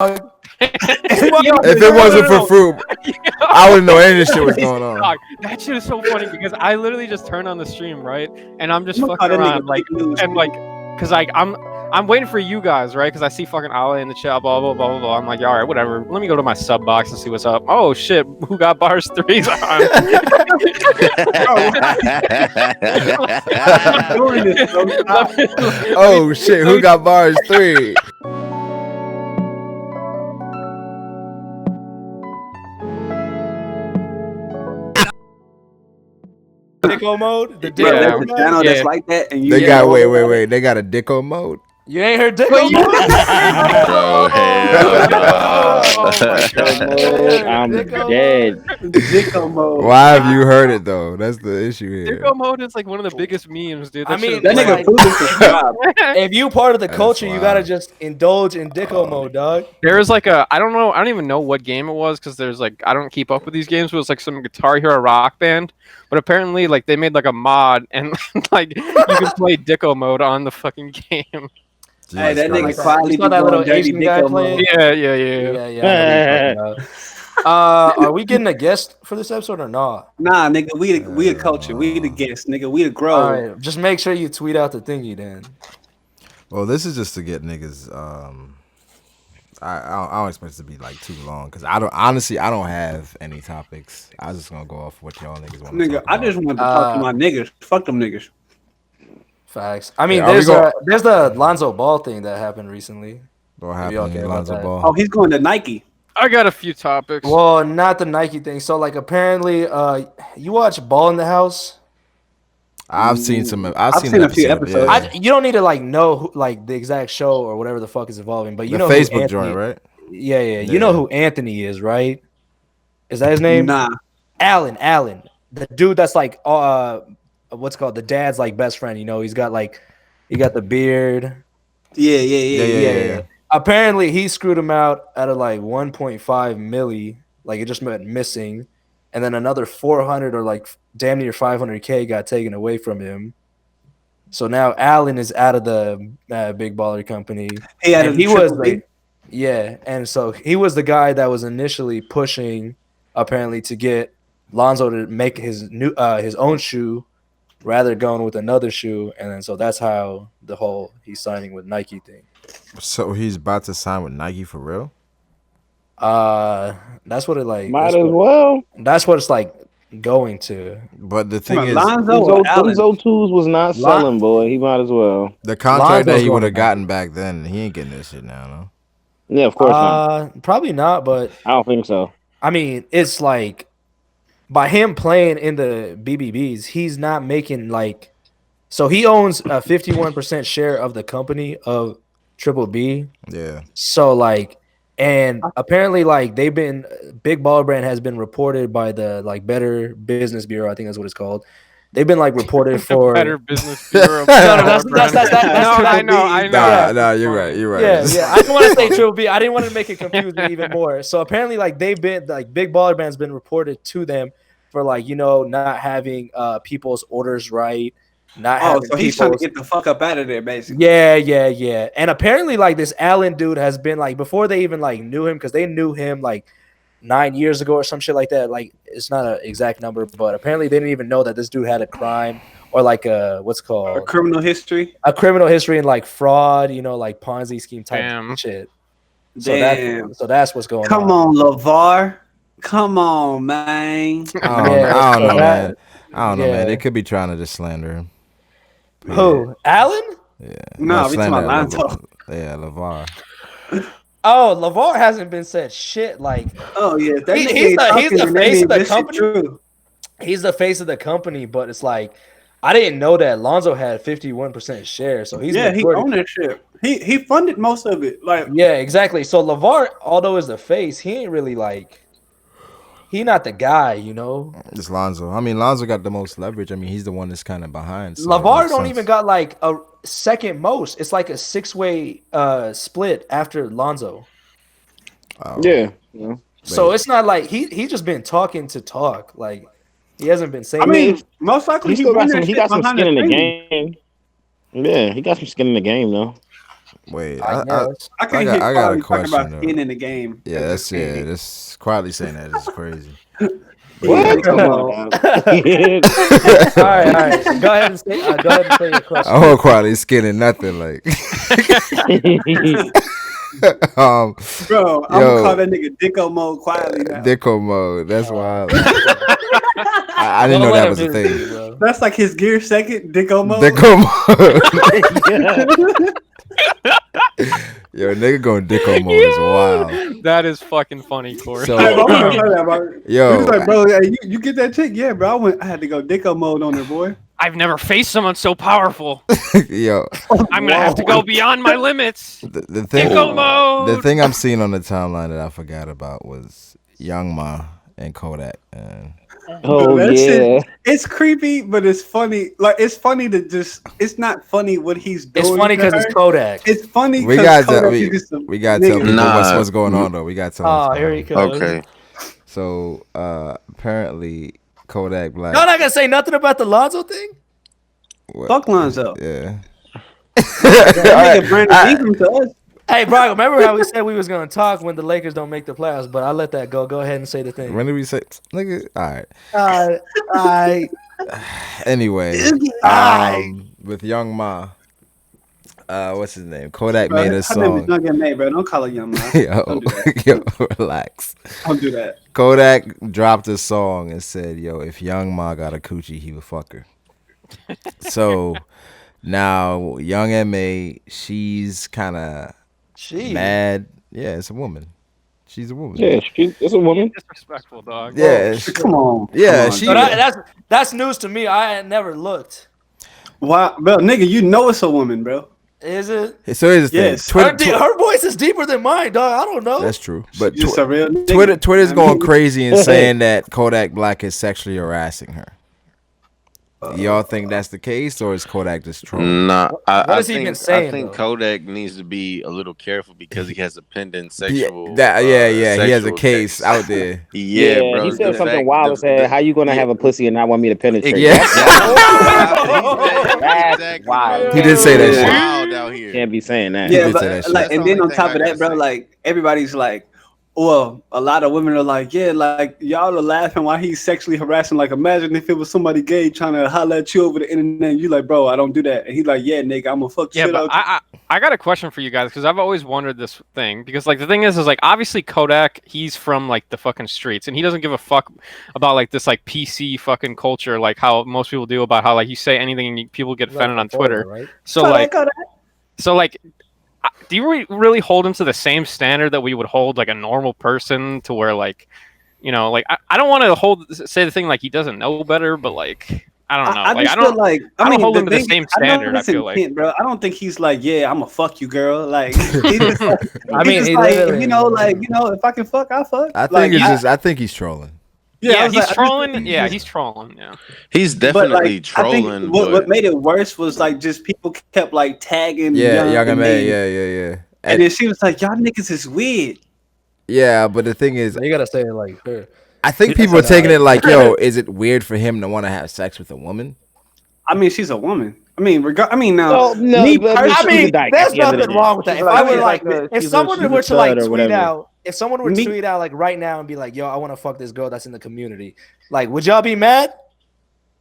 If it wasn't for Froob, I wouldn't know any of this shit was going on. Dog, that shit is so funny because I literally just turned on the stream, right? And I'm just fucking around, like, and like, cause like I'm waiting for you guys, right? Cause I see fucking Alehh in the chat, blah blah blah blah blah. I'm like, all right, whatever. Let me go to my sub box and see what's up. Oh shit, who got bars 3s on? Oh shit, who got bars 3? Dicko mode? The Yeah, Dicko mode? channel that's like that, and you They got wait. They got a Dicko mode. You ain't heard Dicko mode? Bro, hell no. I'm dead. Dicko mode. Why have you heard it though? That's the issue here. Dicko mode is like one of the biggest memes, dude. I mean, That nigga Froob is subscribed. if you part of the culture, you wild. gotta just indulge in Dicko mode, dog. There is like a I don't even know what game it was because there's like I don't keep up with these games, but it's like some Guitar Hero rock band. But apparently like they made like a mod and like you can play Dicko mode on the fucking game. Hey, that nigga Christ. quietly You saw that little Asian guy Dicko playing? mode. Yeah. Yeah. Are we getting a guest for this episode or not? Nah, nigga, we the culture, we the guests, nigga, we the grow. All right, just make sure you tweet out the thingy then. Well, this is just to get niggas. I don't expect it to be like too long because I don't have any topics. I was just gonna go off what y'all niggas want. Nigga, I just want to talk to my niggas. Fuck them niggas. Facts. I mean, Yeah, there's the Lonzo Ball thing that happened recently. What Maybe y'all happened care in about Lonzo that. Ball? Oh, he's going to Nike. I got a few topics. Well, not the Nike thing. So, like, apparently, you watch Ball in the House. I've seen some. I've seen seen a few episodes. Yeah. You don't need to like know who, like the exact show or whatever the fuck is involving, but you The know who Facebook Anthony, joint, right? Yeah. You know who Anthony is, right? Is that his name? Nah. Allen, the dude that's like what's it called the dad's like best friend. You know, he got the beard. Yeah. Apparently, he screwed him out out of like 1.5 milli. Like it just went missing, and then another 400 or like damn near 500K got taken away from him. So now Allen is out of the Big Baller Company. And he was like, and so he was the guy that was initially pushing, apparently, to get Lonzo to make his own shoe, rather going with another shoe, and then so that's how the whole he's signing with Nike thing. So he's about to sign with Nike for real? That's what it like. Might as well. That's what it's like going to. But the thing is, Lonzo Those O2s was not selling, boy. He might as well. the contract Lonzo's that he going would have to gotten back then, he ain't getting this shit now, no. Yeah, of course not. Probably not, but I don't think so. I mean, it's like by him playing in the BBBs, he's not making like. So he owns a 51% share of the company of Triple B. Yeah. So like, and apparently like they've been Big Baller Brand has been reported by the like Better Business Bureau. I think that's what it's called. They've been like reported for Better Business Bureau. that's No, I know. Nah, you're right. Yeah. I didn't want to say Triple B. I didn't want to make it confusing even more. So apparently, like they've been like Big Baller Band's been reported to them for like not having people's orders right, not having. So he's trying to get the fuck up out of there, basically. Yeah. And apparently, like this Allen dude has been like before they even like knew him because they knew him like 9 years ago or some shit like that. Like it's not an exact number, but apparently they didn't even know that this dude had a crime or like a what's called A criminal history and like fraud, like Ponzi scheme type shit. So that's what's going on. Come on, LeVar. Come on, man. I don't know, man. They could be trying to just slander him. Who? Allen? Yeah. No, we talking about Lonzo. Yeah, LeVar. Oh, LeVar hasn't been said shit. Like, oh yeah, he's the face of the company. He's the face of the company, but it's like I didn't know that Lonzo had 51% share. So he owned that shit. He funded most of it. Like exactly. So LeVar, although is the face, he ain't really like. He not the guy, It's Lonzo. I mean, Lonzo got the most leverage. I mean, he's the one that's kind of behind. So LeVar don't even got like a second most. It's like a 6-way split after Lonzo. Yeah. So it's not like he just been talking to talk. Like he hasn't been saying. I mean, most likely he got some skin in the game. Yeah, he got some skin in the game though. Wait, I guess. I can't hear I got a Quality talking question. about skin in the game. Yeah, that's This quietly saying that is crazy. What? Come on. All right. Go ahead and say your question. I won't quietly skinning nothing like. Bro, I'm gonna call that nigga Dicko Mode quietly now. Dicko Mode. That's wild. I didn't know that was a thing. Bro. That's like his gear second, Dicko Mode. Dicko Mode. Yo, nigga going Dicko Mode is wild. That is fucking funny, Corey. So, Yo, he was like, bro, hey, you get that chick? Yeah, bro. I had to go Dicko Mode on her, boy. I've never faced someone so powerful. Yo, I'm gonna have to go beyond my limits. The thing, Dicko Mode. the thing I'm seeing on the timeline that I forgot about was M.A and Kodak. And Oh Bro, yeah, shit, it's creepy, but it's funny. Like it's funny to just. It's not funny what he's doing. It's funny because it's Kodak. It's funny. we gotta tell people Nah. what's going on though. We gotta tell them. Oh, here he goes. Okay. So apparently Kodak Black. Y'all not gonna say nothing about the Lonzo thing? Fuck Lonzo. Yeah. That nigga Brandon Ingram to us. Hey, Brago, remember how we said we was gonna talk when the Lakers don't make the playoffs? But I let that go. Go ahead and say the thing. When did we say? Nigga, all right. Anyway, with M.A, what's his name? Kodak made a Her name is song. not getting made, bro. Don't call her young man. Don't do that. Yo, relax. Don't do that. Kodak dropped a song and said, "Yo, if M.A got a coochie, he would fuck her." So now, young M.A, she's kind of mad. Yeah, it's a woman. She's a woman. yeah, it's a woman. Disrespectful, dog. Yeah. Come on. Yeah, Come on. she- So that's news to me. I had never looked. Wow, bro, nigga, you know it's a woman, bro. Is it? So here's the thing. Yes. Her voice is deeper than mine, dog. I don't know. That's true. But Just a real nigga. Twitter's I going mean- crazy and saying that Kodak Black is sexually harassing her. Y'all think that's the case, or is Kodak just trolling? Nah, What I has he think been saying, I think though? Kodak needs to be a little careful because he has a pending sexual. Yeah, he has a sexual case out there. Yeah, bro. he said the something fact- wild as hell. How you gonna have a pussy and not want me to penetrate? Yeah. That's wild. He did say that shit. Wild out here. Can't be saying that. Yeah, did but, say that shit. like, That's and the then on only top thing of I that, bro, gotta say. like everybody's like, well, a lot of women are like, yeah, like y'all are laughing while he's sexually harassing. Like, imagine if it was somebody gay trying to holler at you over the internet. And you like, bro, I don't do that. And he's like, yeah, nigga, I'm gonna fuck Yeah, shit but out. I got a question for you guys because I've always wondered this thing because like the thing is like obviously Kodak he's from like the fucking streets and he doesn't give a fuck about like this like PC fucking culture like how most people do about how like you say anything and people get offended on Twitter. right? So like do you really hold him to the same standard that we would hold like a normal person to where like you know like I don't want to say the thing like he doesn't know better but like I don't know. I Like, just I don't, feel like I mean, don't hold him to the thing- same I know standard. I his feel like. intent, bro. I don't think he's like, yeah, I'm a fuck you, girl. Like, he just like, I mean, he's he like, literally- if I can fuck, I'll fuck. I think like, it's just. I think he's trolling. Yeah, I was he's like, I just trolling. think Yeah, he's trolling. Yeah. He's But definitely like, trolling. I think what made it worse was like just people kept like tagging. Yeah, young and M.A. they- Yeah. And then she was like, "Y'all niggas is weird." Yeah, but the thing is, You gotta say it like her. I think people are taking it like, yo, is it weird for him to want to have sex with a woman? I mean, she's a woman. I mean, now, Well, no, me but personally, I mean, a dyke there's at the end of the nothing day. wrong with that. She's If like- I were she's like, like a- if she's someone a were to stud like or tweet whatever. out, if someone were to Me- tweet out like right now and be like, "Yo, I want to fuck this girl that's in the community," like, would y'all be mad?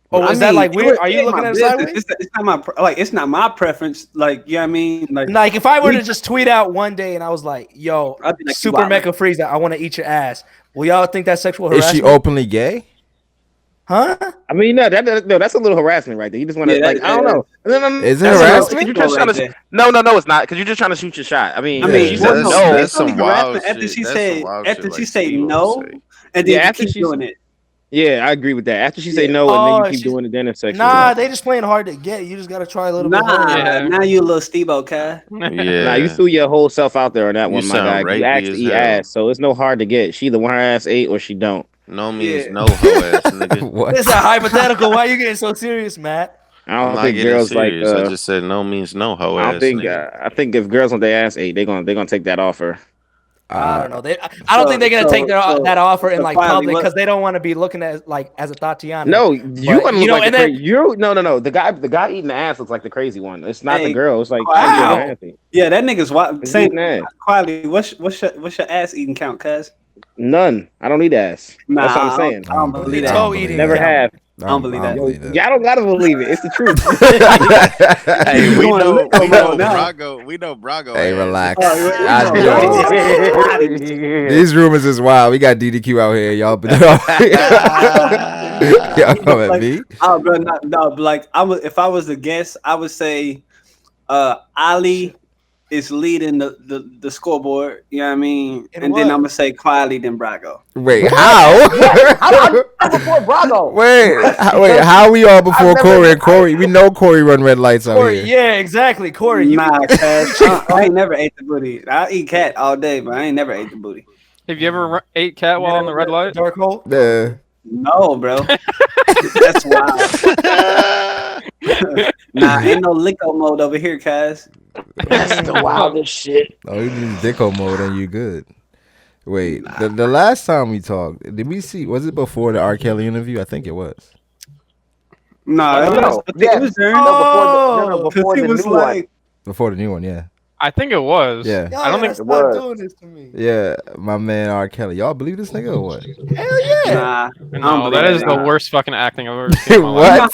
Or I is that mean, like it weird? would Are you be looking my at it business. sideways? It's not my it's not my preference. Like, you know what I mean? Like, if I were to just tweet out one day and I was like, "Yo, I'd be like, super you mecha freeze that I want to eat your ass," will y'all think that's sexual Is harassment? she openly gay? Huh? I mean, no, that's a little harassment right there. You just want to, Yeah, like, I don't know. Is it That's harassment? you're just trying to, no, it's not, because you're just trying to shoot your shot. I mean, Yeah. she Well, said no, no. that's some only wild harassment after shit. she That's said some wild after shit she like say Steve-O no, would say. and then Yeah, you after keep she doing it. Yeah, I agree with that. After she say Yeah. no, and then Oh, you keep she's- doing it, then it's sexual. Nah, they just playing hard to get. You just gotta try a little bit Nah, harder. Yeah. now you a little Steve-O, Kai. Yeah. Nah, you threw your whole self out there on that You one, my sound guy. You rapey asked to as eat hell. ass, so it's no hard to get. She either want her ass ate or she don't. No means Yeah. no, hoe ass nigga. What? It's a hypothetical. Why are you getting so serious, Matt? I I'm don't not think getting girls serious. like. I just said no means no, hoe I ass don't think. nigga. I think if girls want their ass ate, they're gonna take that offer. I don't know. I don't think they're gonna take that offer in like finally, public because they don't want to be looking at like as a Tatiana. No, you want to look like then, no. The guy eating the ass looks like the crazy one. It's not the girl. It's like wow. Yeah, that nigga's wild. Same quality. What's your ass eating count, cuz? None. I don't eat ass. Nah, that's what I'm saying. I don't believe that. Never have. I don't believe that. Y'all don't gotta believe it. It's the truth. Hey, we know Brago. Hey, relax. These rumors is wild. We got DDQ out here, y'all. Y'all come at me. Oh, bro, no. Like if I was to guess, I would say, Ali is leading the scoreboard. You know what I mean? And then I'm gonna say quietly, then Brago. Wait, how? I'm before Brago. Wait, how we all before Corey and Corey? We know Corey run red lights out here. Yeah, exactly. Corey, nah, I ain't never ate the booty. I eat cat all day, but I ain't never ate the booty. Have you ever ate cat while on the red light? Dark hole? Yeah. No, bro. That's wild. Nah, ain't no licko mode over here, cuz. That's the wildest shit. Oh, you use dicko mode and you good. Wait, the last time we talked, did we see? Was it before the R.Kelly interview? I think it was. No, it was during. Before the new one. Before the new one, yeah. I think it was. Yeah. Y'all I don't think it was doing this to me. Yeah, my man R.Kelly. Y'all believe this nigga or what? Hell yeah. No, that is the worst fucking acting I've ever seen. What?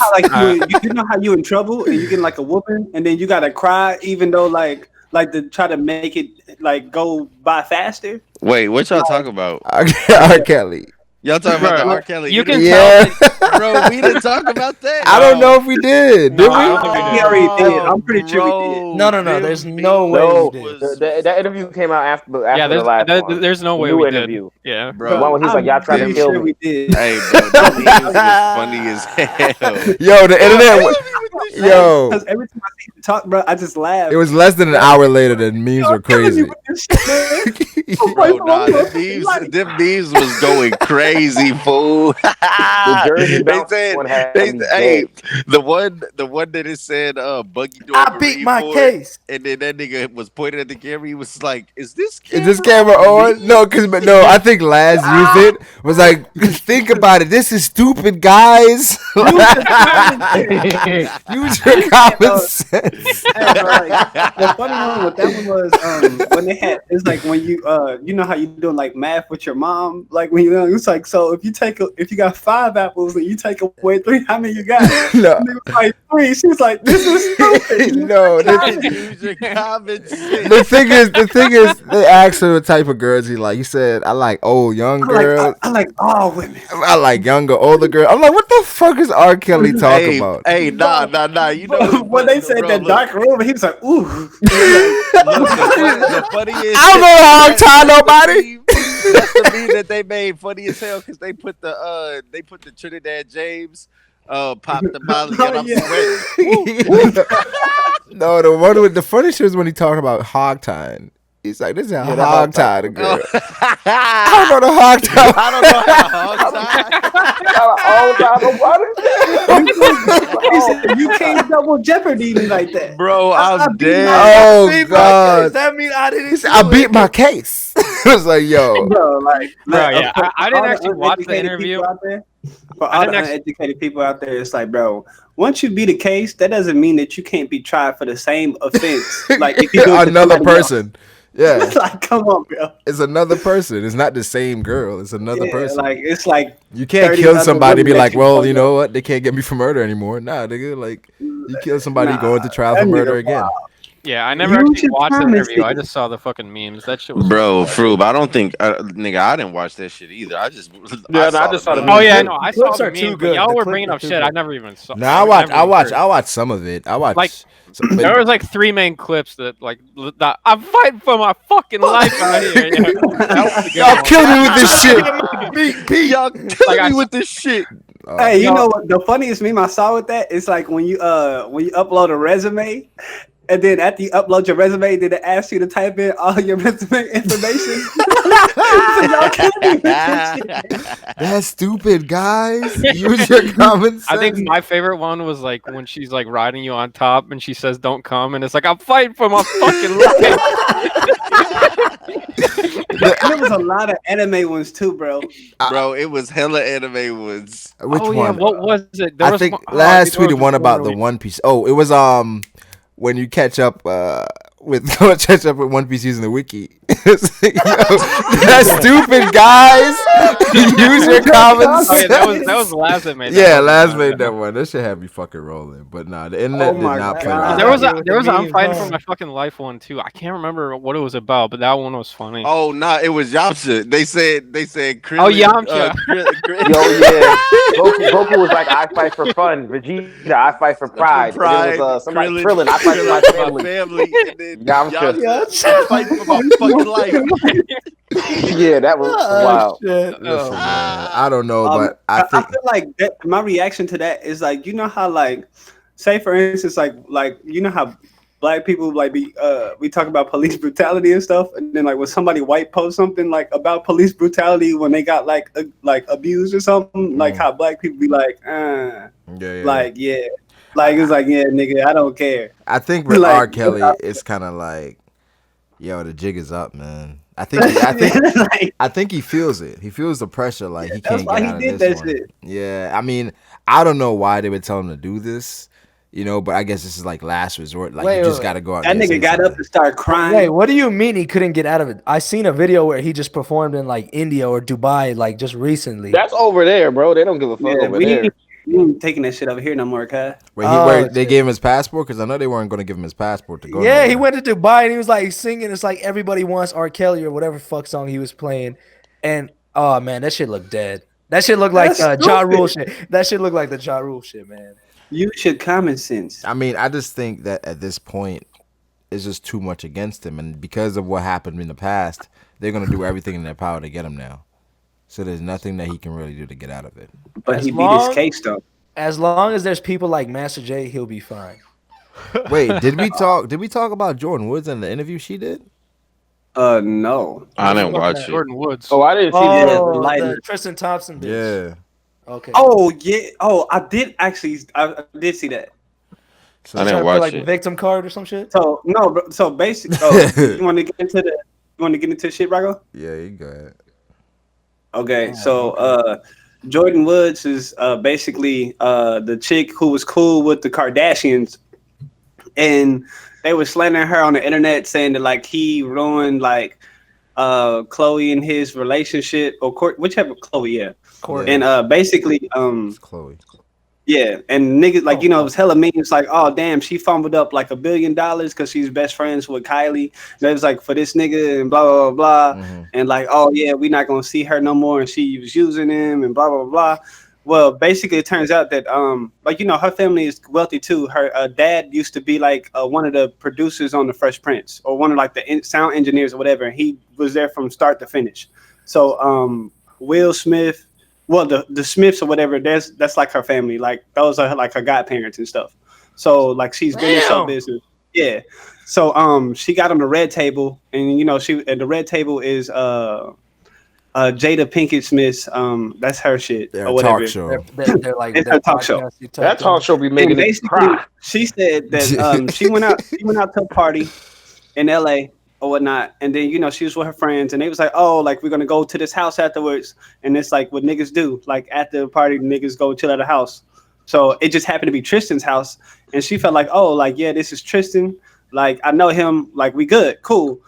You know how you in trouble and you get like a whooping and then you gotta cry even though like to try to make it like go by faster. Wait, what y'all talking about? R.Kelly. Y'all talking about the R.Kelly? You can tell, bro. We didn't talk about that. I don't know if we did. Did we? I don't think we did. He already did. I'm pretty sure we did. No. There's no way we did. That interview came out after the last one. There's no way New we interview. did. Yeah, bro. The one when he's like, y'all trying to kill me. We did. Hey, bro, that memes was funny as hell. Yo, the internet. Yo, because every time I see you talk, bro, I just laugh. It was less than an hour later. The memes were crazy. Bro, nah, them memes was going crazy, fool. The one that it said buggy door. I beat my case. And then that nigga was pointing at the camera. He was like, is this camera on? No, I think Laz used it. Was like, think about it. This is stupid, guys. Use your common sense. The funny one with that one was when they had, it's like when you you know how you doing like math with your mom, like when you it's like, so if you got 5 apples and you take away 3, how many you got? No. And they was like 3. She's like, this is stupid. No, the thing is, they asked her what type of girls he like. He said, I like old young girls. I like all women. I like younger, older girls. I'm like, what the fuck is R. Kelly talking about? Hey, nah. You know when they said that dark room, he was like, ooh. The funniest. I don't know how I'm tying nobody. That's the meme that they made funny as hell because they put the Trinidad James pop the molly and I'm sweating. No, the one with the funny shit is when he talked about hog tying. He's like, this is how hog tie the girl. I don't know the hog tie. I don't know how hog tie. You can't double jeopardy me like that, bro. I'm dead. Oh god, that mean I didn't. I beat my case. I was like, yo, bro, like, yeah. I didn't actually watch the interview. For all the uneducated people out there, it's like, bro, once you beat a case, that doesn't mean that you can't be tried for the same offense. Like if you do another person. Else. Yeah, like come on, bro. It's another person. It's not the same girl. It's another person. Like it's like you can't kill somebody and be like, well, you know what? They can't get me for murder anymore. Nah, nigga. Like you kill somebody going to trial for murder again. Yeah, I never actually watched the interview. I just saw the fucking memes. That shit was bro, Froob. I don't think, nigga, I didn't watch that shit either. I just saw the memes. Oh yeah, no, I saw the memes. But y'all were bringing up shit I never even saw. No, I watched some of it. I watched. Like, there was like 3 main clips that I'm fighting for my fucking life out here. Y'all kill me with this shit. Y'all kill me with this shit. Hey, you know what? The funniest meme I saw with that is like when you upload a resume And then after you upload your resume, then it asks you to type in all your resume information. That's stupid, guys. Use your common sense. I think my favorite one was like when she's like riding you on top and she says "Don't come" and it's like I'm fighting for my fucking life. There was a lot of anime ones too, bro. Bro, it was hella anime ones. Which oh one? yeah, what was it? I think last tweeted one about the One Piece. Oh, it was when you catch up with One Piece using the wiki. It's like, yo, that's stupid, guys. Use your common sense. Okay, that was last that made. Yeah, last made that one. That should have me fucking rolling. But nah, the internet did not play around. There was a I'm fighting for my fucking life one too. I can't remember what it was about, but that one was funny. Oh nah, it was Yamcha. They said Krillin, Oh, Yamcha. Yo, yeah. Goku was like, I fight for fun. Vegeta, I fight for pride. Pride. It was somebody Krillin, I fight for my family. And then Yamcha. I fight for my fucking life. Yeah, that was wild. Listen, man, I don't know, but I think I feel like my reaction to that is like, you know how like, say for instance, like you know how black people like we talk about police brutality and stuff, and then like when somebody white posts something like about police brutality when they got like abused or something, like how black people be like, like it's like nigga, I don't care. I think with Like, R.Kelly, it's kind of like, yo, the jig is up, man. I think he feels it. He feels the pressure, like he can't get out of this one. Shit. Yeah, I mean, I don't know why they would tell him to do this, but I guess this is like last resort. Like you just got to go out. That nigga got up and started crying. Wait, what do you mean he couldn't get out of it? I seen a video where he just performed in like India or Dubai, like just recently. That's over there, bro. They don't give a fuck over there. We ain't taking that shit over here no more, cuz. Where they gave him his passport? Because I know they weren't going to give him his passport to go. Yeah, nowhere. he went to Dubai and he was like singing. It's like Everybody Wants R.Kelly or whatever fuck song he was playing. And oh man, that shit looked dead. That shit looked like Ja Rule shit. That shit looked like the Ja Rule shit, man. You should common sense. I mean, I just think that at this point, it's just too much against him, and because of what happened in the past, they're going to do everything in their power to get him now. So there's nothing that he can really do to get out of it. But he beat his case though. As long as there's people like Master J, he'll be fine. Wait, did we talk about Jordyn Woods in the interview she did? No. I didn't watch it. Jordyn Woods. Oh, I didn't see that. The Tristan Thompson bitch. Yeah. Okay. Oh yeah. Oh, I did see that. So I didn't watch like it. the victim card or some shit. So no, bro, so basically, you want to get into shit, Brago? Yeah, you go ahead. Okay, so Jordyn Woods is basically the chick who was cool with the Kardashians, and they were slandering her on the internet, saying that like he ruined like Chloe and his relationship, or whichever Chloe, yeah. And basically, It's Chloe. yeah, and niggas like it was hella memes like, oh damn, she fumbled up like $1 billion because she's best friends with Kylie. And it was like for this nigga and blah blah blah, and like, oh yeah, we not gonna see her no more, and she was using him and blah blah blah. Well, basically, it turns out that like her family is wealthy too. Her dad used to be like one of the producers on The Fresh Prince, or one of like the sound engineers or whatever. And he was there from start to finish. So Will Smith. Well, the Smiths or whatever, that's like her family. Like those are like her godparents and stuff. So like she's been in show business. Yeah. So she got on the red table, and the red table is Jada Pinkett Smith's that's her shit or whatever. Talk show. They're like it's her talk show. That talk show be making it cry. She said that she went out to a party in LA or whatnot, and then she was with her friends, and they was like, oh, like we're gonna go to this house afterwards, and it's like what niggas do, like after the party niggas go chill at a house. So it just happened to be Tristan's house, and she felt like, oh, like yeah, this is Tristan, like I know him, like we good, cool.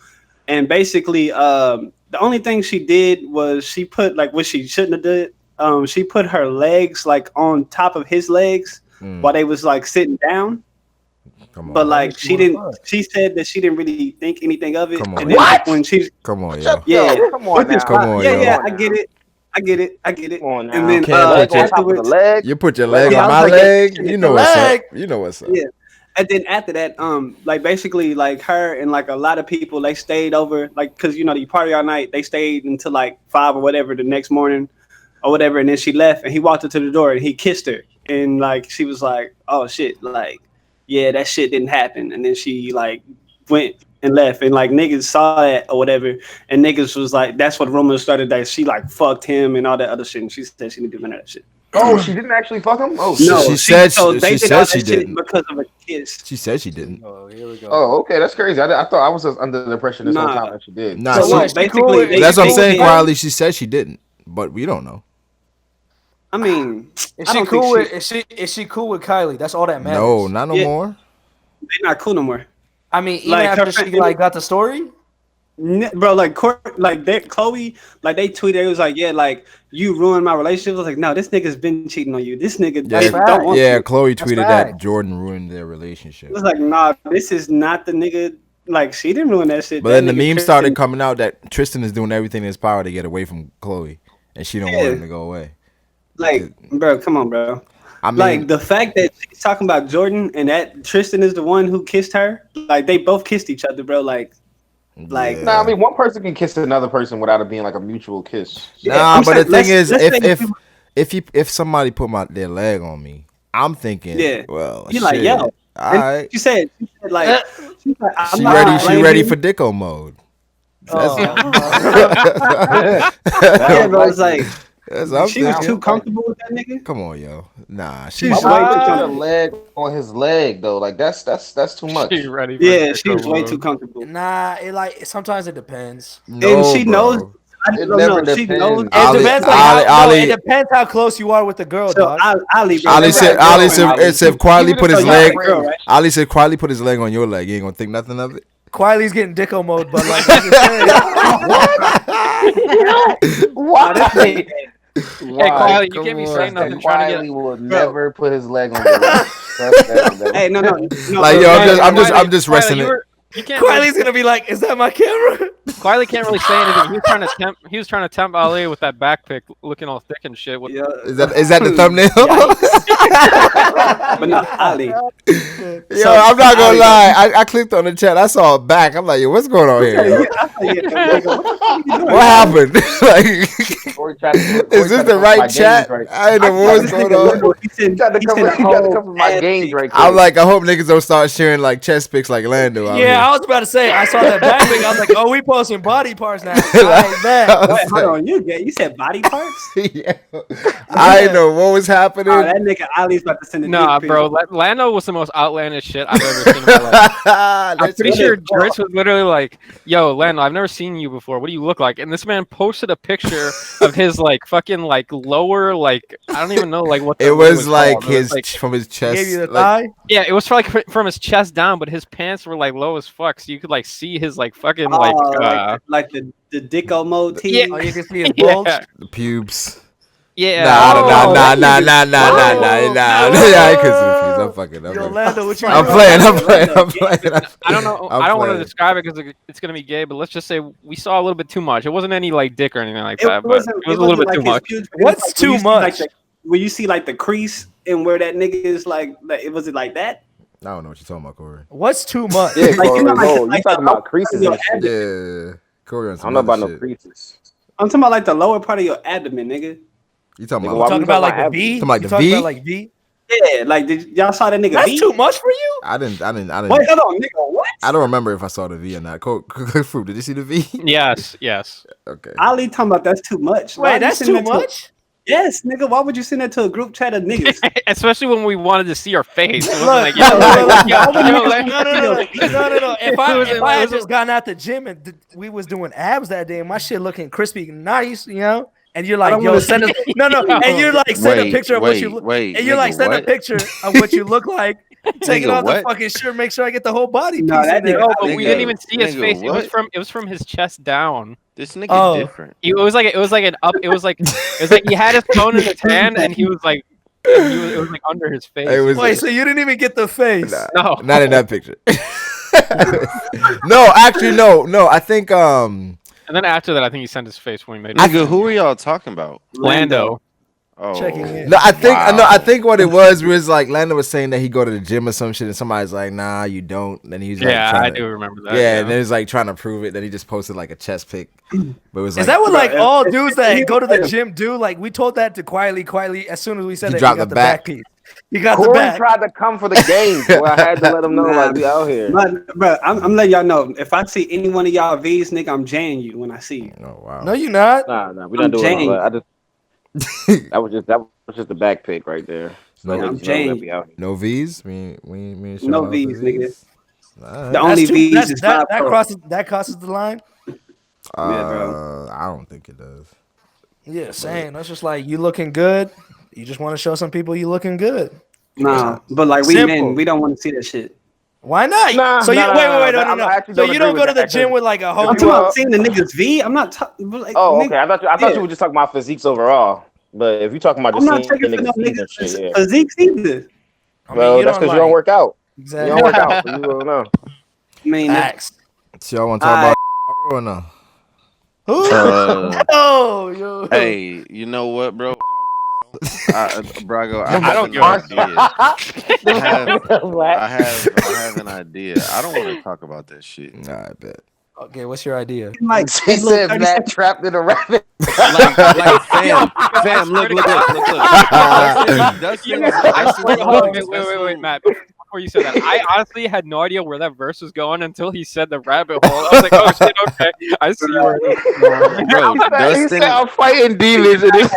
And basically the only thing she did was she put like what she shouldn't have did, she put her legs like on top of his legs while they was like sitting down. But like she said that she didn't really think anything of it. Come on, and then like, when she's come on, yo. Yeah, come on now. Come on, yeah, yo. yeah, I get it. Come on now. And then afterwards, You put your leg Yeah, on I my was like, leg. You know what's up. You know what's up. Yeah. And then after that, like basically like her and like a lot of people, they stayed over, like, cause you party all night. They stayed until like 5 or whatever the next morning or whatever. And then she left, and he walked her to the door and he kissed her. And like, she was like, oh shit, like, yeah, that shit didn't happen, and then she like went and left, and like niggas saw that or whatever, and niggas was like, that's what rumors started that she like fucked him and all that other shit, and she said she didn't do none of that shit. Oh, she didn't actually fuck him. Oh, No, she said so she they did said all she that shit didn't. because of a kiss. She said she didn't. Oh, here we go. Oh, okay, that's crazy. I thought I was just under the impression this whole Nah. time that she did. Nah, So she- what? She cool with- that's what I'm cool saying. with- Quietly, she said she didn't, but we don't know. I mean, Is I she don't cool think with? Is she cool with Kylie? That's all that matters. No, not no Yeah. more. they're not cool no more. I mean, even Like, her after she friend- like got the story. Bro, like that Chloe, like they tweeted, it was like, yeah, like you ruined my relationship. I was like, no, this nigga's been cheating on you. This nigga Yeah, don't want yeah. you. Chloe That's tweeted that facts. Jordyn ruined their relationship. It was like, nah, this is not the nigga. Like she didn't ruin that shit. But That then the nigga meme Tristan- started coming out that Tristan is doing everything in his power to get away from Chloe, and she don't want Yeah. him to go away. Like, bro, come on, bro. I mean, Like the fact that she's talking about Jordyn and that Tristan is the one who kissed her. Like they both kissed each other, bro. Like yeah. Nah, I mean, one person can kiss another person without it being like a mutual kiss. Nah, I'm but the saying, thing is, let's say if somebody put their leg on me, I'm thinking, Yeah. well, You like, shit. yo. all And right. she said like, she's like, I'm She not ready. gonna She blame ready you. for Dicko mode. That's, Yeah, bro, it's like that's what I'm she was thinking. too comfortable with that nigga. Come on, yo. Nah, She she's was Why way would too you put a comfortable. leg on his leg though? Like that's too much. She ready for Yeah, Dicko she was way mode. too comfortable. Nah, it like sometimes it depends. no, And she bro. knows. I It don't never know. She knows. depends. It Ali- depends. Like Ali- how, no, Ali- it depends how close you are with the girl, So dog. Ali, bro, Ali that's said, how Ali it said, goes. it said, quietly Even put if his you're leg. not girl, right? Ali said, quietly put his leg on your leg. You ain't gonna think nothing of it. Quiley's getting Dicko mode, but like I'm just saying, Why? Hey, Quiley, you can't be saying nothing. Trying to Wiley will never put his leg on your leg. Trust that, bro. Hey, no. Like, bro, yo, hey, I'm just resting it. You can't. Really, Quiley's gonna be like, "Is that my camera?" Quiley can't really say anything. He was trying to tempt Alehh with that back pic, looking all thick and shit. With, Yeah. Is that the thumbnail? But no, Ali. Yo, I'm not gonna lie. I clicked on the chat. I saw it back. I'm like, yo, what's going on here? What happened? Like, Corey tried to- is this the right my chat? games right- I didn't know what's going on. He tried to cover my games right quick. I'm like, I hope niggas don't start sharing like chest pics like Lando. out Yeah, I was about to say. I saw that back thing. I was like, "Oh, we posting body parts now." here. I bet. Wait, hold on. You said body parts? Yeah. I didn't know what was happening. Oh, that nigga Ali's about to send a nah, dick pic. bro. Lando was the most outlandish shit I've ever seen in my life. I'm That's pretty what sure it- Dritz was literally like, "Yo, Lando, I've never seen you before. What do you look like?" And this man posted a picture of his like fucking like lower like I don't even know like what the It what was like called. It was, his like, from his chest. Gave you the like, thigh. yeah, it was for, like from his chest down, but his pants were like low as fuck, so you could like see his like fucking Oh, like like the Dicko mode team. Yeah. Oh, you can see his bulge. yeah, the pubes. yeah. Nah. Oh, Yeah, I couldn't see the pubes. I'm fucking. Yo, I'm Lando, what you playing. doing? I'm playing. I don't know. I'm I don't want to playing. describe it because it's gonna be gay, but let's just say we saw a little bit too much. It wasn't any like dick or anything like that, but it was a little bit too much. What's too much? When you see like the crease and where that nigga is like it was it like that? I don't know what you're talking about, Corey. What's too much? Yeah, Like, Corey, you know, like- no, you like talking the about creases and shit. Yeah, Corey on I some don't know about other no shit. creases. I'm talking about like the lower part of your abdomen, nigga. You talking Nigga, about? why Talking we about like talking the V. Talking about You the talking V? about like V. Yeah, like did y'all saw that nigga That's V? too much for you. I didn't. Wait, hold on, nigga, what? I don't remember if I saw the V or not. Froob, did you see the V? Yes, yes. Okay. Ali talking about that's too much. Why Wait, you that's sending too that to- much. Yes, nigga. Why would you send that to a group chat of niggas? Especially when we wanted to see our face. It wasn't Look, like, look, yo, look, look. yo, No, yo, no, like- no. If It was- I it had was- just gotten out the gym and we was doing abs that day, and my shit looking crispy, nice, you know. And you're like, don't yo, wanna send us and you're like, send a picture of what you look. Wait, And you're like, send a picture of what you look like. Taking Nigga, off the what? fucking shirt, make sure I get the whole body piece. No, that in there. nigga- No, but we Nigga, didn't even see his nigga, face. what? It was from his chest down. This nigga Oh. different. It was like an up. It was like he had his phone in his hand and he was like it was like under his face. It was Wait, so you didn't even get the face? no, not in that picture. No, actually, no. I think And then after that, I think he sent his face when we made Nigga, who are y'all talking about? Lando. Oh, Checking in. no, I think Wow. no, I think what it was like Lando was saying that he go to the gym or some shit, and somebody's like, nah, you don't. And then he was like, Yeah, trying I to- do remember that. Yeah, and then he was like trying to prove it. Then he just posted like a chest pic, but it was like, Is that what like Bro, all dudes that go to the gym do? Like we told that to quietly as soon as we said He that dropped he got the the back back. piece. You got the Corey back. tried to come for the game, so I had to let him know like we out here. Bro, I'm letting y'all know. If I see any one of y'all V's, nigga, I'm jaying you when I see you. Oh wow. No, you not. Nah, we're not doing all that. I just that was just the back pick right there. So No, I'm jaying. No V's. We No V's, nigga. Right. The only V's is that that crosses the line. Yeah, bro. I don't think it does. Yeah, same. That's just like you looking good. You just want to show some people you looking good. Nah, but like we Simple. men, we don't want to see that shit. Why not? Nah, so you nah, wait, nah, no. I actually So don't you don't agree go to with the that, gym 'cause with like a I'm whole. talking about seeing the niggas V. I'm not talking. Like, Oh, okay. I thought yeah. you were just talking about physiques overall. But if you're talking about I'm just not seeing checking for no niggas and niggas shit, yeah. physiques either. I mean, Well, you that's because you don't work out. Exactly. You don't work out, so you don't know. I mean, Facts. So y'all want to talk about or no? Who? Oh, yo. Hey, you know what, bro? Brago, I I don't give a I have an idea. I don't want to talk about that shit. Nah, I bet. Okay, what's your idea? like He said Matt trapped in a rabbit. Like fam, look. Dustin, I swear, hold on, wait, Matt. Before you said that, I honestly had no idea where that verse was going until he said the rabbit hole. I was like, oh shit, okay, I see where it is going. bro, He Dustin. said I'm fighting demons in this.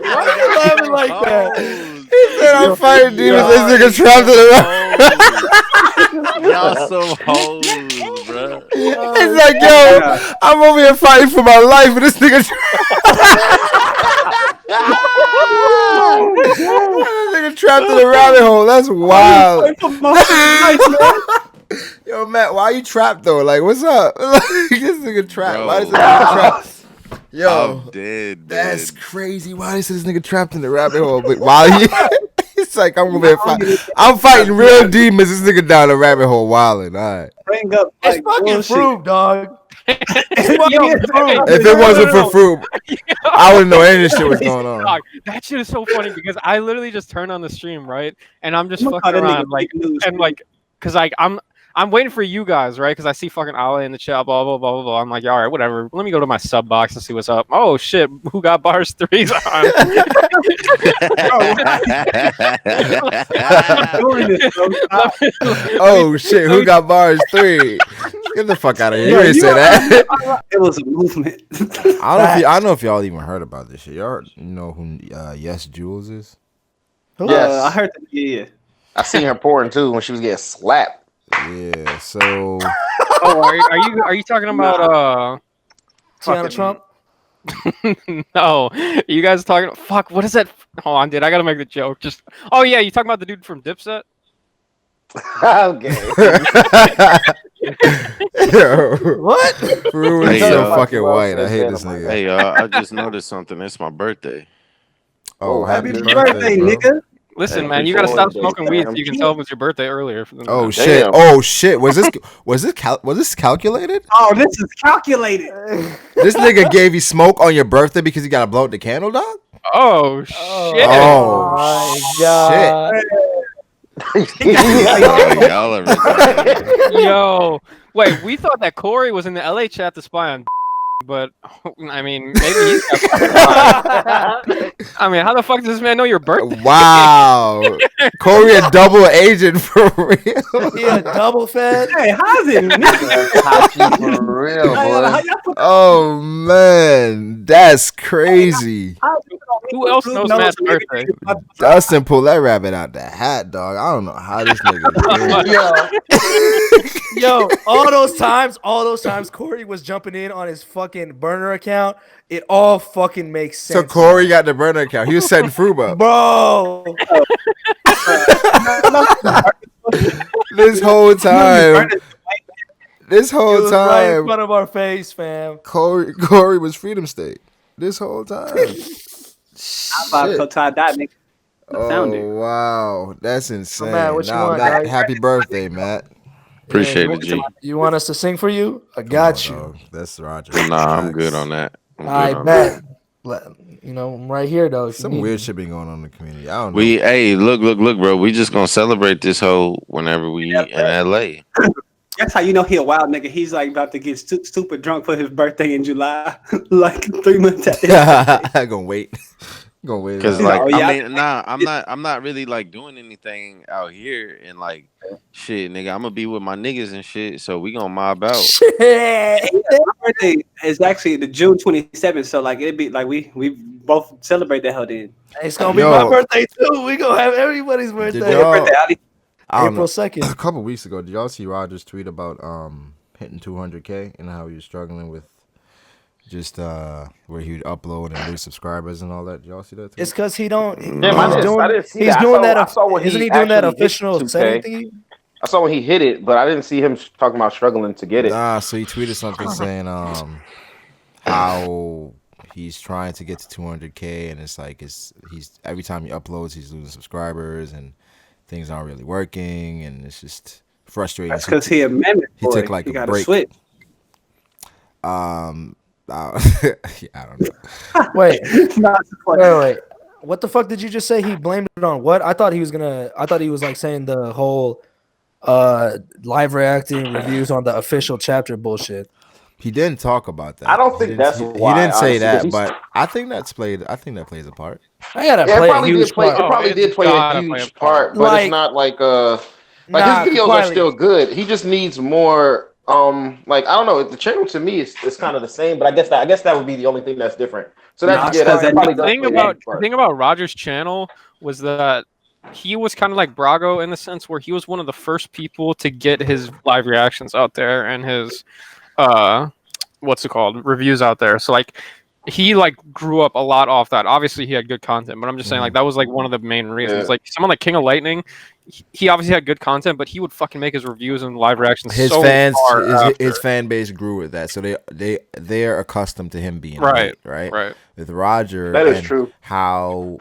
Why are you laughing like that? He said I'm fighting demons. This nigga trapped in a rabbit. Y'all some hoes, bro. It's like, yo, I'm over here fighting for my life, and this nigga. This nigga trapped in a rabbit hole. That's wild. Yo, Matt, why you trapped though? Like, what's up? Like, this nigga trapped. Bro. Why is this nigga trapped? Yo, I'm dead. that's crazy. Why is this nigga trapped in the rabbit hole? But while he, it's like I'm over here I'm fighting real demons. This nigga down the rabbit hole wilding. All right. bring up It's like fucking bullshit. Froob, dog. Yo, If it wasn't for Froob, I wouldn't know any of this shit was going on. Dog, that shit is so funny because I literally just turned on the stream, right? And I'm just I'm gonna fucking call that around, nigga like, fake news, and like, cause like I'm waiting for you guys, right? Because I see fucking Alehh in the chat, blah blah blah blah blah. I'm like, all right, whatever. Let me go to my sub box and see what's up. Oh shit, who got bars threes on? Oh shit, who got bars 3? Get the fuck out of here. You didn't say that. It was a movement. I don't know if y'all even heard about this shit. Y'all know who Yes Jules is? Yes. I heard that. Yeah. I seen her pouring too when she was getting slapped. Yeah, so Oh, are you talking about Tiana Trump. No, you guys talking? Fuck, what is that? Hold on, dude. I gotta make the joke. Just oh yeah, you talking about the dude from Dipset? Okay. yo, What? Froob is Hey, so yo. fucking white. I hate this nigga. Hey, y'all, I just noticed something. It's my birthday. Oh, happy Happy birthday, birthday, bro. nigga. Listen, Hey, man, you gotta stop birthday, smoking weed so fam. you can tell it was your birthday earlier. Oh Damn. shit! Oh shit! Was this calculated? Oh, this is calculated. This nigga gave you smoke on your birthday because he gotta blow out the candle, dog? Oh shit! Oh, my God. Hey, y'all are ridiculous. Yo, wait, we thought that Corey was in the LA chat to spy on, but I mean, maybe he's. I mean, how the fuck does this man know your birthday? Wow, Corey a double agent for real. He a double fed. Hey, how's it, nigga? Haki for real, How boy. y'all put Oh man, that's crazy. Who else knows Matt's birthday? Dustin pulled that rabbit out the hat, dog. I don't know how this nigga. Yo, all those times Corey was jumping in on his fucking burner account, it all fucking makes sense. So Corey got the burner account. He was setting Froob up. Bro, This whole time. This it whole was right in time, front of our face, fam. Corey was Freedom State. This whole time. I'm about to tie that nigga. Found it. Oh wow, that's insane. Matt, what you Nah, want, Matt, dog? happy birthday, Matt. Appreciate Yeah, it, G. You want us to sing for you? I got you. Dog, that's Roger. Nah, I'm good on that. I'm good I on that. bet. You know, I'm right here though. if you Some need weird me. shit been going on in the community. I don't know. Hey, look, bro. We just gonna celebrate this hoe whenever we in LA. That's how you know he a wild nigga. He's like about to get super drunk for his birthday in July, like 3 months after his birthday. I'm gonna wait. Gonna wait. Because it out. like Oh, yeah. I mean, nah, I'm not really like doing anything out here and like shit, nigga. I'm gonna be with my niggas and shit, so we gonna mob out. Shit. My birthday is actually the June 27th, so like it'd be like we both celebrate that hell then. It's gonna be Yo. my birthday too. We gonna have everybody's birthday. y'all- Birthday, Ali. I don't know. April 2nd. A couple weeks ago, did y'all see Roger's tweet about hitting 200K and how he was struggling with just where he would upload and lose subscribers and all that? Did y'all see that? It's because he don't. Damn, I didn't see He's that. doing I saw when Isn't he he doing that actually hit official 2K. setting thingy? I saw when he hit it, but I didn't see him talking about struggling to get it. Nah, so he tweeted something saying how he's trying to get to 200K and it's like he's every time he uploads he's losing subscribers and things aren't really working and it's just frustrating. That's because he a mammoth. He took like he a got break. Switch. I don't know. Wait, Nah, wait. What the fuck did you just say? He blamed it on what? I thought he was like saying the whole live reacting reviews on the official chapter bullshit. He didn't talk about that. I don't think He that's didn't, why, he didn't say honestly, 'cause that, he's- but I think that plays a part. I gotta Yeah, play it a probably huge did play. It part. probably it's did play a gotta play a huge part. part, but Like- it's not like Nah, his videos are Wiley. still good. He just needs more. Like I don't know. The channel to me is kind of the same, but I guess that would be the only thing that's different. So Nah, that's that probably The does thing play a about huge part. Roger's channel was that he was kind of like Brago in the sense where he was one of the first people to get his live reactions out there and his reviews out there. So like he like grew up a lot off that. Obviously he had good content, but I'm just saying like that was like one of the main reasons. Yeah. Like someone like King of Lightning, he obviously had good content, but he would fucking make his reviews and live reactions His so fans, far his after. fan base grew with that, so they're accustomed to him being Right, late, right? right. With Roger, That is and true. How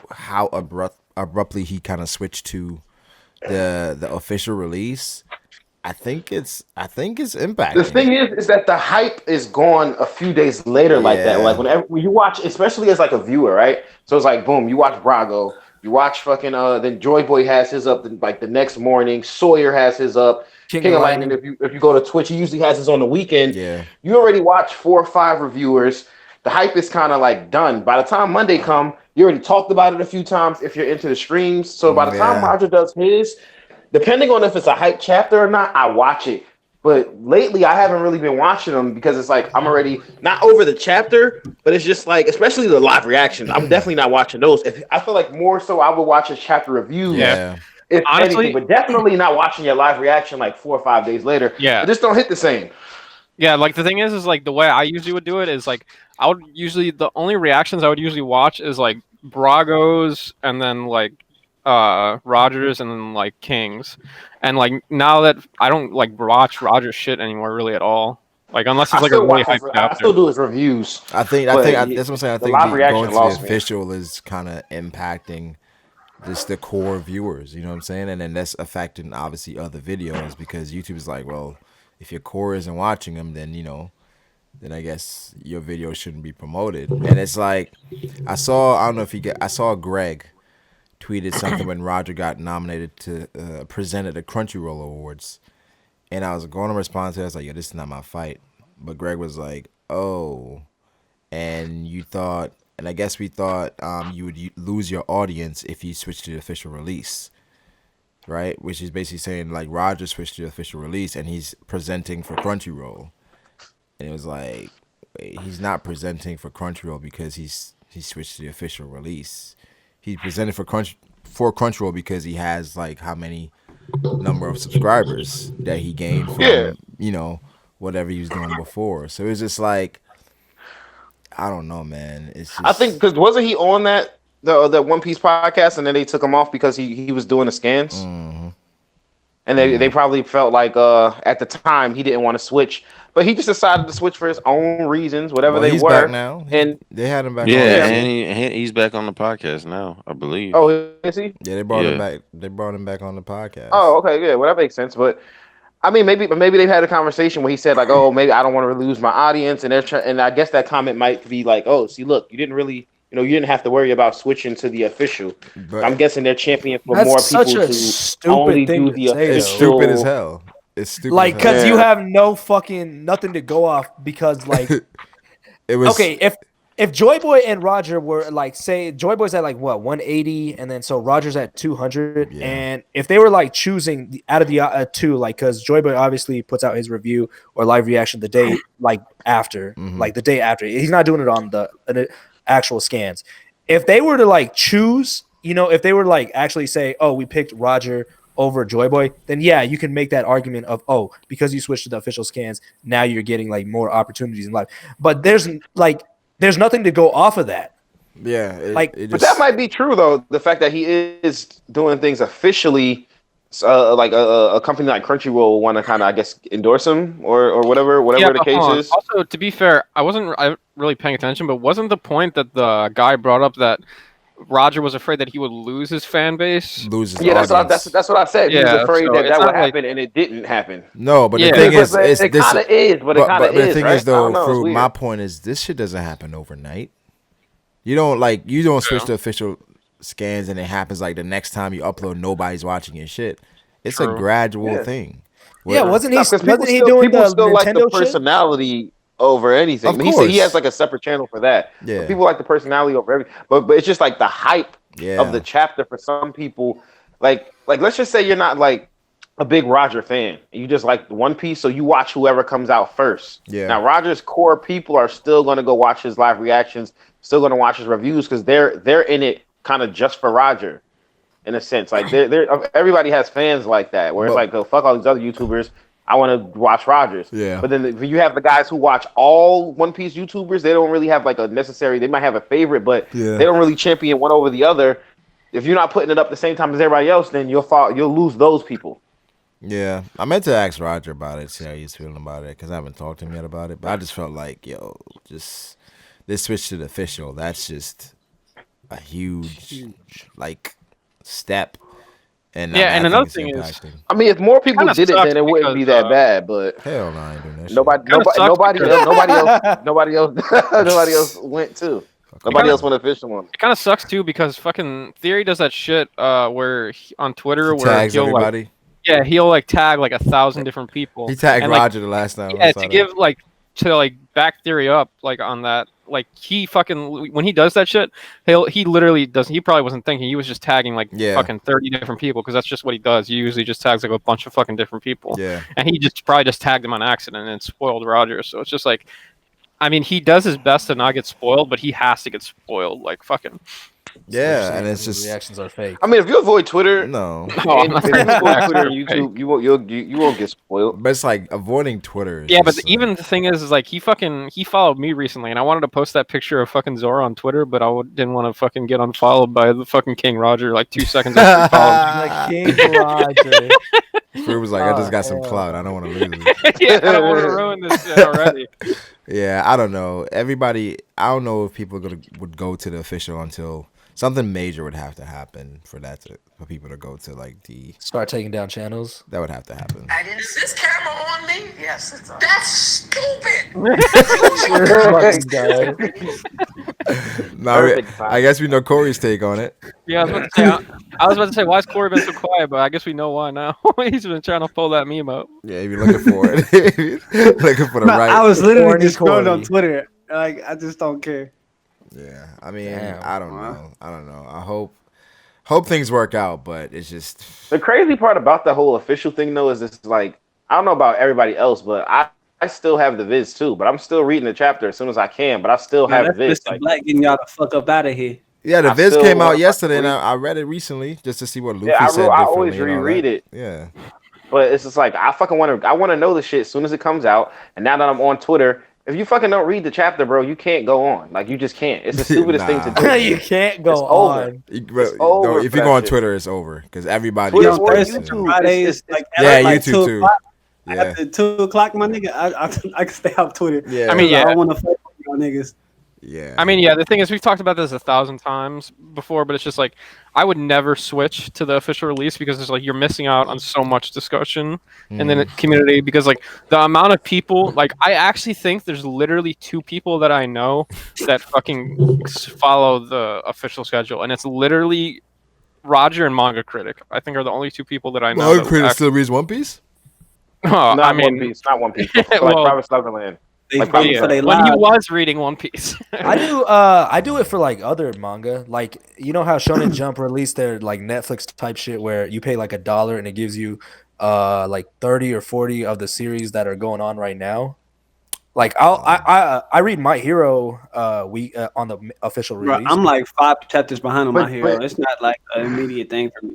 abruptly he kind of switched to the official release. I think it's impacting. The thing is that the hype is gone a few days later, like that. Yeah. Like when you watch, especially as like a viewer, right? So it's like, boom, you watch Brago, you watch fucking then Joy Boy has his up like the next morning. Sawyer has his up. King of Lightning. If you go to Twitch, he usually has his on the weekend. Yeah. You already watch 4 or 5 reviewers. The hype is kind of like done. By the time Monday come, you already talked about it a few times if you're into the streams. So by the time Yeah. Roger does his, depending on if it's a hype chapter or not, I watch it. But lately, I haven't really been watching them because it's like I'm already not over the chapter, but it's just like, especially the live reactions. I'm definitely not watching those. I feel like more so I would watch a chapter review. Yeah. If Honestly- anything, but definitely not watching your live reaction like 4 or 5 days later. Yeah. It just don't hit the same. Yeah, like the thing is like the way I usually would do it is like I would usually the only reactions I would usually watch is like Brago's and then like Rogers and then like King's. And like now that I don't like watch Rogers shit anymore really at all. Like unless it's like a really hype I chapter. still do his reviews. I think But that's what I'm saying. I the think live reaction going to lost the me. official is kind of impacting just the core viewers. You know what I'm saying? And then that's affecting obviously other videos because YouTube is like, well, if your core isn't watching them, then then I guess your video shouldn't be promoted. And it's like I saw Greg tweeted something when Roger got nominated to present at the Crunchyroll Awards. And I was going to respond to it. I was like, yo, this is not my fight. But Greg was like, oh, and you thought, and I guess we thought you would lose your audience if you switched to the official release, right? Which is basically saying like Roger switched to the official release and he's presenting for Crunchyroll. And it was like, wait, he's not presenting for Crunchyroll because he switched to the official release. He presented for Crunchyroll because he has like how many number of subscribers that he gained from whatever he was doing before. So it's just like I don't know, man. It's just, I think because wasn't he on that One Piece podcast and then they took him off because he was doing the scans. Mhm. And they probably felt like at the time he didn't want to switch, but he just decided to switch for his own reasons, whatever they he's were. back now. And They had him back. Yeah, on. and he's back on the podcast now, I believe. oh, is he? Yeah, they brought him Yeah. back. They brought him back on the podcast. Oh, okay, yeah, well that makes sense. But I mean, maybe they've had a conversation where he said like, oh, maybe I don't want to lose my audience, and and I guess that comment might be like, oh, see, look, you didn't really. You didn't have to worry about switching to the official. But I'm guessing they're championing for That's more such people a to stupid only thing do to the say, official. it's stupid as hell. It's stupid. Like, as hell. cause you have no fucking nothing to go off because like It was okay, if Joy Boy and Roger were like, say Joy Boy's at like what 180, and then so Roger's at 200, Yeah. and if they were like choosing out of the two, like because Joy Boy obviously puts out his review or live reaction the day like after, like the day after, he's not doing it on the actual scans. If they were to like choose, you know, if they were like actually say, oh, we picked Roger over Joy Boy, then yeah, you can make that argument of, oh, because you switched to the official scans, now you're getting like more opportunities in life. But there's nothing to go off of that. Yeah, but that might be true though. The fact that he is doing things officially, like a company like Crunchyroll will want to kind of, I guess, endorse him or whatever the case is. Also, to be fair, I wasn't really paying attention, but wasn't the point that the guy brought up that Roger was afraid that he would lose his fan base? That's what I said. He was afraid that would happen, and it didn't happen. No, but the thing is, it kind of is, but it kind of is. The thing right? is, though, Froob, my point is, this shit doesn't happen overnight. You don't switch to official scans, and it happens like the next time you upload, nobody's watching your shit. It's a gradual thing. Wasn't he doing people the still Nintendo like the shit? personality over anything. Of He said course. he has like a separate channel for that. Yeah. But people like the personality over everything. But it's just like the hype of the chapter for some people. Like let's just say you're not like a big Roger fan. You just like One Piece, so you watch whoever comes out first. Yeah. Now Roger's core people are still going to go watch his live reactions, still going to watch his reviews because they're in it kind of just for Roger, in a sense. Like everybody has fans like that, where it's like, oh, fuck all these other YouTubers. I want to watch Rogers. Yeah. But then you have the guys who watch all One Piece YouTubers. They don't really have like a necessary. They might have a favorite, but they don't really champion one over the other. If you're not putting it up the same time as everybody else, then you'll lose those people. Yeah, I meant to ask Roger about it, see how he's feeling about it, because I haven't talked to him yet about it. But I just felt like, just this switch to the official. That's just a huge like step. And and another thing is, I mean, if more people did it, then it wouldn't be that bad. But hell no, I ain't doing that shit. Nobody else went too. Nobody else went official one. It kind of sucks too because fucking Theory does that shit where on Twitter where tags he'll everybody. he'll like tag like 1,000 different people. He tagged and, Roger the last time. Yeah, to give to back Theory up like on that. Like he fucking when he does that shit, he literally doesn't. He probably wasn't thinking. He was just tagging like fucking 30 different people because that's just what he does. He usually just tags like a bunch of fucking different people. Yeah, and he probably just tagged them on accident and spoiled Roger. So it's just like, I mean, he does his best to not get spoiled, but he has to get spoiled. Like fucking. Yeah, and it's just reactions are fake. I mean, if you avoid Twitter, no, if you avoid Twitter and YouTube, you won't get spoiled. But it's like avoiding Twitter. Yeah, but even the thing is like he followed me recently, and I wanted to post that picture of fucking Zorro on Twitter, but I didn't want to fucking get unfollowed by the fucking King Roger like 2 seconds after he followed me. King Roger. Froob was like, I just got some clout. I don't want to lose it. Yeah, I don't want to ruin this shit already. Yeah, I don't know. I don't know if people would go to the official until something major would have to happen for people to go to like start taking down channels. That would have to happen. Is this camera on me? Yes, it's on. That's stupid. I guess we know Corey's take on it. Yeah, I was about to say, why is Corey been so quiet? But I guess we know why now. He's been trying to pull that meme up. Yeah, if you're looking for it, looking for the right. I was literally just scrolling on Twitter. Like, I just don't care. Yeah, I mean, I don't know. I hope things work out, but it's just the crazy part about the whole official thing, though, is it's like I don't know about everybody else, but I still have the viz too. But I'm still reading the chapter as soon as I can. But I still have viz. Mr. Black getting y'all the fuck up out of here. Yeah, the viz came out yesterday, and I read it recently just to see what Luffy said. I always reread it. Yeah, but it's just like I want to know the shit as soon as it comes out. And now that I'm on Twitter. If you fucking don't read the chapter, bro, you can't go on. Like, you just can't. It's the stupidest thing to do. You can't go on. It's over. If you go on Twitter, it's over because everybody. Twitter is or YouTube, Fridays, like YouTube too. Yeah. After 2:00, my nigga, I can stay off Twitter. Yeah, I mean, I don't want to fight with y'all niggas. Yeah. I mean, the thing is, we've talked about this 1,000 times before, but it's just like I would never switch to the official release because it's like you're missing out on so much discussion in the community because like the amount of people, like I actually think there's literally 2 people that I know that fucking follow the official schedule, and it's literally Roger and Manga Critic. I think are the only 2 people that I know. Manga Critic still reads One Piece? Oh, Not I One mean, Piece, not One Piece. Like well, Private Sluggerland. They Like fighting yeah, for their when he lives. was reading One Piece. I do it for like other manga. Like you know how Shonen Jump released their like Netflix type shit where you pay like $1 and it gives you like 30 or 40 of the series that are going on right now. Like I read My Hero on the official Bro, release. I'm like 5 chapters behind on But- My Hero. but- It's not like an immediate thing for me.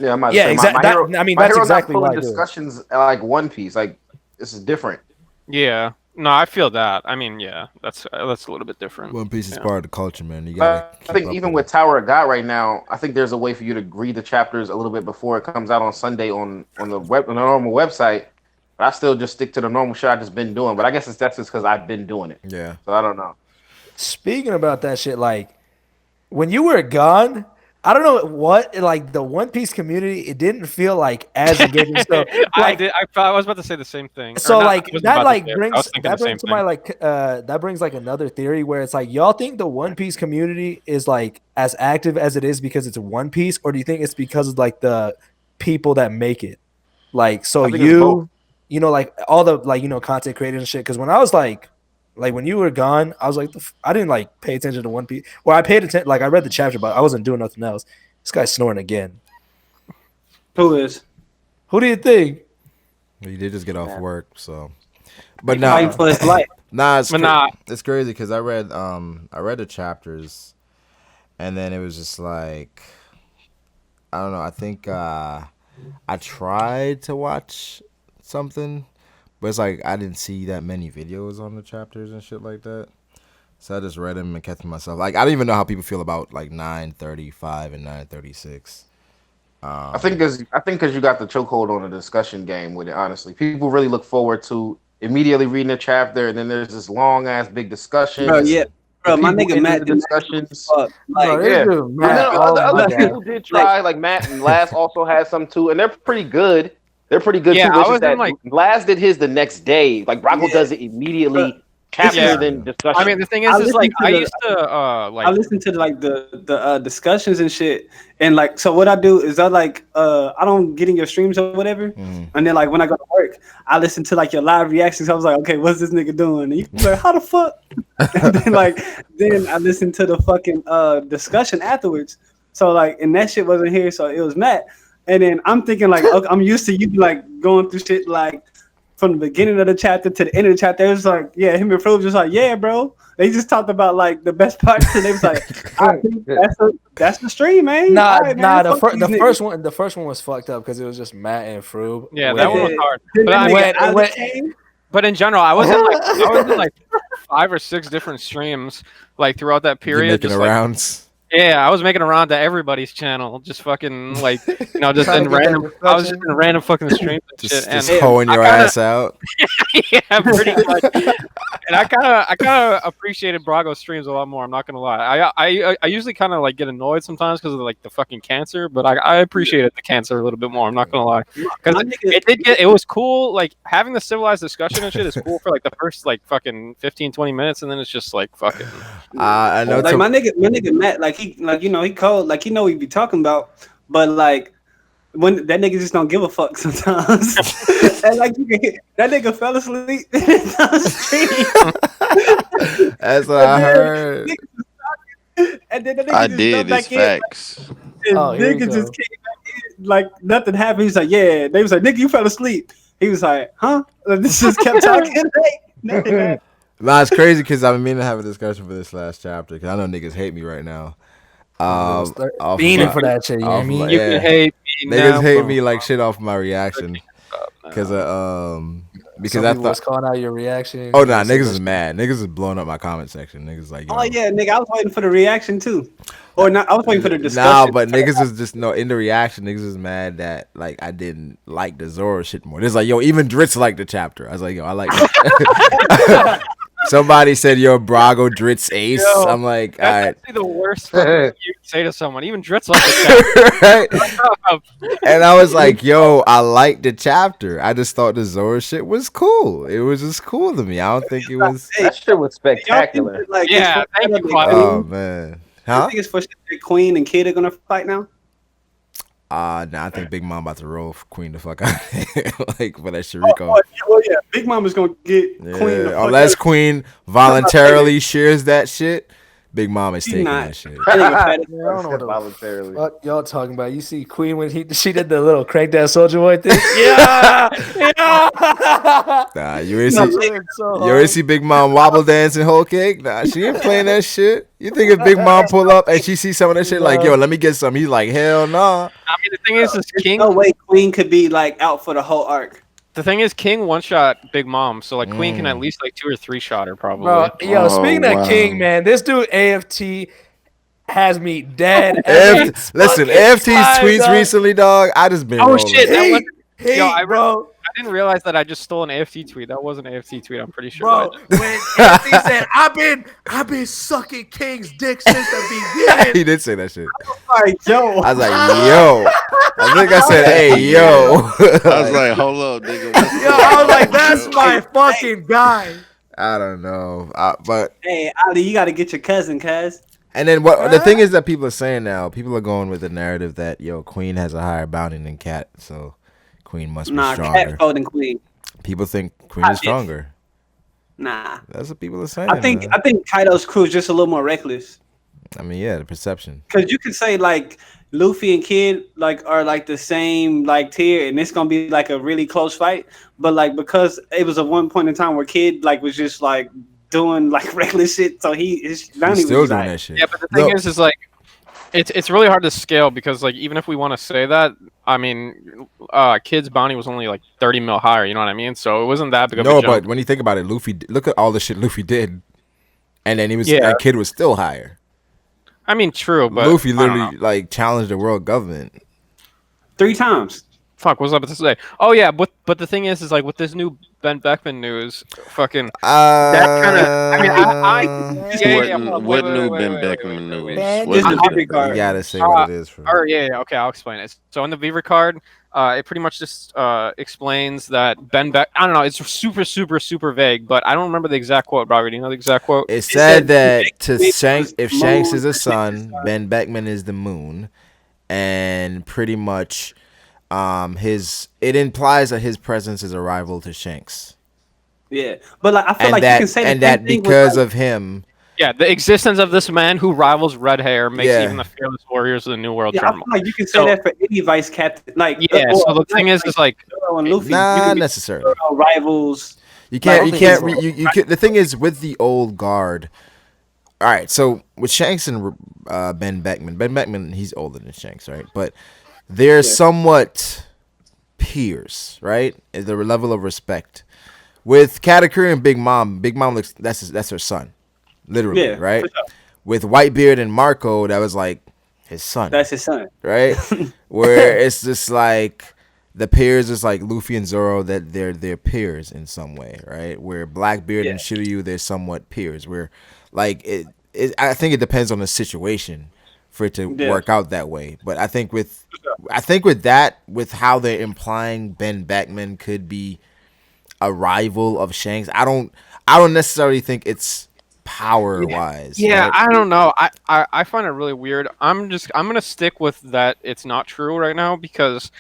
Yeah, I might Yeah, say exactly. My Hero. I mean, My that's Hero exactly not why pulling I do it. discussions like One Piece. Like this is different. Yeah. No, I feel that. I mean, yeah, that's a little bit different. One Piece is Yeah. part of the culture, man. You gotta. I think even with Tower of God right now, I think there's a way for you to read the chapters a little bit before it comes out on Sunday on the normal website. But I still just stick to the normal shit I just been doing. But I guess that's just because I've been doing it. Yeah. So I don't know. Speaking about that shit, like when you were gone, I don't know what like the One Piece community. It didn't feel like as engaging. So like, I was about to say the same thing. so Or not, like I wasn't that about to like say it. I brings was thinking that the same brings to my thing. like that brings like another theory where it's like y'all think the One Piece community is like as active as it is because it's a One Piece, or do you think it's because of like the people that make it? Like so I think it's both. you know, like all the like content creators and shit. Because when I was like when you were gone, I was like I didn't like pay attention to One Piece. Well, I paid attention, like I read the chapter, but I wasn't doing nothing else. This guy's snoring again. Who is? Who do you think? You did just get off work, so. But Fighting for his life. it's But nah. it's crazy because I read the chapters, and then it was just like, I don't know. I think I tried to watch something, but it's like I didn't see that many videos on the chapters and shit like that. So I just read them and kept to myself. Like I don't even know how people feel about like 9:35 and 9:36. I think because you got the chokehold on the discussion game with it. Honestly, people really look forward to immediately reading a chapter, and then there's this long ass big discussion. Bro, yeah. Bro, my People nigga into Matt the did discussions. Bro, like, this yeah. dude, Matt, And then oh other my people God. did try, like Matt and Last also had some too, and they're pretty good. They're pretty good Yeah, too. I It's was just in, that like- Last did his the next day. Like Brago Yeah. does it immediately, chapter Yeah. then discussion. I mean, the thing I is listened like to I the- used to I like listen to like the discussions and shit, and like so what I do is I like I don't get in your streams or whatever, and then like when I go to work, I listen to like your live reactions. I was like, okay, what's this nigga doing? And you be like, how the fuck? And then I listen to the fucking discussion afterwards. So like, and that shit wasn't here, so it was Matt. And then I'm thinking like, okay, I'm used to you like going through shit like from the beginning of the chapter to the end of the chapter. It was like, yeah, him and Froob just like, yeah, bro. They just talked about like the best parts, and they was like, I think that's the stream, man. Nah, All right, man, the fuck these niggas. first one was fucked up because it was just Matt and Froob. yeah, with- that one was hard. Then But that I nigga mean, Alex came. but in general, I was in like 5 or 6 different streams like throughout that You're period. making Just the like, rounds. yeah, I was making around to everybody's channel, just fucking like just Trying to in get that random. I was just discussion. in random fucking streams and Just shit. And hoeing your I kinda- ass out. yeah, pretty much. And I kind of appreciated Brago's streams a lot more. I'm not gonna lie. I usually kind of like get annoyed sometimes because of like the fucking cancer, but I appreciated the cancer a little bit more. I'm not gonna lie, because My nigga- it was cool. Like having the civilized discussion and shit is cool for like the first like fucking 15-20 minutes, and then it's just like fucking. I know. Like my nigga Matt, like he cold, like he know what he be talking about, but like when that nigga just don't give a fuck sometimes. And like you can hear, that nigga fell asleep on the stream. That's what I heard. And then the nigga I just did. jumped It's back in. facts. And Oh, here we nigga go. just came back in like nothing happened. He's like, yeah. They was like, nigga, you fell asleep. He was like, huh? And this just kept talking. Nothing happened. Nah, it's crazy because I've been meaning to have a discussion for this last chapter because I know niggas hate me right now. Off Beaning my- for that shit, you know what I off mean? my- You yeah. can hate me Niggas now, hate bro. me like shit off my reaction because Some I people was thought. calling out your reaction. Oh nah, niggas is mad. Niggas is blowing up my comment section. Niggas like, yo. Oh yeah, nigga, I was waiting for the reaction too. Or not, I was waiting for the Nah, discussion. but niggas is just in the reaction. Niggas is mad that like I didn't like the Zorro shit more. It's like yo, even Dritz liked the chapter. I was like yo, I like. Somebody said yo, Brago Dritz ace. Yo, I'm like, all That's right. actually the worst fucking thing you can say to someone. Even Dritz like the Right? And I was like, yo, I liked the chapter. I just thought the Zorro shit was cool. It was just cool to me. I don't think it was. That shit was Y'all think spectacular. that, like, Yeah, it's thank you, for- Claudia. Oh man, I huh? think it's for sure that Queen and Kid are gonna fight now. Nah, I think Big Mom about to roll Queen the fuck out. Like for that Shariko. Well, yeah, Big Mama's gonna get Queen the Yeah, fuck unless out. Queen voluntarily shares that shit, Big Mom is She's taking not. that shit. That nigga fat as Man, I don't know what the voluntarily. fuck y'all talking about. You see Queen when she did the little crank that Soldier Boy thing? Yeah, yeah. Nah, you ain't see Big Mom wobble dancing whole cake? Nah, she ain't playing that shit. You think if Big Mom pull up and she see some of that shit, like, yo, let me get some? He's like, hell nah. I mean, the thing is King. No way Queen could be like out for the whole arc. The thing is, King one shot Big Mom, so like Queen can at least like 2 or 3 shot her probably. Bro, yo, speaking of King, man, this dude AFT has me dead. Listen, AFT's tweets recently, dog. I just been rolling. Shit, that wasn't. Yo, bro. I didn't realize that I just stole an AFT tweet. That was an AFT tweet. I'm pretty sure. Bro, when AFT said, "I've been sucking King's dick since the beginning," he did say that shit. Like, yo, I was like, yo. I think I said, hey, yo. I was like, hold up, nigga. Yo, I was like, that's my fucking guy. I don't know, but hey, Ali, you got to get your cousin, cuz. and then what? The thing is that people are saying now, people are going with the narrative that Queen has a higher bounty than Cat, so Queen must be stronger. Cat folding Queen. People think Queen is stronger. Nah, that's what people are saying. I think Kaido's crew is just a little more reckless. I mean, yeah, the perception. Because you could say like Luffy and Kid like are like the same like tier, and it's gonna be like a really close fight. But like because it was a one point in time where Kid like was just like doing like reckless shit, so he's still doing that shit. Yeah, but the thing is like it's really hard to scale because like even if we want to say that, I mean, Kid's bounty was only like 30 mil higher. You know what I mean? So it wasn't that big of a jump. No, but when you think about it, Luffy, look at all the shit Luffy did, and then that Kid was still higher. I mean, true, but Luffy literally like challenged the world government 3 times. Fuck, what was I about to say? Oh yeah, but the thing is like with this new Ben Beckman news, fucking that kind of. I mean, what new Ben Beckman news? You gotta say what it is. Yeah, okay, I'll explain it. So in the Viva card, it pretty much just explains that I don't know, it's super, super, super vague, but I don't remember the exact quote, Brago. Do you know the exact quote? It said that if Shanks is a sun, Ben Beckman is the moon, and pretty much it implies that his presence is a rival to Shanks. Yeah, but like I feel like you can say that because of him. Yeah, the existence of this man who rivals Red Hair makes even the fearless warriors of the New World tremble. I feel like you can say that for any vice captain. Like so the thing is like Luffy, not necessarily rivals. You can't. The thing is with the old guard. All right, so with Shanks and Ben Beckman, he's older than Shanks, right? But they're somewhat peers, right? The level of respect. With Katakuri and Big Mom looks that's her son. Literally, right? Sure. With Whitebeard and Marco, that was like his son. That's his son, right? Where it's just like the peers is like Luffy and Zorro, that they're peers in some way, right? Where Blackbeard and Shiryu, they're somewhat peers. Where like I think it depends on the situation for it to work out that way. But I think with how they're implying Ben Beckman could be a rival of Shanks, I don't necessarily think it's power wise. Yeah, right? I don't know. I find it really weird. I'm gonna stick with that. It's not true right now because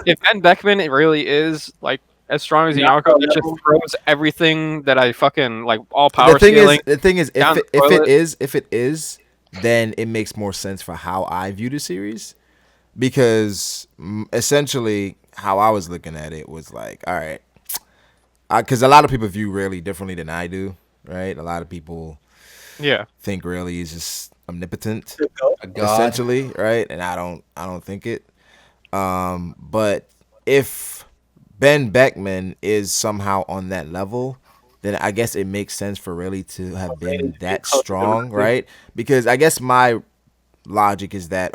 if Ben Beckman really is like as strong as Yako, it just throws everything that I fucking like all power scaling. The thing is, if it is, then it makes more sense for how I view the series, because essentially how I was looking at it was like, all right, because a lot of people view Rayleigh differently than I do. Right, a lot of people, think Rayleigh is just omnipotent, essentially, right? And I don't think it. But if Ben Beckman is somehow on that level, then I guess it makes sense for Rayleigh to have been that strong, right? Because I guess my logic is that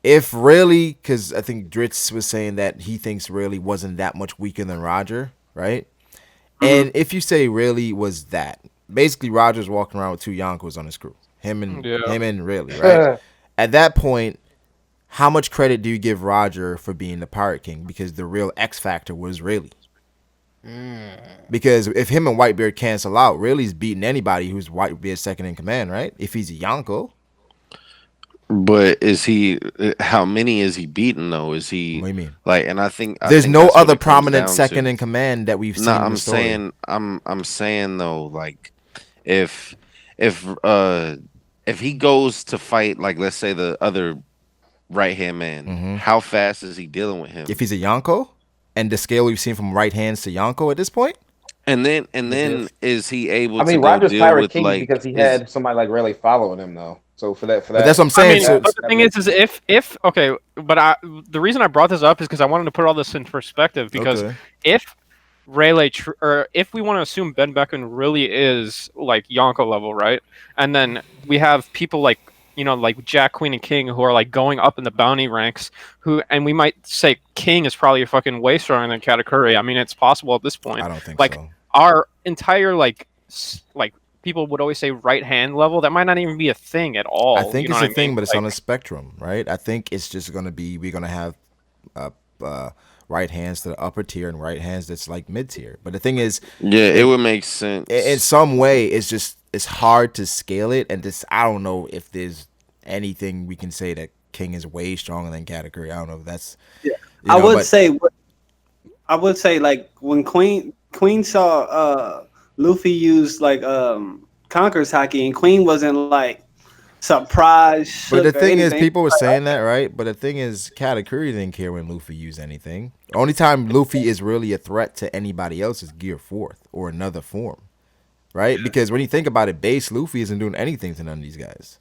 if Rayleigh, because I think Dritz was saying that he thinks Rayleigh wasn't that much weaker than Roger, right? And if you say Rayleigh was that, basically Roger's walking around with 2 Yonkos on his crew, him and Rayleigh, right? At that point, how much credit do you give Roger for being the Pirate King? Because the real X factor was Rayleigh. Because if him and Whitebeard cancel out, Rayleigh's beating anybody who's Whitebeard's second in command, right? If he's a Yonko. But is he? How many is he beaten though? Is What he do you mean? like? And I There's think no that's what other it comes prominent down second to. in command that we've No, seen in the story. I'm saying though, like if if uh if he goes to fight, like let's say the other right hand man, Hmm. how fast is he dealing with him? If he's a Yonko, and the scale we've seen from right hands to Yonko at this point, And then is he able I to mean, go Roger's deal Pirate with King like because he is had somebody like really following him though. So for but that's that, what I'm I saying. mean, So but the that thing makes is if okay, but the reason I brought this up is because I wanted to put all this in perspective. Because okay, if Rayleigh, or if we want to assume Ben Beckman really is like Yonko level, right? And then we have people like like Jack, Queen, and King who are like going up in the bounty ranks. And we might say King is probably fucking way stronger than Katakuri. I mean, it's possible at this I point. don't think Like so. our entire like people would always say right hand level. That might not even be a thing at I all. You think know it's what a I mean? thing, but it's Like, on a spectrum, right? I think it's just gonna be we're gonna have uh, uh, right hands to the upper tier and right hands that's like mid tier. But the thing is, yeah, it it would make in sense. some way it's hard to scale it, and this I don't know if there's anything we can say that King is way stronger than Katakuri. I don't know if that's Yeah, I would but say like when Queen saw Luffy use like Conqueror's Haki, and Queen wasn't like surprised, but the shook, or thing is, anything. people were saying that, right? But the thing is, Katakuri didn't care when Luffy used anything. The only time Luffy is really a threat to anybody else is Gear Fourth or another form, right? Because when you think about it, base Luffy isn't doing anything to none of these guys.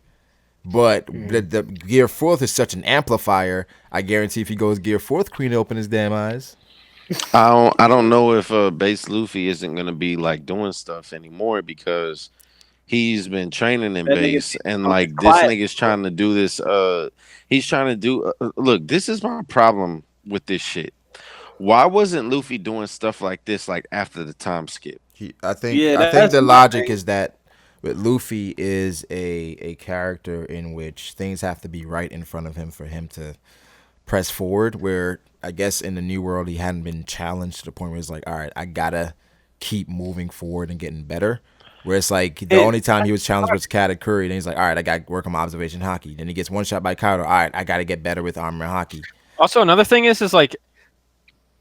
But the Gear Fourth is such an amplifier. I guarantee if he goes Gear Fourth, Queen will open his damn eyes. I don't know if base Luffy isn't gonna be like doing stuff anymore because he's been training in That nigga base and gonna be like this quiet. nigga's trying to do this he's trying to do look, this is my problem with this shit. Why wasn't Luffy doing stuff like this like after the time skip? Yeah, I think that's the my logic thing. is that with Luffy is a character in which things have to be right in front of him for him to press forward. Where I guess in the new world he hadn't been challenged to the point where it's like, all right, I gotta keep moving forward and getting better. Where it's like the And only time he was challenged was Katakuri, then he's like, all right, I got to work on my observation Haki. Then he gets one shot by Kaido. All right, I got to get better with armor and Haki. also another thing is like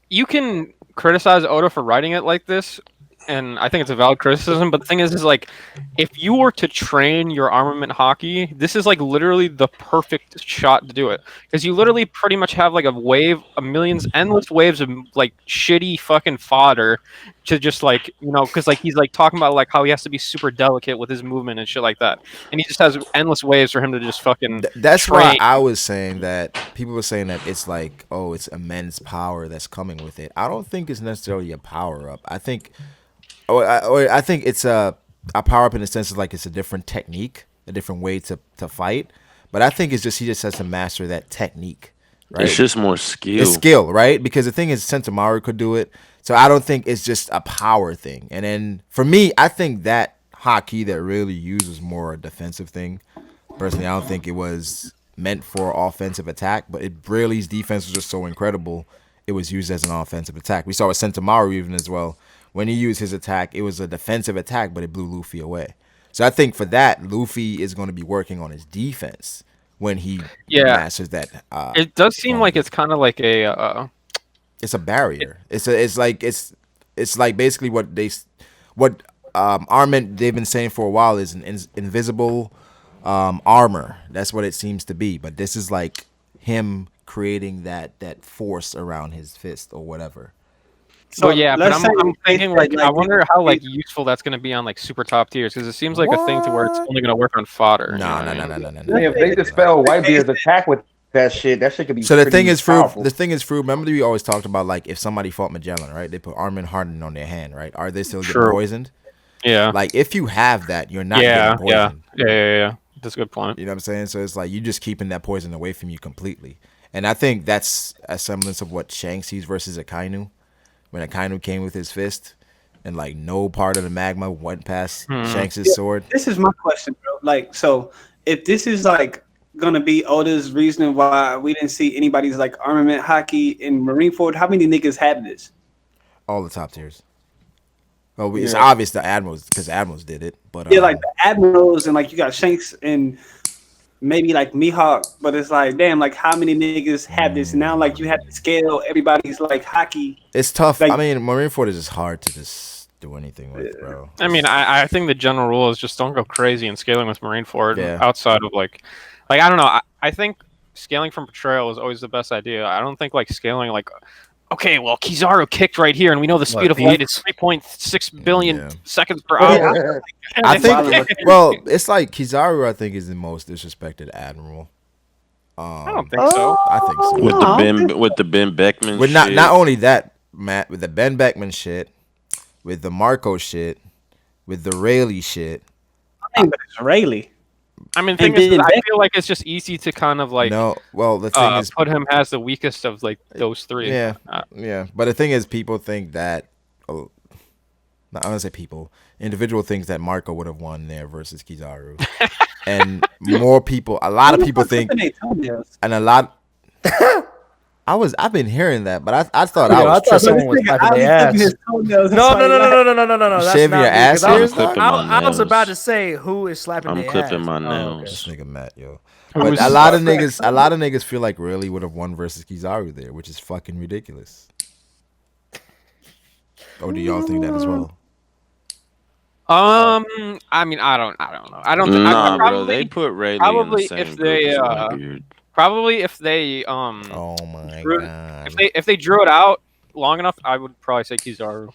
you can criticize Oda for writing it like this, and I think it's a valid criticism. But the thing is like, if you were to train your armament hockey, this is like literally the perfect shot to do it because you literally pretty much have like endless waves of like shitty fucking fodder to just like because like he's like talking about like how he has to be super delicate with his movement and shit like that, and he just has endless waves for him to just fucking That's why train. I was saying that people were saying that it's like, oh, it's immense power that's coming with it. I don't think it's necessarily a power up. I think, I think it's a power up in the sense of like it's a different technique, a different way to fight. But I think it's just he just has to master that technique, It's right? just more It's skill. skill, right? Because the thing is, Sentomaru could do it. So I don't think it's just a power thing. And then for me, I think that Haki that really uses more a defensive thing. Personally, I don't think it was meant for offensive attack, but Rayleigh's defense was just so incredible. It was used as an offensive attack. We saw with Sentomaru even as well. When he used his attack, it was a defensive attack, but it blew Luffy away. So I think for that, Luffy is going to be working on his defense when he Yeah, masters that it does seem form of like it. it's kind of like a It's a barrier. It's like basically what armament they've been saying for a while is an invisible armor. That's what it seems to be. But this is like him creating that force around his fist or whatever. But So yeah, but let's say I'm they thinking said like I like wonder how like useful that's gonna be on like super top tiers because it seems like a thing to where it's What? only gonna work on fodder. You know No, what no, I no, mean? no, no, no, I no, mean, if no, they no, no. dispel Whitebeard's attack with that shit could be So the thing pretty is, Froob. powerful. The thing is, Froob. Remember, we always talked about like if somebody fought Magellan, right? They put Armin Harden on their hand, right? Are they still getting True. poisoned? Yeah. Like if you have that, you're not getting Yeah. Yeah. poisoned. Yeah. That's a good point. You know what I'm saying? So it's like you just keeping that poison away from you completely. And I think that's a semblance of what Shanks sees versus Akainu. When Akainu came with his fist and like no part of the magma went past Hmm. Shanks' sword. this is my question, bro. Like, so if this is like gonna be Oda's reasoning why we didn't see anybody's like armament hockey in Marineford, how many niggas had this? All the top tiers. Well, it's Yeah. obvious the admirals because admirals did it, but Yeah, like the admirals and like you got Shanks and maybe like Mihawk, but it's like, damn, like how many niggas have this now? Like you have to scale everybody's like hockey. It's tough. Like, I mean, Marineford is just hard to just do anything with, bro. I mean, I think the general rule is just don't go crazy in scaling with Marineford outside of like I don't know. I think scaling from Betrayal is always the best idea. I don't think like scaling like, okay, well, Kizaru kicked right here, and we know the speed of light is 3.6 billion seconds per hour. I think, well, it's like Kizaru, I think, is the most disrespected admiral. I don't think so. I think so. With the Ben Beckman with shit. Not only that, Matt, with the Ben Beckman shit, with the Marco shit, with the Rayleigh shit. I think it's Rayleigh. I mean, the thing is, I feel like it's just easy to kind of like the thing is, put him as the weakest of like those three. Yeah, yeah. But the thing is, people think that. I'm gonna say people. Individual things that Marco would have won there versus Kizaru, and more people. A lot of people think, and a lot. I've been hearing that, but I thought I thought someone was slapping their ass. No. Shave your ass. I was about to say who is slapping their ass. I'm clipping my nails. This nigga Matt, yo. But a lot of niggas feel like Rayleigh would have won versus Kizaru there, which is fucking ridiculous. Or do y'all think that as well? I mean, I don't know. I don't think. Nah, probably, bro, they put Rayleigh probably in the same if they probably if they oh my god, if they drew it out long enough, I would probably say Kizaru.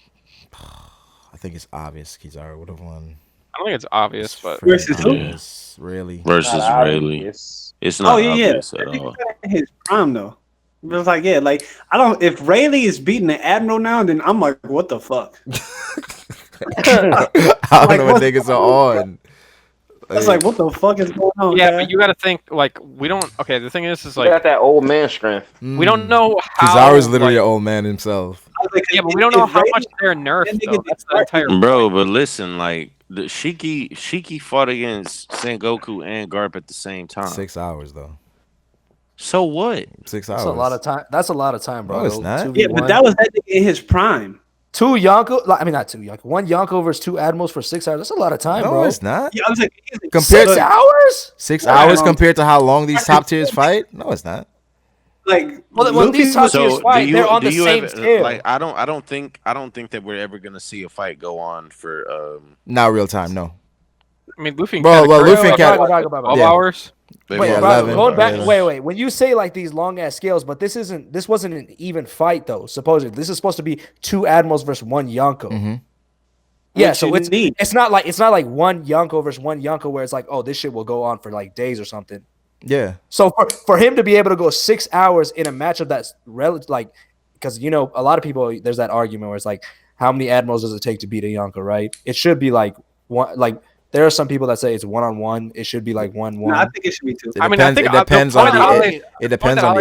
I think it's obvious Kizaru would have won. I don't think it's obvious, but versus who? Really? Versus Rayleigh. It's not obvious at all. His prime though. It was like, yeah, like I don't. If Rayleigh is beating the Admiral now, then I'm like, what the fuck? I don't know what niggas are on. It's like, what the fuck is going on? Yeah, but you got to think like we don't. Okay, the thing is like you got that old man strength. We don't know how. Kizaru's literally an old man himself. Yeah, but we don't know how much they're nerfed. Though. That's the entire bro. But listen, like the Shiki fought against Sengoku and Garp at the same time. 6 hours though. So what? 6 hours. That's a lot of time. That's a lot of time, bro. No, it's not. Yeah, but that was that nigga in his prime. Two Yonko, I mean not two Yonko. One Yonko versus two Admirals for 6 hours. That's a lot of time, bro. No, it's not. Yeah, I was like, compared 6 hours? 6 hours compared to how long these top tiers fight? No, it's not. Like, well, when these top tiers fight, they're on the same scale. Like, I don't think that we're ever gonna see a fight go on for not real time. No. I mean, Luffy. Bro, well, Luffy can 12 hours. Wait, yeah, bro, going back. Wait. When you say like these long ass scales, but this wasn't an even fight though. Supposedly, this is supposed to be two Admirals versus one Yonko. Mm-hmm. Yeah, so it's not like one Yonko versus one Yonko where it's like, oh, this shit will go on for like days or something. Yeah. So for him to be able to go 6 hours in a matchup that's like, because a lot of people, there's that argument where it's like, how many Admirals does it take to beat a Yonko, right? It should be like one, like. There are some people that say it's 1-on-1. It should be like 1-1. No, I think it should be 2. I mean, I think it depends on the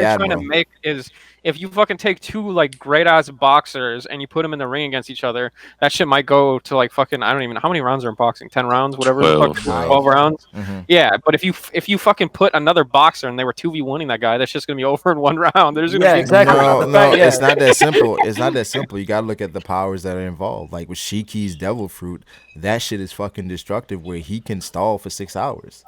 admiral. Trying to make is if you fucking take two like great ass boxers and you put them in the ring against each other, that shit might go to like fucking I don't even know how many rounds are in boxing. 10 rounds, whatever. 12 rounds. Mm-hmm. Yeah, but if you fucking put another boxer and they were 2v1ing that guy, that's just gonna be over in 1 round. There's gonna be exactly. No, it's not that simple. It's not that simple. You gotta look at the powers that are involved. Like with Shiki's Devil Fruit, that shit is fucking destructive. Where he can stall for 6 hours.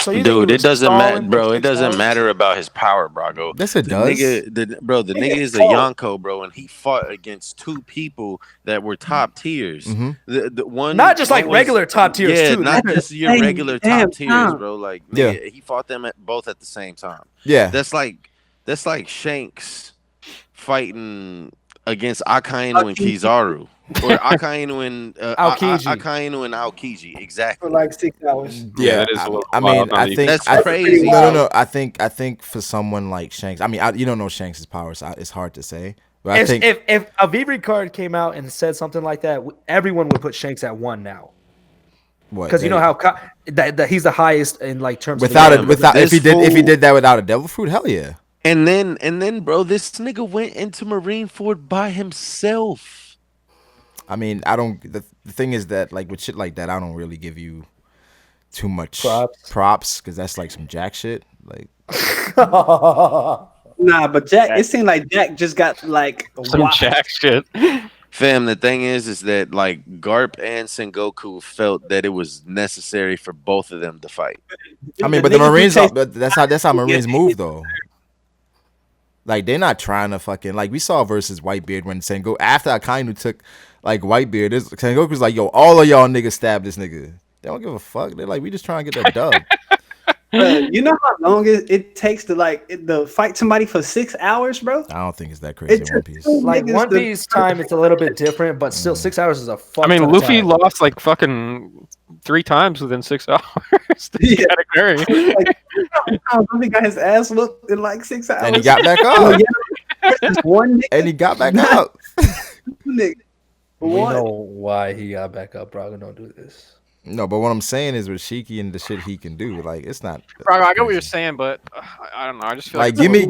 So dude, it doesn't matter, bro. It doesn't matter about his power, Brago. Yes, it does. The nigga is a Yonko, bro, and he fought against two people that were top tiers. Mm-hmm. The one, not just like regular top tiers, yeah, too. not just your regular top tiers, bro. Like, nigga, he fought them both at the same time. Yeah, that's like Shanks fighting against Akainu and Kizaru. Or Akainu and Akainu and Aokiji, exactly. For like 6 hours. Yeah, that is I mean, I think that's crazy. No. I think for someone like Shanks, I mean, you don't know Shanks' powers. It's hard to say. But I think if a Vivri card came out and said something like that, everyone would put Shanks at 1 now. Because you know how that he's the highest in like terms without if he did that without a Devil Fruit, hell yeah. And then, bro, this nigga went into Marineford by himself. I mean, I don't. The thing is that like with shit like that, I don't really give you too much props because that's like some jack shit. Like, nah, but Jack, it seemed like Jack just got like some jack shit. Fam, the thing is that like Garp and Sengoku felt that it was necessary for both of them to fight. I mean, but the Marines, that's how Marines move though. Like they're not trying to fucking like we saw versus Whitebeard when Sengoku after Akainu took like Whitebeard, Sengoku's like, yo, all of y'all niggas stab this nigga. They don't give a fuck. They're like, we just trying to get that dub. You know how long it takes to fight somebody for 6 hours, bro? I don't think it's that crazy in One Piece. Like One Piece time, it's a little bit different, but still 6 hours is a fuck. I mean, Luffy lost like fucking 3 times within 6 hours. Yeah. Like, Luffy got his ass whooped in like 6 hours, and he got back up. One and he got back up. We know why he got back up, Brago. Don't do this. No, but what I'm saying is with Shiki and the shit he can do, like it's not. Brago, I get what you're saying, but I don't know. I just feel like give me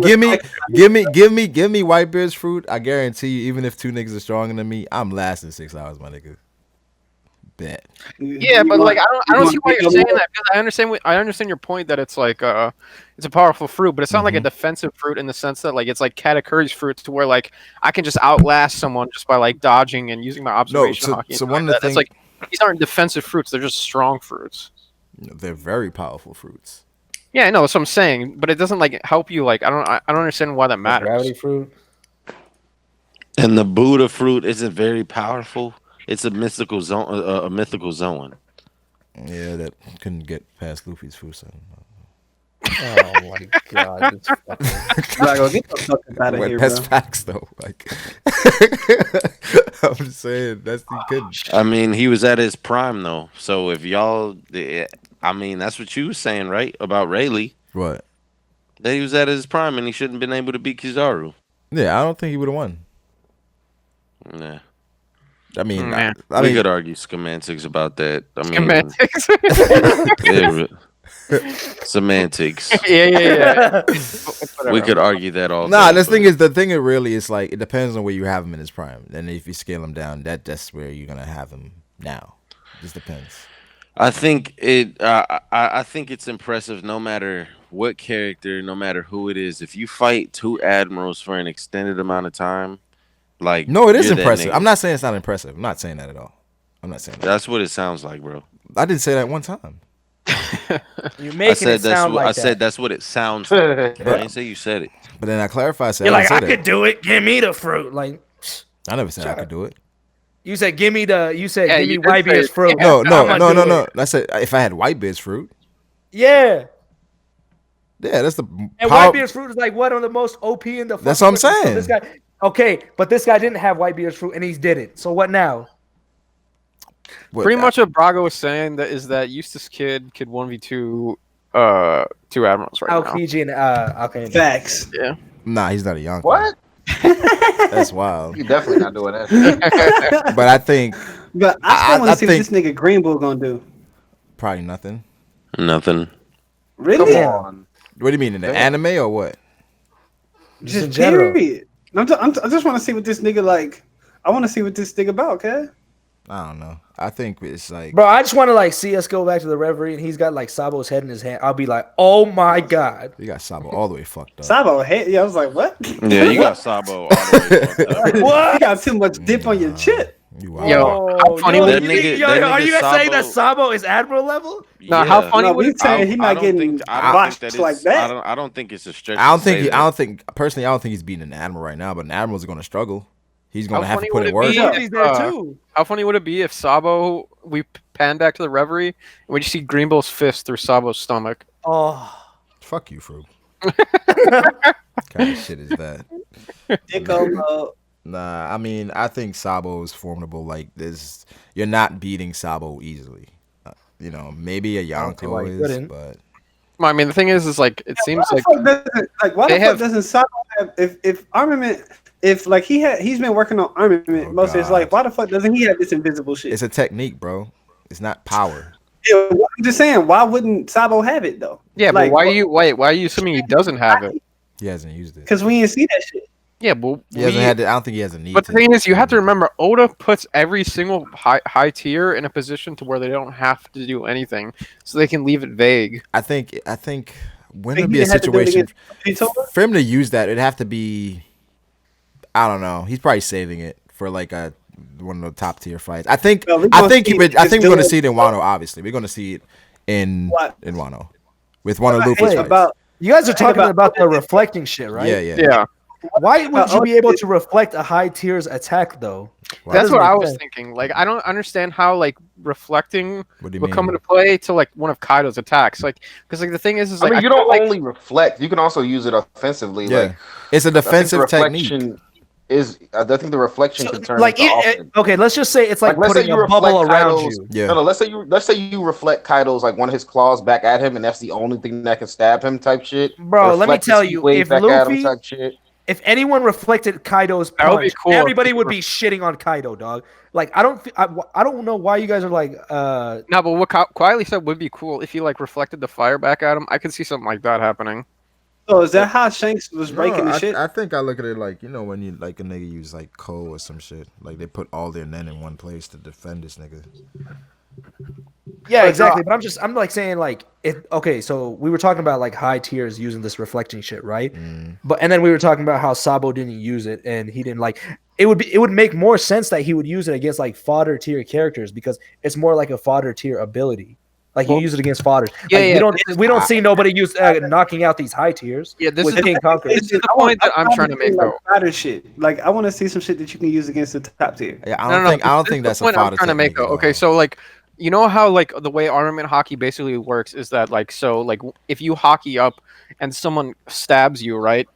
Whitebeard's fruit. I guarantee you, even if 2 niggas are stronger than me, I'm lasting 6 hours, my nigga. Bet. Yeah, but like I don't see why you're saying that because I understand your point that it's like it's a powerful fruit, but it's not like a defensive fruit in the sense that like it's like Katakuri's fruit to where like I can just outlast someone just by like dodging and using my observation. No, so one of the things, it's like these aren't defensive fruits; they're just strong fruits. They're very powerful fruits. Yeah, I know that's what I'm saying, but it doesn't like help you. Like I don't understand why that matters. Gravity fruit. And the Buddha fruit isn't very powerful. It's a mythical zone. Yeah, that couldn't get past Luffy's fruit. So. Oh my god! Brago, get the fuck out of here, That's bro. facts, though. Like, I'm just saying he couldn't. I mean, he was at his prime though. So if y'all, I mean, that's what you were saying, right? About Rayleigh. What? That he was at his prime and he shouldn't have been able to beat Kizaru. Yeah, I don't think he would have won. Nah. I mean, we could argue semantics about that. I mean, semantics. Yeah. We could argue that all. Nah, the thing it really is like it depends on where you have him in his prime. And if you scale him down, that's where you're gonna have him now. Just depends. I think I think it's impressive no matter what character, no matter who it is. If you fight 2 admirals for an extended amount of time. Like, no, it is impressive. I'm not saying it's not impressive. I'm not saying that at all. I'm not saying that. That's what it sounds like, bro. I didn't say that one time. You're making it sound like that. I said that's what it sounds like. I didn't say you said it. But then I clarified. You're like, I could do it. Give me the fruit. Like, I never said I could do it. You said give me Whitebeard's fruit. No. I said if I had Whitebeard's fruit. Yeah. Yeah, that's the. And Whitebeard's fruit is like one of the most OP in the. That's what I'm saying. So this guy. Okay, but this guy didn't have Whitebeard's fruit, and he did it. So what now? Pretty much what Brago was saying is that Eustace Kid could 1v2 2 admirals right now. Aokiji and okay. Facts. Yeah. Nah, he's not a young. What? That's wild. You definitely not doing that. But I think. But I want to see what this nigga Green Bull gonna do. Probably nothing. Nothing. Really? Come on. What do you mean in the anime or what? Just in general. period. I just want to see what this nigga like. I want to see what this nigga about, okay? I don't know. I think it's like, bro, I just want to like see us go back to the reverie, and he's got like Sabo's head in his hand. I'll be like, oh my god, you got Sabo all the way fucked up. Sabo head? Yeah, I was like, what? Yeah, you got Sabo all the way fucked up. What? You got too much dip on your chip. Yo, how funny are you guys saying that Sabo is admiral level? No, how funny would it say? He not getting botched like that. I don't think it's a stretch. I don't think personally. I don't think he's beating an admiral right now. But an admiral's going to struggle. He's going to have to put in work. How funny would it be if Sabo we pan back to the reverie and we just see Greenbow's fist through Sabo's stomach? Oh, fuck you, Froob. What kind of shit is that? Nah, I mean, I think Sabo is formidable. Like this, you're not beating Sabo easily. You know, maybe a Yonko is, but. I mean, the thing is like it seems like why the fuck doesn't Sabo have if armament? If like he's been working on armament most of his life, why the fuck doesn't he have this invisible shit? It's a technique, bro. It's not power. Yeah, I'm just saying, why wouldn't Sabo have it though? Yeah, like, but why are you assuming he doesn't have it? He hasn't used it. Because we didn't see that shit. Yeah, but he hasn't had it. I don't think he has a need. But the thing is, you have to remember, Oda puts every single high tier in a position to where they don't have to do anything, so they can leave it vague. I think when there'd be a situation for him to use that, it'd have to be. I don't know. He's probably saving it for like a one of the top tier fights. I think No, we're gonna see it in Wano. Obviously, we're gonna see it in Wano with one of Luffy's fights. You guys are talking about the reflecting shit, right? Yeah. Why would you be able to reflect a high tier's attack though? That's what I was thinking. Like, I don't understand how like reflecting would come into play to like one of Kaido's attacks. Like, because like the thing is like I mean, you don't only reflect; you can also use it offensively. Yeah. Like, it's a defensive technique. I think the reflection can turn like okay, let's just say it's like putting a bubble around you. Yeah. No, let's say you reflect Kaido's like one of his claws back at him, and that's the only thing that can stab him, type shit. Bro, let me tell you, if Luffy, if anyone reflected Kaido's punch, cool. Everybody would be shitting on Kaido, dog. Like I don't know why you guys are like. No, but what Quietly said would be cool if he like reflected the fire back at him. I could see something like that happening. So is that how Shanks was breaking the shit? I think I look at it like, you know, when you like a nigga use like Ko or some shit, like they put all their men in one place to defend this nigga. Yeah, exactly. But I'm like saying like okay, so we were talking about like high tiers using this reflecting shit, right? But and then we were talking about how Sabo didn't use it and he didn't like it would make more sense that he would use it against like fodder tier characters because it's more like a fodder tier ability. Like you use it against fodders. We don't see nobody use knocking out these high tiers. Yeah, this is the point that I'm trying to make though. Fodder shit. Like I want to see some shit that you can use against the top tier. Yeah, I don't think that's a fodder. I'm trying to make though. Okay, so like you know how like the way armament hockey basically works is that like so like if you hockey up and someone stabs you, right?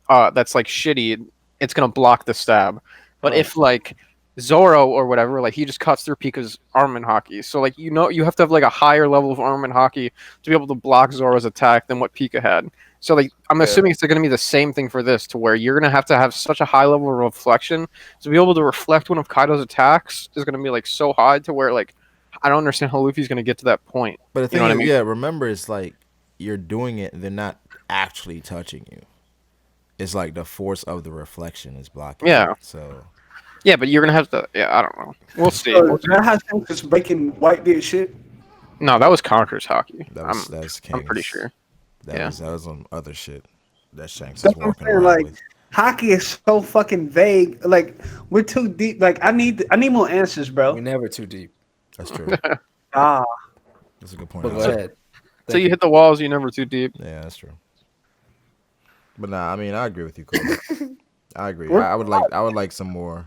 That's like shitty. It's gonna block the stab. But if like Zorro or whatever, like he just cuts through Pika's armament hockey. So like you have to have like a higher level of armament hockey to be able to block Zorro's attack than what Pika had. So like I'm assuming it's going to be the same thing for this, to where you're going to have such a high level of reflection to be able to reflect one of Kaido's attacks is going to be like so high to where like I don't understand how Luffy's going to get to that point. But the thing is, yeah, remember it's like you're doing it, they're not actually touching you. It's like the force of the reflection is blocking. Yeah. So. Yeah, but you're gonna have to. Yeah, I don't know. We'll see. So that has Shanks breaking Whitebeard shit. No, that was Conqueror's hockey. That's I'm pretty sure. That was on other shit that Shanks is walking around like, with. Hockey is so fucking vague. Like we're too deep. Like I need more answers, bro. We're never too deep. That's true. That's a good point. Go ahead. So you hit the walls, you're never too deep. Yeah, that's true. But nah, I mean, I agree with you, Cole. I agree. I would like some more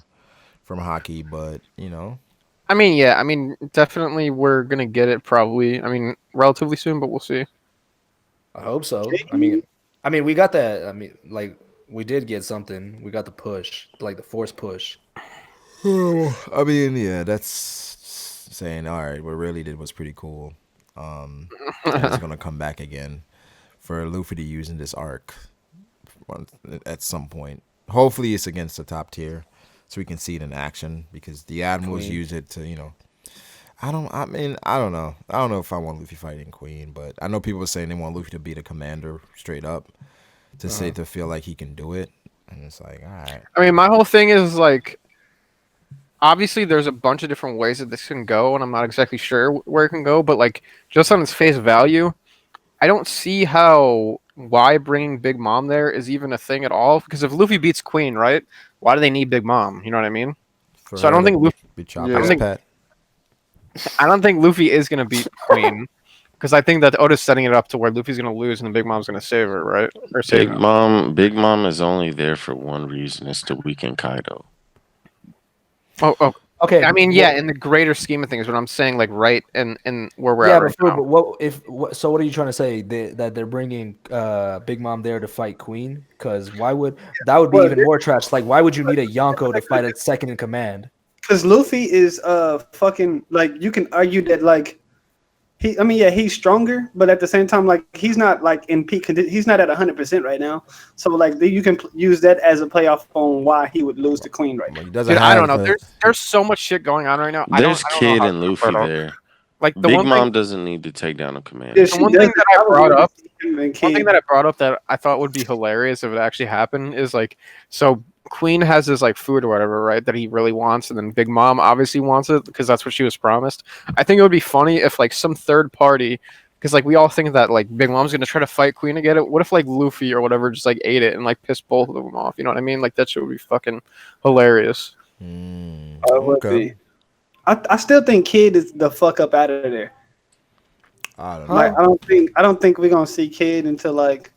from Haki, but you know. I mean, definitely we're gonna get it probably. I mean, relatively soon, but we'll see. I hope so. I mean, we got that. I mean, like we did get something. We got the push, like the force push. I mean, yeah, that's saying all right. What really did was pretty cool. It's gonna come back again for Luffy to use in this arc at some point. Hopefully, it's against the top tier, so we can see it in action. Because the admirals use it to, you know. I don't know. I don't know if I want Luffy fighting Queen, but I know people are saying they want Luffy to be the commander straight up, to feel like he can do it, and it's like, all right. I mean, my whole thing is like, obviously, there's a bunch of different ways that this can go, and I'm not exactly sure where it can go, but like, just on its face value, I don't see why bringing Big Mom there is even a thing at all. Because if Luffy beats Queen, right? Why do they need Big Mom? You know what I mean? So I don't think Luffy. I don't think Luffy is gonna beat Queen, because I think that Oda's setting it up to where Luffy's gonna lose and the Big Mom's gonna save her, right? Or save Big Mom is only there for one reason: is to weaken Kaido. Oh, okay. I mean, yeah, in the greater scheme of things, but I'm saying like right and where we're at right now. But so what are you trying to say? That they're bringing Big Mom there to fight Queen? Because that would be even more trash. Like, why would you need a Yonko to fight a second in command? Because Luffy is fucking, like, you can argue that like he's stronger, but at the same time, like, he's not like in peak condition. He's not at 100% right now. So like you can use that as a playoff on why he would lose to Queen right now. Dude, I don't know. There's so much shit going on right now. There's Kid and Luffy there. Like the Big Mom doesn't need to take down a command. The one thing that I brought up that I thought would be hilarious if it actually happened is like, so Queen has this like food or whatever, right, that he really wants, and then Big Mom obviously wants it because that's what she was promised. I think it would be funny if like some third party, because like we all think that like Big Mom's gonna try to fight Queen to get it. What if like Luffy or whatever just like ate it and like pissed both of them off? You know what I mean? Like that shit would be fucking hilarious. It would Okay. be. I still think Kid is the fuck up out of there. I don't know. Like I don't think we're gonna see Kid until like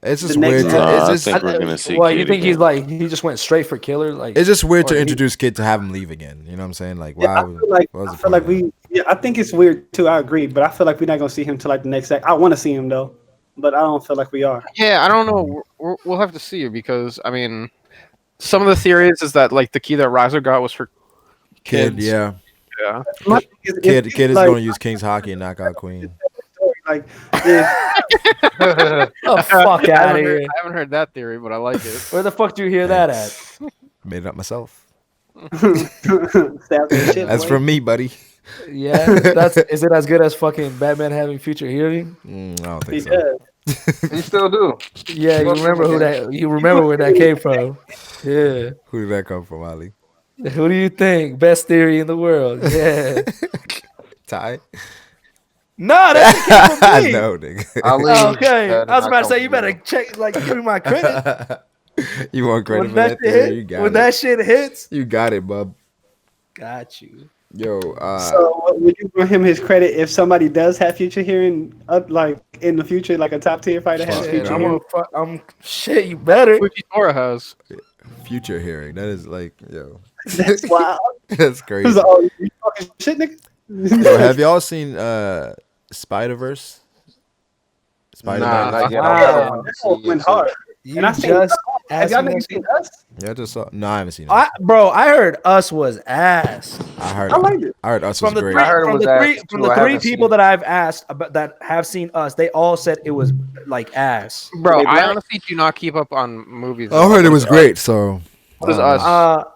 It's just the next weird. one. I It's just think we're gonna see. Well, Kid you think he's again. like he just went straight for killer? Like it's just weird or to he- introduce Kid to have him leave again. You know what I'm saying? Like, Yeah, wow. I feel like I think it's weird too. I agree, but I feel like we're not gonna see him till like the next act. I want to see him though, but I don't feel like we are. Yeah, I don't know. We'll have to see because I mean, some of the theories is that like the key that Riser got was for Kid, kids. yeah. Yeah. My thing is, Kid is like, going to use King's Haki and knock out Queen. like if, Oh, fuck I out haven't of heard- here! I haven't heard that theory, but I like it. Where the fuck do you hear that at? Made it up myself. stab that shit, That's boy. from me, buddy. Yeah, is it as good as fucking Batman having future hearing? I don't He think so. does. You still do. Yeah, you remember who that? You remember where that came from? Yeah. Who did that come from, Ali? Who do you think? Best theory in the world? Yeah. Ty? No, that came from I me. know, nigga. Oh, okay, I was about to say you better check, like, give me my credit. You want credit When for that that theory? You shit got when it. that shit hits, You got it, bub. got you. Yo, So would you give him his credit if somebody does have future hearing, like in the future, like a top tier fighter has Shit, future I'm hearing? shit. You better. Fujitora has. future hearing. That is like, yo. That's wild. That's crazy. Who's all you fucking shit, nigga? Yo, have y'all seen Spider-Verse? Nah, Spider-Man? not yet. Wow. That one went hard. You And I seen just have y'all asking niggas us- seen Us? Yeah, I just saw. No, I haven't seen it. Bro, I heard Us was ass. I heard. I liked it. I heard Us From was the great. three, I heard it from was the three, ass, from too. the I three haven't people seen that I've asked about that have seen Us, they all said it was like ass. Bro, Wait, I black? honestly do not keep up on movies. I heard it was great. So What is I don't know. Us?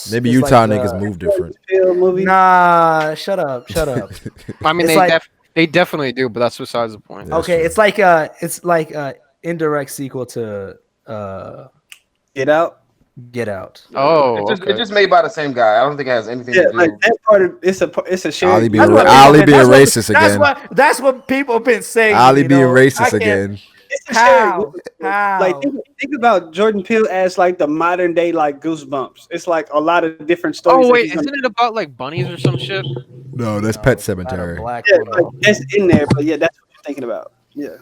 Us. Maybe is Utah like niggas move different. Film movie. Nah, shut up, shut up. I mean, It's they like- they definitely do, but that's besides the point. Yeah. Okay, true. it's like a indirect sequel to Get Out. Get Out. Oh, It's okay. just made by the same guy. I don't think it has anything Yeah, to do. like that part of it's a shared. Ali being That's what Ali people- being that's what- racist again. That's what people have been saying. Ali you being know? I racist can't- again. It's a How? shared. How? Like think about Jordan Peele as like the modern day like Goosebumps. It's like a lot of different stories. Oh that wait, he's gonna- isn't it about like bunnies or some shit? No, that's No, Pet not a Cemetery. black Yeah, woman. like that's in there, but yeah, that's what you're thinking about. Yeah,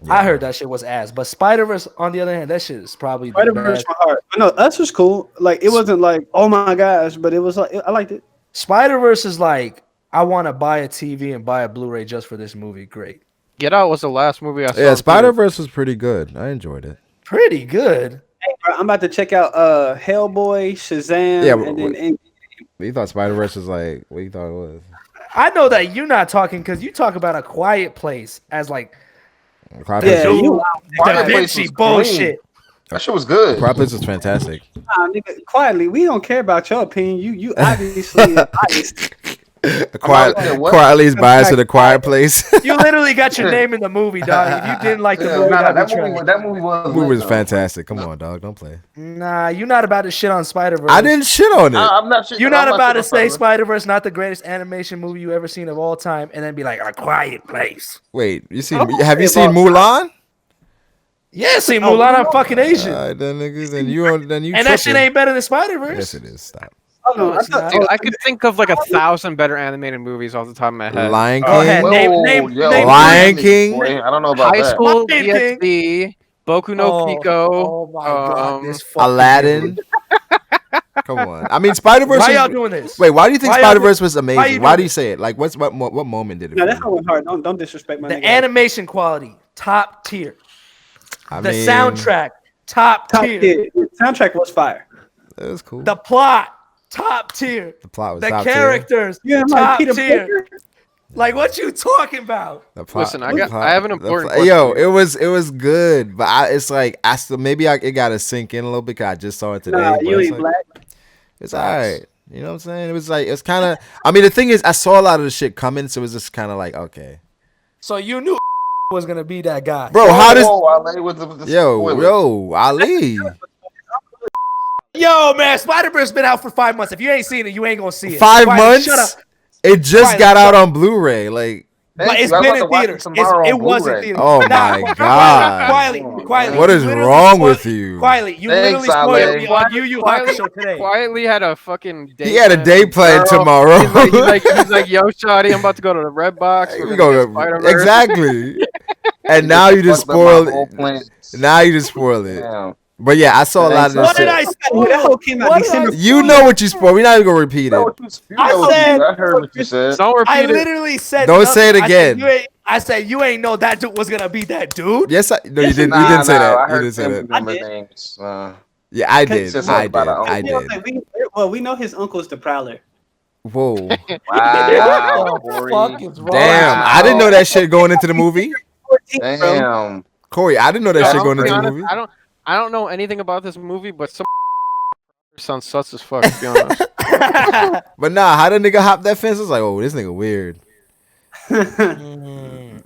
I heard that shit was ass, but Spider Verse, on the other hand, that shit is probably the Spider Verse best. was hard. But no, Us was cool. Like it wasn't like oh my gosh, but it was like I liked it. Spider Verse is like I want to buy a TV and buy a Blu-ray just for this movie. Great, Get Out was the last movie I saw. Yeah, in Spider-Verse was pretty good. I enjoyed it. pretty good. Hey, bro, I'm about to check out Hellboy, Shazam, Yeah, and then You thought Spider-Verse was like what you thought it was? I know that you're not talking because you talk about A Quiet Place as like Quiet yeah, Place, you Quiet Da Place Vinci was bullshit. That shit was good. Quiet Place was fantastic. nigga, quietly. We don't care about your opinion. You obviously biased. Quietly's biased to the Quiet Place. You literally got your name in the movie, dog. If you didn't like the Yeah, movie, nah, that'd be that trash. movie was The movie was lit, though. fantastic. Come on, dog. Don't play. Nah, you're not about to shit on Spider Verse. I didn't shit on it. I'm not sure. You're not about to say Spider Verse not the greatest animation movie you ever seen of all time, and then be like A Quiet Place. Wait, you seen? don't Have you say seen about- Mulan? Yeah, see Mulan, I'm fucking Asian, Then nigga, then you and that shit tripping. ain't better than Spider Verse. Yes, it is. Stop. Oh, no, I it's thought- not. Dude, I could think of like 1,000 better animated movies off the top of my head. Lion Go ahead, King. name Lion King. Boy, I don't know about High that. School Lion King. DxD, Boku no Pico. Oh my god, this fucking Aladdin. Come on. I mean, Spider-Verse. Why is- y'all doing this? Wait, why do you think Why y'all Spider-Verse was why amazing? you Why doing do you say it? Like, what moment did it? No, for that's you? not went hard. Don't disrespect my The nigga. animation quality, top tier. I The mean, soundtrack, top Top tier. tier. Soundtrack was fire. It was cool. The plot, top tier. The plot was The top tier. characters, Yeah, like top Peter tier. Parker. Like what you talking about? The plot- Listen, the I have an important question Yo, for you. it was good, but it's like I still it got to sink in a little bit. 'Cause I just saw it today. Nah, but you it's ain't like, black. It's all right. You know what I'm saying? It was like it's kind of. I mean, the thing is, I saw a lot of the shit coming, so it was just kind of like okay, So you knew was gonna be that guy. bro. How does Yo, Ali? Yo, man, Spider Verse been out for 5 months. If you ain't seen it, you ain't gonna see it. 5 Quietly, months? Shut up. It just Quietly, got shut out on Blu-ray. Like But it's I'm been about to in watch it theaters. tomorrow It on was in Blu-ray. theaters. Oh my God. Quietly. What is wrong with you? Quietly, you Thanks, literally spoiled me Alehh. on Yu Hakusho show today. Quietly had a fucking day. He had a plan day with plan girl. tomorrow. He's like, yo, shawty, I'm about to go to the Red Box. We're We gonna get go Spider-Verse. exactly. And now you just Fucked up my spoiled whole it. plans. Now you just spoiled it. Damn. But yeah, I saw a lot of this What did shit. I spoil? That whole came out What did I December. You know what you spoiled. We're not even gonna repeat it. I heard what you said. Don't repeat I it. literally said. Don't nothing. say it again. I said you ain't know that dude was gonna be that dude. Yes, no, you didn't. Nah, You didn't say that. I You heard didn't say him that. remember I did. names. Yeah, I did. Just I about did. an I uncle. did. Well, we know his uncle's the Prowler. Whoa. Wow, What the Corey. fuck is wrong? Damn, I didn't know that shit going into the movie. Damn. Corey, I didn't know that shit going into the Honest, movie. I don't know anything about this movie, but some sounds sus as fuck. To be honest. But nah, how the nigga hop that fence? I was like, oh, this nigga weird.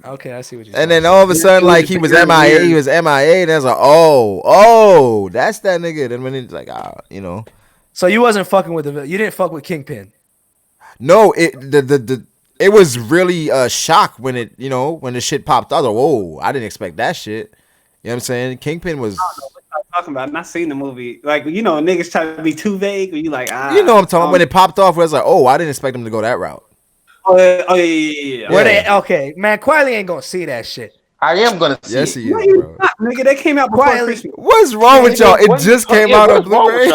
Okay, I see what you're saying. And then all of a sudden, like he was MIA, he was MIA. And I was like, oh, that's that nigga. Then when it's like, you know, So you wasn't fucking with you didn't fuck with Kingpin. no, it was really a shock when it, you know, when the shit popped out. I was like, whoa, I didn't expect that shit. You know what I'm saying? Kingpin was. Talking about, I've not seen the movie. Like, you know, niggas try to be too vague. Or you like, You know what I'm talking about? When it popped off, I was like, oh, I didn't expect him to go that route. Yeah. Where they okay, man, Quietly ain't gonna see that shit. I am gonna see Yes, it. he is, bro. Nigga, that came out before Christmas. What's wrong with y'all? It just came out on Blu-ray.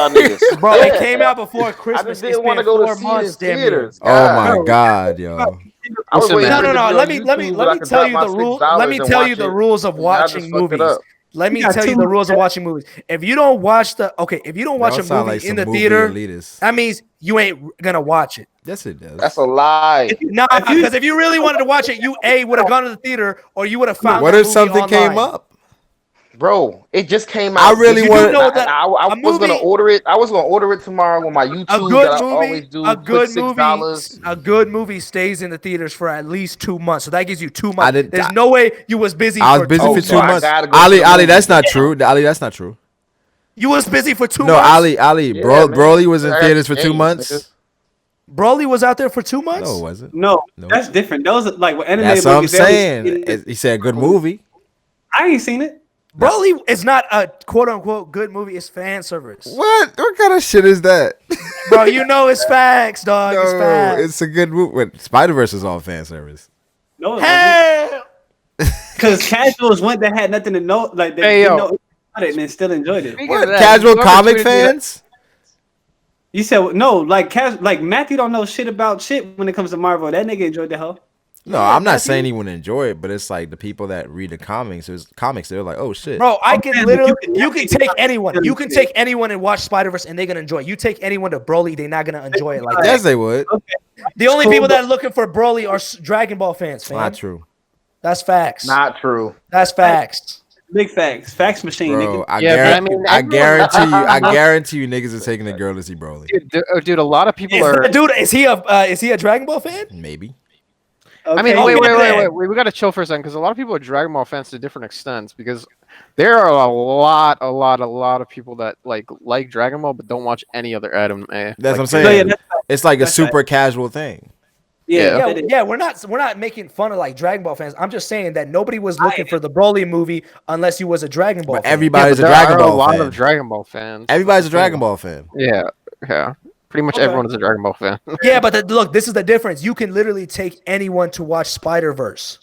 Bro, it came out before Christmas. I just didn't want to go to see it in theaters. Oh my God, yo. I was waiting No. for it to Let be me on let me YouTube let so I me could tell drop you my the rule. $6 Let me and tell watch you the it. rules of And I watching just fucked it movies. up. Let me You got tell you two the rules of movies. watching movies. If you don't watch if you don't watch Y'all a sound movie like in some the movie theater, elitists. that means you ain't gonna watch it. Yes, it does. That's a lie. Nah, because if you really wanted to watch it, you would have gone to the theater or you would have found. What that if movie something online. came up? Bro, it just came out. I really You want do know that I a was gonna movie- order it. I was gonna order it tomorrow on my a YouTube good that I movie, always do. a Put good $6. movie, a good movie stays in the theaters for at least 2 months. So that gives you 2 I months. did- There's no way you was busy. I was for busy two for so 2 I months. gotta go to Ali, the Ali, movie. that's not true. Ali, that's not true. You was busy for 2 No, months. Ali, Yeah, bro, man. Broly was in I theaters for had 2 games, months. nigga. Broly was out there for 2 months. No, it wasn't. No, Nope. that's different. Those are like what animated That's what I'm movies. they always- saying. He said good movie. I ain't seen it. Broly is not a quote unquote good movie. It's fan service. What? What kind of shit is that? Bro, you know it's facts, dog. It's No, facts. it's a good movie. Spider-Verse is all fan service. No, Hell, because casuals went that had nothing to know, like they Hey, didn't yo. know about it and then still enjoyed it. Speaking What? of that, Casual whoever comic tweeted me that- fans? You said no, like Matthew don't know shit about shit when it comes to Marvel. That nigga enjoyed the hell. No, I'm not saying he wouldn't enjoy it, but it's like the people that read the comics, they're like, oh shit. bro, I can man, literally. you You can- can take anyone. You can take anyone and watch Spider Verse, and they're gonna enjoy it. You take anyone to Broly, they're not gonna enjoy it like that. Yes, they would. The only Cool, people but- that are looking for Broly are Dragon Ball fans, fam. Not true, That's facts. Not true. That's facts. Big facts, facts machine. bro. Nigga. I Yeah, but I mean, guarantee you. I everyone- guarantee you, niggas are taking a girl to see Broly. Dude, a lot of people are. Dude, is he a Dragon Ball fan? Maybe. I mean, Okay. wait. We got to chill for a second because a lot of people are Dragon Ball fans to different extents. Because there are a lot of people that like Dragon Ball but don't watch any other anime. That's what I'm So, saying. yeah, It's like a that's super casual thing. Yeah, we're not making fun of like Dragon Ball fans. I'm just saying that nobody was looking for the Broly movie unless you was a Dragon Ball But fan. everybody's a there Dragon are Ball a lot fan. of Dragon Ball fans. Everybody's a Dragon Ball fan. Yeah. Pretty much Okay. everyone is a Dragon Ball fan. Yeah, but look, this is the difference. You can literally take anyone to watch Spider Verse.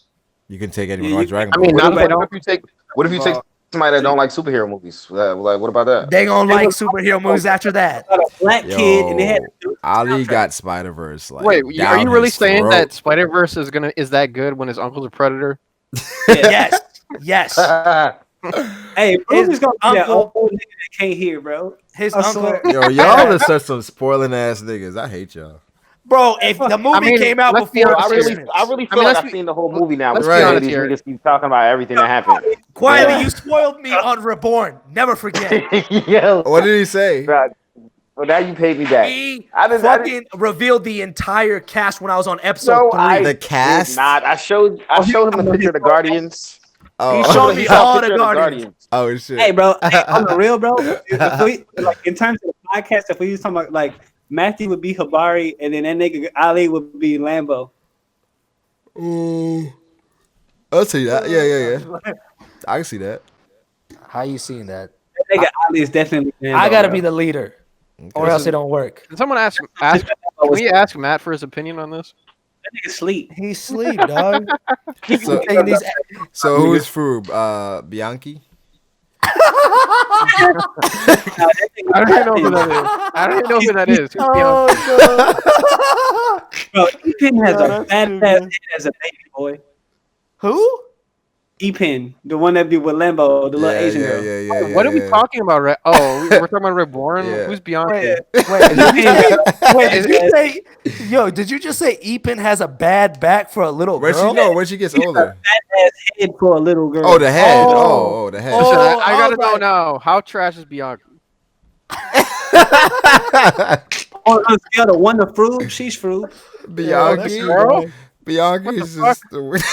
You can take anyone Yeah, to watch you- Dragon I Ball. mean, not if they What don't. if you take? What if you take somebody that don't like superhero movies? Like, what about that? They gonna like superhero movies after that. Got a black kid and they had Ali got Spider Verse. Like, Wait, are down you really his saying throat. that Spider Verse is that good when his uncle's a predator? Yes, yes. Hey, Froob is gonna be that uncle- old nigga that can't hear, bro. His I uncle, swear. Yo, y'all are such some spoiling ass niggas. I hate y'all. bro. If the movie came out let's be before honest, Christmas, I really feel let's like be- I've seen the whole movie now. let's But be right. honest These here. niggas keep talking about everything that happened. quietly, Yeah. you spoiled me on Reborn. Never forget. Yo, What did he say? bro, well, now you paid me back. He I didn't- fucking revealed the entire cast when I was on episode No, 3. I The did cast? not. I showed him the picture of the Guardians. Oh, He showed me He saw a all picture the of Guardians. oh shit. Hey, bro, on the real, bro. If we, like in terms of the podcast, if we was talking about like Matthew would be Habari and then that nigga Ali would be Lambo. I'll see that. Yeah. I can see that. How you seeing that? That nigga Ali is definitely. I gotta be the leader, or else it don't work. Can someone ask? Can we ask Matt for his opinion on this? That nigga sleep. He's sleep, dog. So who's Froob? Bianchi? I don't even know who that is. I don't even know who that is. Who's Bro, E-Pen has a bad head as a baby boy. Who? E-Pen, the one that be with Lambo, the little Asian girl. Yeah. What are we talking about? Oh, we're talking about Reborn. Who's Bianchi? Did you just say E-Pen has a bad back for a little girl? When she gets older? Bad ass head for a little girl. Oh, the head. Oh, the head. Listen, I gotta know now. How trash is Bianchi? On a scale of 1 to Froob, she's Froob. Bianchi is just the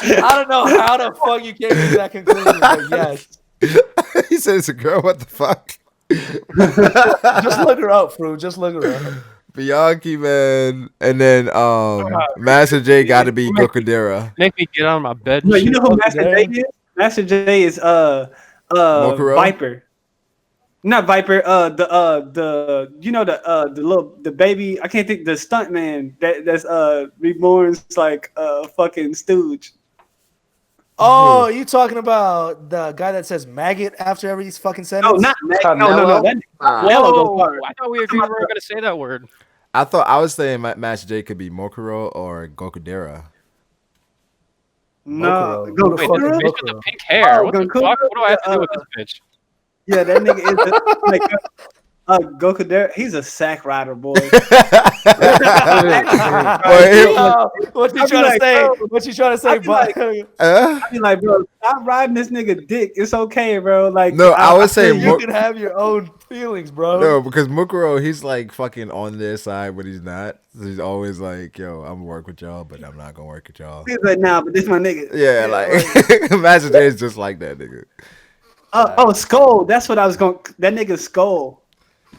I don't know how the fuck you came to that conclusion, but yes. He said it's a girl. What the fuck? Just look her up, Froob. Just look her up. Bianchi, man, and then Master J got to be Gokudera. Make me get out of my bed. No, you know who Master J is? Master J is Viper. Not Viper. The baby. I can't think the stunt man that's Reborn's like fucking stooge. Oh, you talking about the guy that says maggot after every fucking sentence? No, not maggot. No. I thought we agreed we were gonna say that word. I was saying Master J could be Mokuro or Gokudera. No, wait, the bitch with the pink hair. What the fuck? What do I have to do with this bitch? Yeah, that nigga is like Gokudera. He's a sack rider, boy. What you trying to say? What you trying to say, I be like, bro, stop riding this nigga dick. It's okay, bro. Like, no, I was saying you can have your own feelings, bro. No, because Mukuro, he's like fucking on their side, but he's not. So he's always like, yo, I'm gonna work with y'all, but I'm not gonna work with y'all. He's like, nah, but this my nigga. Yeah, like Master J is just like that nigga. Skull. That's what I was going. That nigga Skull.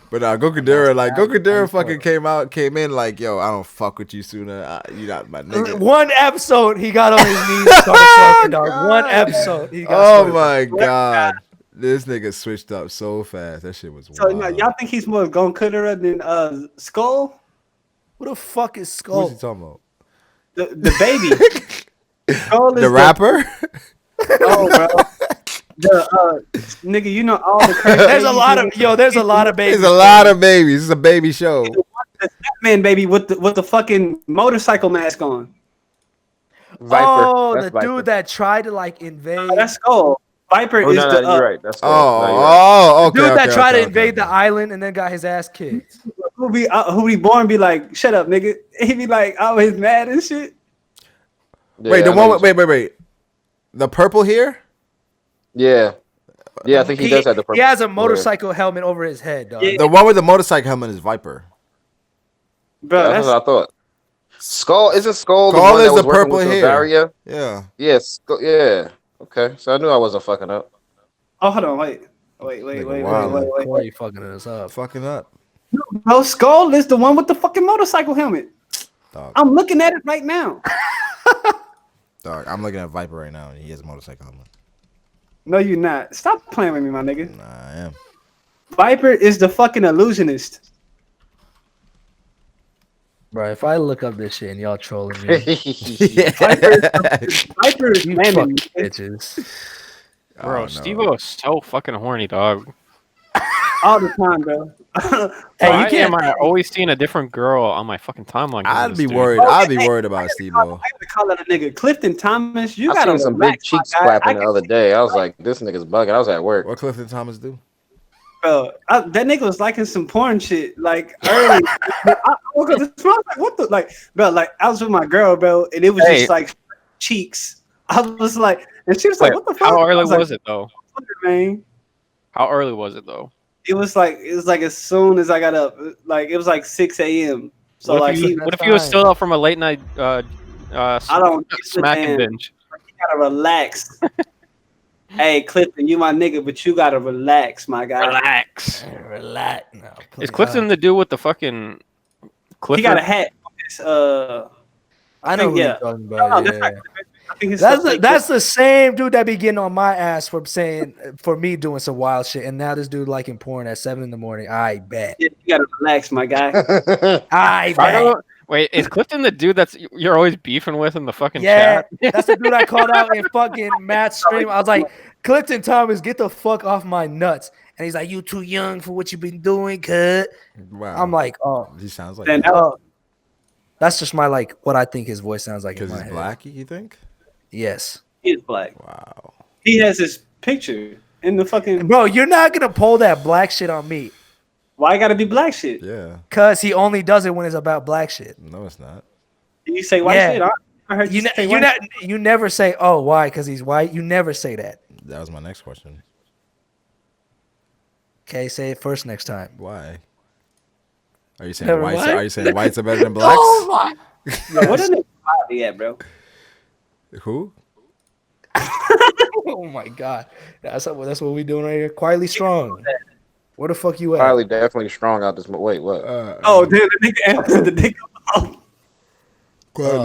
But Gokudera fucking came in like, yo, I don't fuck with you sooner. You not my nigga. One episode he got on his knees and started talking, dog. One episode. Oh my god. This nigga switched up so fast. That shit was wild. So y'all think he's more Gokudera than Skull? Who the fuck is Skull? Who's he talking about? The baby. Skull is the rapper? Oh, bro. Nigga, you know all the crazy. There's a lot of babies. There's a lot of babies. It's a baby show. The Batman baby with the fucking motorcycle mask on. Viper. The dude that tried to like invade. That's Skull. Viper is you're right. That's Skull. Okay. Dude that tried to invade the island and then got his ass kicked. Who be born be like, shut up, nigga. He be like, oh, he's mad and shit. Yeah, wait, wait. The purple here? Yeah, I think he does have the purple. He has a motorcycle helmet over his head, dog. Yeah. The one with the motorcycle helmet is Viper. Bro, that's what I thought. Skull isn't Skull. Skull the one is that was the purple hair. Varia? Yeah. Yes. Yeah. Okay. So I knew I wasn't fucking up. Oh, hold on. Wait. Why are you fucking us up? Fucking up. No, Skull is the one with the fucking motorcycle helmet. Dog. I'm looking at it right now. Dog, I'm looking at Viper right now, and he has a motorcycle helmet. No, you're not. Stop playing with me, my nigga. Nah, I am. Viper is the fucking illusionist. Bro, if I look up this shit and y'all trolling me, Viper is fucking bitches. Bro, Steve-O is so fucking horny, dog. All the time, bro. Hey, I always seeing a different girl on my fucking timeline? I'd be worried. I'd be worried about Steve-O. I gotta call that a nigga. Clifton Thomas, you I got seen some big cheeks clapping the other day. I was like, this nigga's bugging. I was at work. What Clifton Thomas do? Bro, that nigga was liking some porn shit like early. I woke up this morning, like, what the bro? Like I was with my girl, bro, and it was just like cheeks. I was like, and she was like, what the fuck? How early was it though? Man. How early was it though? It was like as soon as I got up, like it was like 6 a.m. So what if he was still up from a late night I don't smacking binge? You gotta relax. Hey Clifton, you my nigga, but you gotta relax, my guy. Relax. Relax. No, is Clifton the dude with the fucking? He got a hat. I know who yeah. you're talking about. No, Yeah. I think his That's the same dude that be getting on my ass for me doing some wild shit, and now this dude liking porn at 7 a.m. I bet. Yeah, you gotta relax, my guy. I bet. Wait, is Clifton the dude you're always beefing with in the fucking Yeah, chat? that's the dude I called out in fucking Matt's stream. I was like, Clifton Thomas, get the fuck off my nuts. And he's like, you too young for what you've been doing, cut. Wow. I'm like, oh. He sounds like that's just my what I think his voice sounds like. Because he's black, you think? Yes. He is black. Wow. He has his picture in the fucking. Bro, you're not gonna pull that black shit on me. Why gotta be black shit? Yeah. Cause he only does it when it's about black shit. No, it's not. You say white shit? I heard you say white shit. You never say, oh, why? Because he's white. You never say that. That was my next question. Okay, say it first next time. Why? Are you saying whites? Are you saying whites are better than blacks? Oh my! Yo, what is it at, bro? Who? Oh my god, that's what we doing right here. Quietly strong. Where the fuck you at? Quietly, definitely strong out this. Wait, what? Oh, damn, the nigga answered the nigga.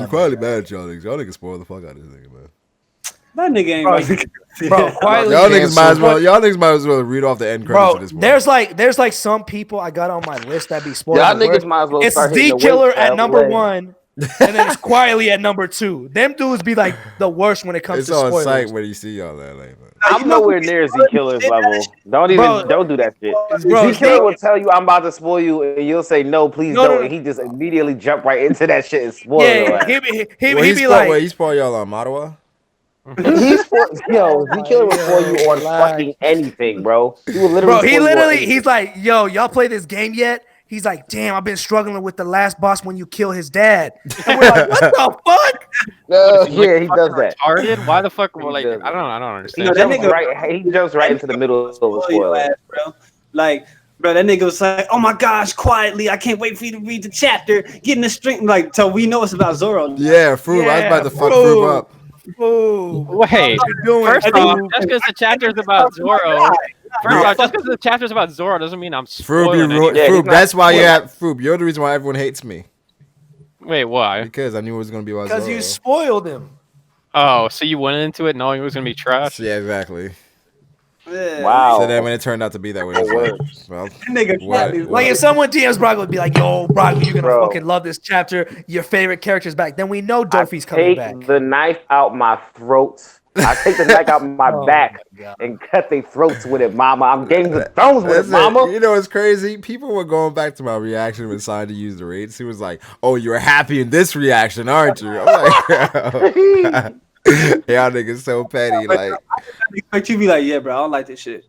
Quietly bad, y'all niggas. Y'all niggas spoil the fuck out of this nigga, man. That nigga ain't right. Bro, quietly. Y'all niggas might as well read off the end credits of this one. There's like some people I got on my list that be spoiled. Y'all niggas might as well. It's the killer at number 1. And then it's quietly at number 2. Them dudes be like the worst when it comes to spoilers. It's on site where you see y'all that like. I'm nowhere near Z Killer's level. Don't do that shit. Bro, Z Killer will tell you I'm about to spoil you, and you'll say no, please don't. And he just immediately jump right into that shit and spoil you. Yeah, he be like, wait, he spoil y'all on Mattawa? Z Killer will spoil you on fucking anything, bro. He will literally. He's like, yo, y'all play this game yet? He's like, damn, I've been struggling with the last boss when you kill his dad. And we're like, what the fuck? Yeah, he does that. Retarded? Why the fuck? Well, like, I don't understand. He jumps right into the middle of the spoiler. Bro. Like, bro, that nigga was like, oh my gosh, quietly, I can't wait for you to read the chapter. Get in the string. Like, so we know it's about Zorro. Yeah, Froob. I was about to fuck Froob up. Wait, first off, just because the chapter is about Zorro. First off, just because the chapter's about Zorro doesn't mean I'm spoiling Froob, that's why you're at Froob. You're the reason why everyone hates me. Wait, why? Because I knew it was going to be about Zorro. Because you spoiled him. Oh, so you went into it knowing it was going to be trash? Yeah, exactly. Wow. So then when it turned out to be that way, it's like, well, like if someone DMs Brago would be like, yo, Brago, you're gonna fucking love this chapter. Your favorite character's back. Then we know Dofi's coming back. Take the knife out my throat. I take the knife out my back and cut their throats with it, mama. I'm Game of Thrones with it, mama. You know what's crazy? People were going back to my reaction when Sign to use the raids. He was like, oh, you're happy in this reaction, aren't you? I'm like, y'all niggas so petty. Like, but you be like, yeah, bro, I don't like this shit.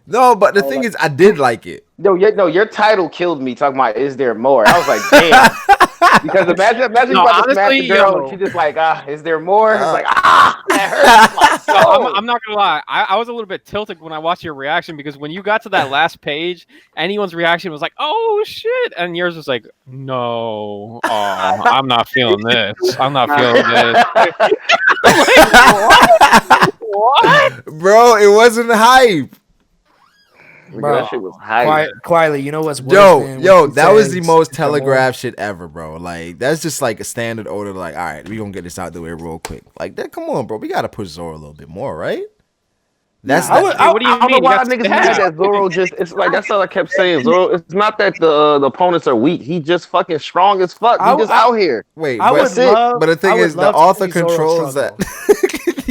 No, but the thing is, I did like it. No, your title killed me. Talking about, is there more? I was like, damn. Because imagine you about to smash the girl, and she just like, is there more? It's like, that hurts. So I'm not gonna lie, I was a little bit tilted when I watched your reaction because when you got to that last page, anyone's reaction was like, "Oh shit," and yours was like, "No, I'm not feeling this. I'm not feeling this." Like, what? Bro, it wasn't hype. Bro, that shit was hype. Quietly, you know what's worse? Yo, that was the most telegraphed shit ever, bro. Like, that's just like a standard order. Like, all right, we gonna get this out the way real quick. Like, that. Come on, bro. We gotta push Zorro a little bit more, right? That's what do you mean? I don't know why niggas mad that Zorro just. It's like that's all I kept saying. Zorro. It's not that the opponents are weak. He just fucking strong as fuck. He just out here. Wait, but the thing is, the author controls that.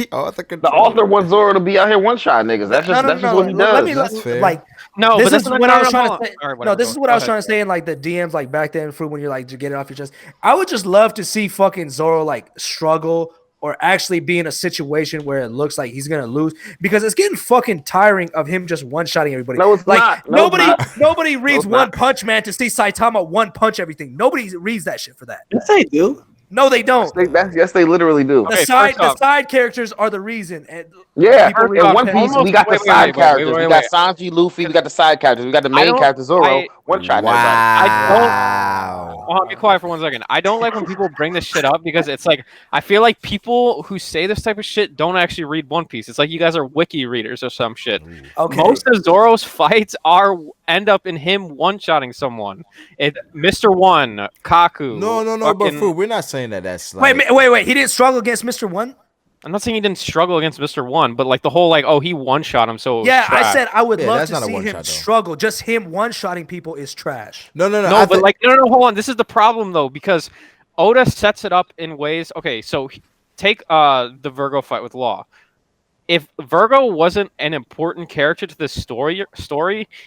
The author wants Zorro to be out here one shot niggas. That's just what he does. That's fair. Like, no, this but is what I was trying to say. No, this is what I was trying to say in like the DMs, like back then, for when you're like to get it off your chest. I would just love to see fucking Zorro like struggle or actually be in a situation where it looks like he's gonna lose, because it's getting fucking tiring of him just one shotting everybody. No, it's like not. Nobody reads One Punch Man to see Saitama one punch everything. Nobody reads that shit for that. Yes, they do. No, they don't. Yes, they literally do. The side characters are the reason. And yeah, in One Piece, we got the side characters. We got Sanji, Luffy. We got the side characters. We got the main character, Zorro. One shot. Wow. Wow. Well, be quiet for 1 second. I don't like when people bring this shit up because it's like I feel like people who say this type of shit don't actually read One Piece. It's like you guys are wiki readers or some shit. Okay. Most of Zoro's fights end up in him one-shotting someone. Mr. One, Kaku. No, but Froob, we're not saying that that's like... Wait. He didn't struggle against Mr. One? I'm not saying he didn't struggle against Mr. One, but like the whole like, oh, he one-shot him, so yeah, trash. I said I would love to not see him struggle. Just him one-shotting people is trash. No. No, hold on. This is the problem though, because Oda sets it up in ways. Okay, so take the Virgo fight with Law. If Virgo wasn't an important character to this story,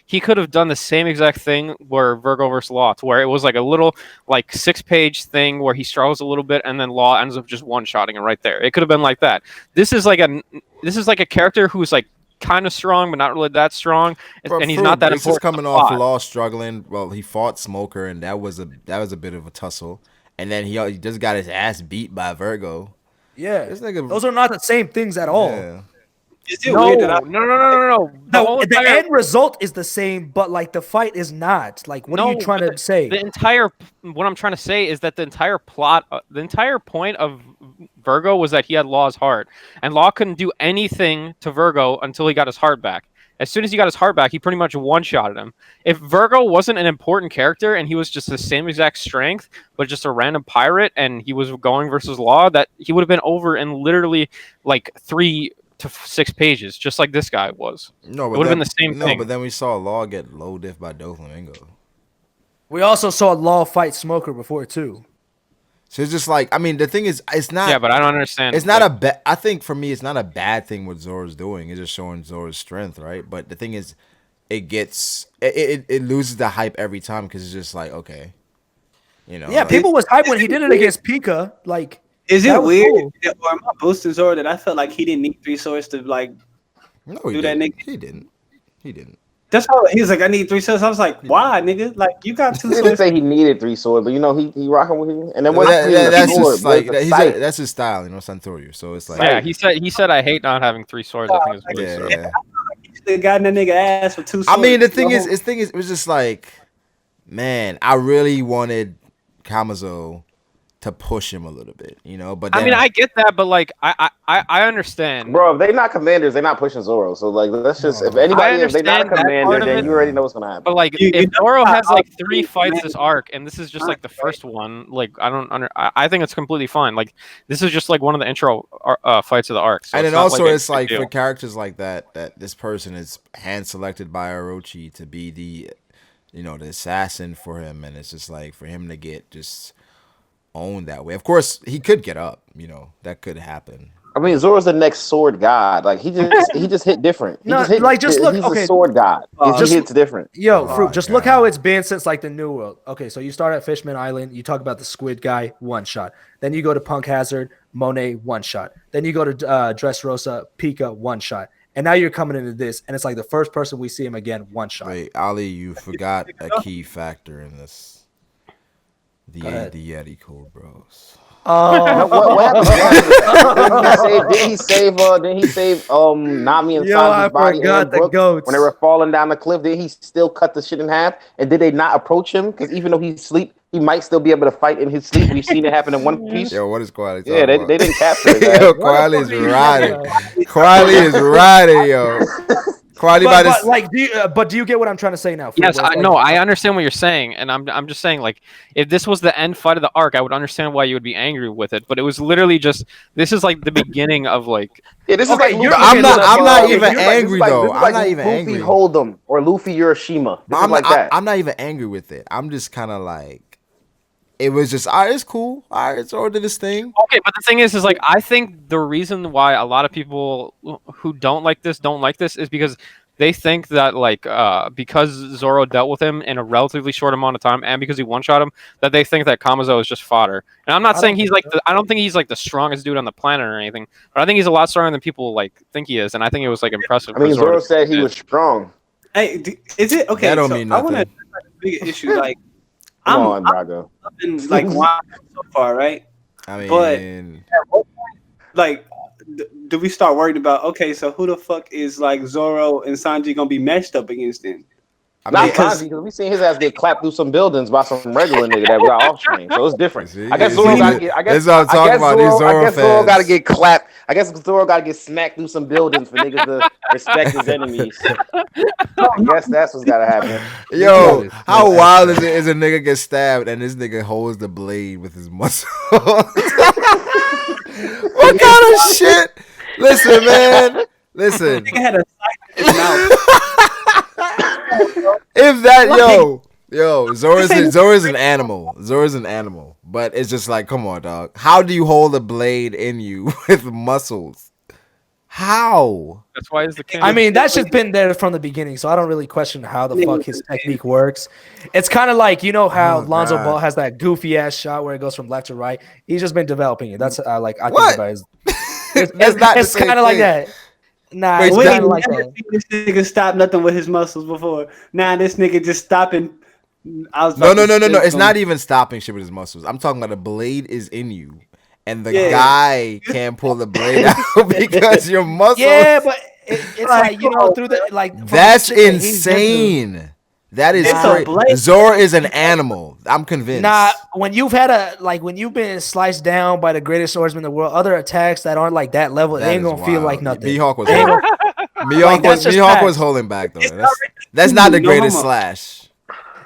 he could have done the same exact thing where Virgo versus Law, to where it was like a little like 6-page thing where he struggles a little bit and then Law ends up just one-shotting him right there. It could have been like that. This is like a character who's like kind of strong but not really that strong, and he's not that important. This is coming off Law struggling. Well, he fought Smoker, and that was a bit of a tussle, and then he just got his ass beat by Virgo. Yeah, those are not the same things at all. Yeah. Is it weird that No, the end result is the same, but like the fight is not. Like, what are you trying to say? What I'm trying to say is that the entire plot, the entire point of Virgo was that he had Law's heart, and Law couldn't do anything to Virgo until he got his heart back. As soon as he got his heart back, he pretty much one-shotted him. If Virgo wasn't an important character and he was just the same exact strength, but just a random pirate, and he was going versus Law, that he would have been over in literally like 3 to 6 pages, just like this guy was. No, but it would have been the same thing. No, but then we saw Law get low diff by Doflamingo. We also saw Law fight Smoker before too. So it's just like, I mean, the thing is, it's not. Yeah, but I don't understand. It's not a bad. I think for me, it's not a bad thing what Zoro's doing. It's just showing Zoro's strength, right? But the thing is, it loses the hype every time because it's just like, okay, Yeah, like, people was hyped when he did it against Pika. Like, is it weird, or am I boosting Zoro that I felt like he didn't need 3 swords to like do that, nigga? He didn't. That's how he's like, I need 3 swords. I was like, why, nigga? Like, you got 2 swords. He didn't say he needed 3 swords, but he rocking with him. And then that's his style, Santorio. So it's like, yeah, he said I hate not having 3 swords. I think it's really yeah. He still got that nigga ass for 2 swords. I mean, the thing is, it was just like, man, I really wanted Kamazo to push him a little bit, But then, I mean, I get that, but like, I understand, bro. If they're not commanders, they're not pushing Zoro. So like, let's just if they're not a commander, then you already know what's gonna happen. But like, if Zoro has like 3 fights this arc, and this is just like the first one, like I think it's completely fine. Like, this is just like one of the intro fights of the arc. So and then also, it's like for characters like that this person is hand selected by Orochi to be the assassin for him, and it's just like for him to get just owned that way. Of course, he could get up. That could happen. I mean, Zoro's the next sword god. Like he just hit different. He's a sword god. He hits different. Yo, Froob, just look how it's been since like the New World. Okay, so you start at Fishman Island. You talk about the Squid guy, 1 shot. Then you go to Punk Hazard, Monet, 1 shot. Then you go to Dressrosa, Pika, 1 shot. And now you're coming into this, and it's like the first person we see him again, 1 shot. Wait, Ali, you forgot a key factor in this. The Yeti Code Bros. What happened? Did he save Nami and Sanji's body and Brook when they were falling down the cliff? Did he still cut the shit in half? And did they not approach him? Because even though he's asleep, he might still be able to fight in his sleep. We've seen it happen in One Piece. Yo, what is Quali? Yeah, they didn't capture it. Yo, Quali's riding. Quali is riding, yo. But do you get what I'm trying to say now? Yes, I understand what you're saying, and I'm just saying, like, if this was the end fight of the arc, I would understand why you would be angry with it. But it was literally just this is like the beginning of like. Yeah, this is like I'm not even angry though. I'm not even angry. Luffy Hold'em or Luffy Hiroshima. I'm not even angry with it. I'm just kind of like. It was just, all right, it's cool. All right, it's ordered this thing. Okay, but the thing is like, I think the reason why a lot of people who don't like this is because they think that like because Zoro dealt with him in a relatively short amount of time and because he one-shot him, that they think that Kamazo is just fodder. And I'm not saying he's like I don't think he's like the strongest dude on the planet or anything, but I think he's a lot stronger than people like think he is, and I think it was like impressive. I mean, Zoro said he was strong. Hey, is it okay? That don't mean nothing. I want to a big issue like. Come on, Brago. I'm like Wano so far, right? I mean, but at what point, like, do we start worried about? Okay, so who the fuck is like Zoro and Sanji gonna be matched up against then? Not Sanji, because we seen his ass get clapped through some buildings by some regular nigga that got off train. So it's different. I guess Zorro got to get. I guess Zorro got to get clapped. I guess Zorro got to get smacked through some buildings for niggas to respect his enemies. I guess that's what's got to happen. Yo, how wild is it? Is a nigga get stabbed and this nigga holds the blade with his muscle? What kind of shit? Listen, man. Listen. If that, Zorro's an animal. Zorro's an animal. But it's just like, come on, dog. How do you hold a blade in you with muscles? How? That's why he's the king. I mean, that's just been there from the beginning, so I don't really question how the fuck his technique works. It's kind of like, you know how Lonzo Ball has that goofy ass shot where it goes from left to right. He's just been developing it. That's I think about his. It's kind of like that. Nah, it's kind of like that. This nigga stopped nothing with his muscles before. Nah, this nigga just stopping. No. It's not even stopping shit with his muscles. I'm talking about the blade is in you. And the guy can't pull the blade out because your muscles. Yeah, but it's like, you know, through the like. That's insane. That is Zorro is an animal. I'm convinced. Nah, when you've been sliced down by the greatest swordsman in the world, other attacks that aren't like that level, it ain't gonna feel like nothing. Mihawk was holding back though. That's not the greatest slash.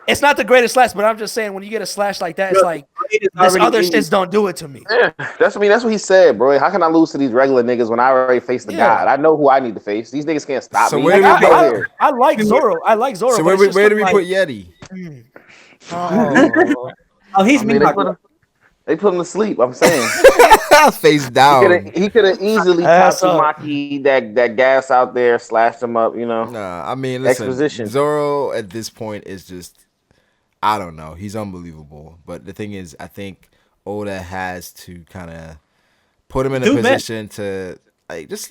It's not the greatest slash, but I'm just saying when you get a slash like that, it's like this other shits don't do it to me. Yeah, that's what he said, bro. How can I lose to these regular niggas when I already faced the god? I know who I need to face. These niggas can't stop me. I like Zorro. So where do we put Yeti? He's They put him to sleep. I'm saying, face down. He could have easily Tatsumaki that gas out there, slashed him up. You know. Nah, I mean, listen, exposition. Zorro at this point is just. I don't know. He's unbelievable. But the thing is, I think Oda has to kind of put him in a position to like just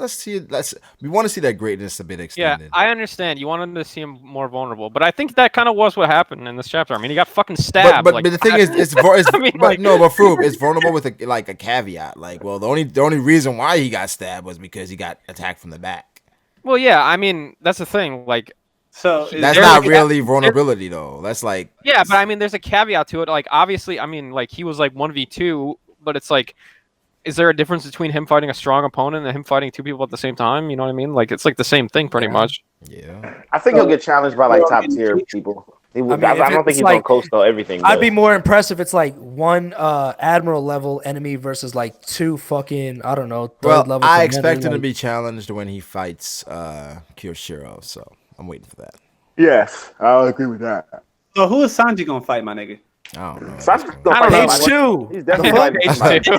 we want to see that greatness a bit extended. Yeah, I understand. You wanted to see him more vulnerable, but I think that kind of was what happened in this chapter. I mean, he got fucking stabbed. But the thing is, but Froob, it's vulnerable with a caveat. Like, well, the only reason why he got stabbed was because he got attacked from the back. Well, yeah. I mean, that's the thing. Like. So that's not really vulnerability though. That's like but I mean, there's a caveat to it. Like obviously, I mean, like he was like 1v2, but it's like, is there a difference between him fighting a strong opponent and him fighting two people at the same time? You know what I mean? Like it's like the same thing pretty much. Yeah. I think he'll get challenged by like top tier people. I don't think he's gonna coast though everything. I'd be more impressed if it's like one admiral level enemy versus like two fucking third level. I expect him to be challenged when he fights Kyoshiro, so. I'm waiting for that. Yes, I'll agree with that. So who is Sanji gonna fight, my nigga? I don't know. Sanji's gonna fight page 2. He's definitely fighting.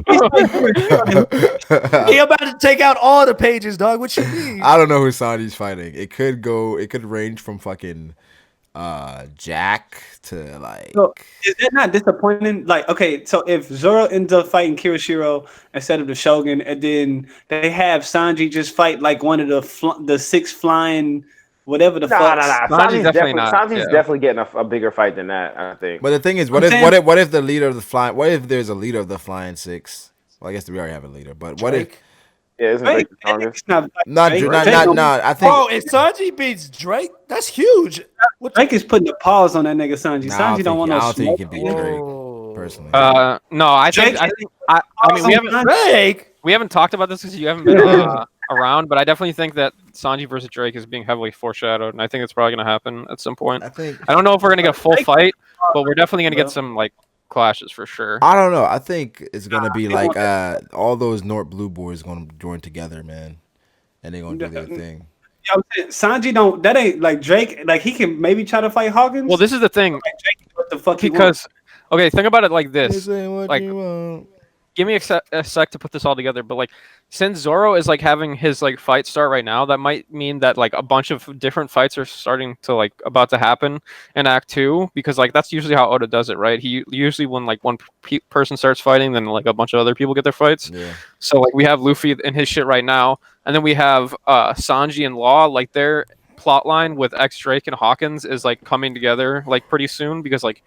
He about to take out all the pages, dog. What you mean? I don't know who Sanji's fighting. It could range from fucking Jack to like. So is that not disappointing? Like, okay, so if Zoro ends up fighting Kirishiro instead of the Shogun, and then they have Sanji just fight like one of the 6 flying. Whatever the fuck. Sanji's definitely getting a bigger fight than that, I think. But the thing is, what if the leader of the flying? What if there's a leader of the flying 6? Well, I guess we already have a leader. But what if? Yeah, isn't Drake the strongest? Not. I think. Bro, if Sanji beats Drake, that's huge. Drake is putting a pause on that nigga Sanji. Sanji don't want no. I don't think he can beat Drake personally. No, I think. I mean, we haven't talked about this because you haven't been around, but I definitely think that Sanji versus Drake is being heavily foreshadowed, and I think it's probably going to happen at some point. I don't know if we're going to get a full fight, but we're definitely going to get some like clashes for sure. I don't know. I think it's going to be like all those North Blue boys going to join together, man, and they're going to do their thing. Yeah, I'm saying, Sanji don't. That ain't like Drake. Like he can maybe try to fight Hawkins. Well, this is the thing. Like, Drake, what the fuck? Because okay, think about it like this. Like, give me a sec to put this all together, but like since Zorro is like having his like fight start right now, that might mean that like a bunch of different fights are starting to like about to happen in Act 2, because like that's usually how Oda does it, right? He usually when like one person starts fighting, then like a bunch of other people get their fights. Yeah. So like we have Luffy in his shit right now, and then we have Sanji and Law, like their plot line with X Drake and Hawkins is like coming together like pretty soon, because like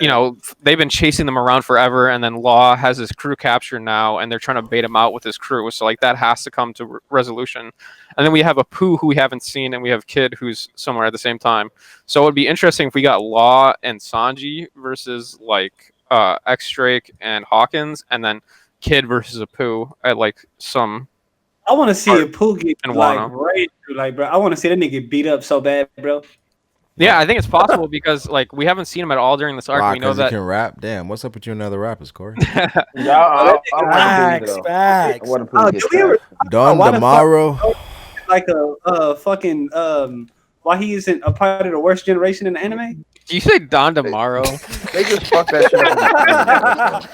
you know, they've been chasing them around forever, and then Law has his crew captured now, and they're trying to bait him out with his crew. So like that has to come to resolution. And then we have a Pooh who we haven't seen, and we have Kid who's somewhere at the same time. So it would be interesting if we got Law and Sanji versus like X Drake and Hawkins, and then Kid versus a Pooh at like some. I want to see a Pooh get like Wano. right through, like, bro. I want to see that nigga get beat up so bad, bro. Yeah, I think it's possible because like we haven't seen him at all during this arc. We know that he can rap. Damn, what's up with you and other rappers, Corey? Facts. Don Demaro. Like a fucking why he isn't a part of the worst generation in the anime? Do you say Don Demaro? They just fucked that shit up.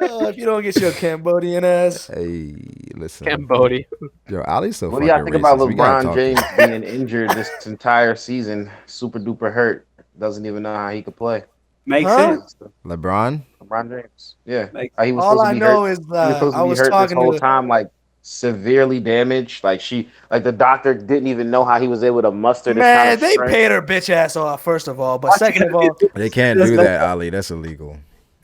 If you don't get your Cambodian ass. Hey, listen. Cambodia. Yo, Ali's so What do fucking y'all think racist. about We gotta LeBron talk. James being injured this entire season? Super duper hurt. Doesn't even know how he could play. Makes sense. LeBron James. Yeah. He was All supposed to I be know hurt. is He was supposed I to be was hurt this talking whole to time, like severely damaged. Like the doctor didn't even know how he was able to muster this kind of they strength. paid her bitch ass off, first of all. But second of all, they can't do that, Ali. That's illegal.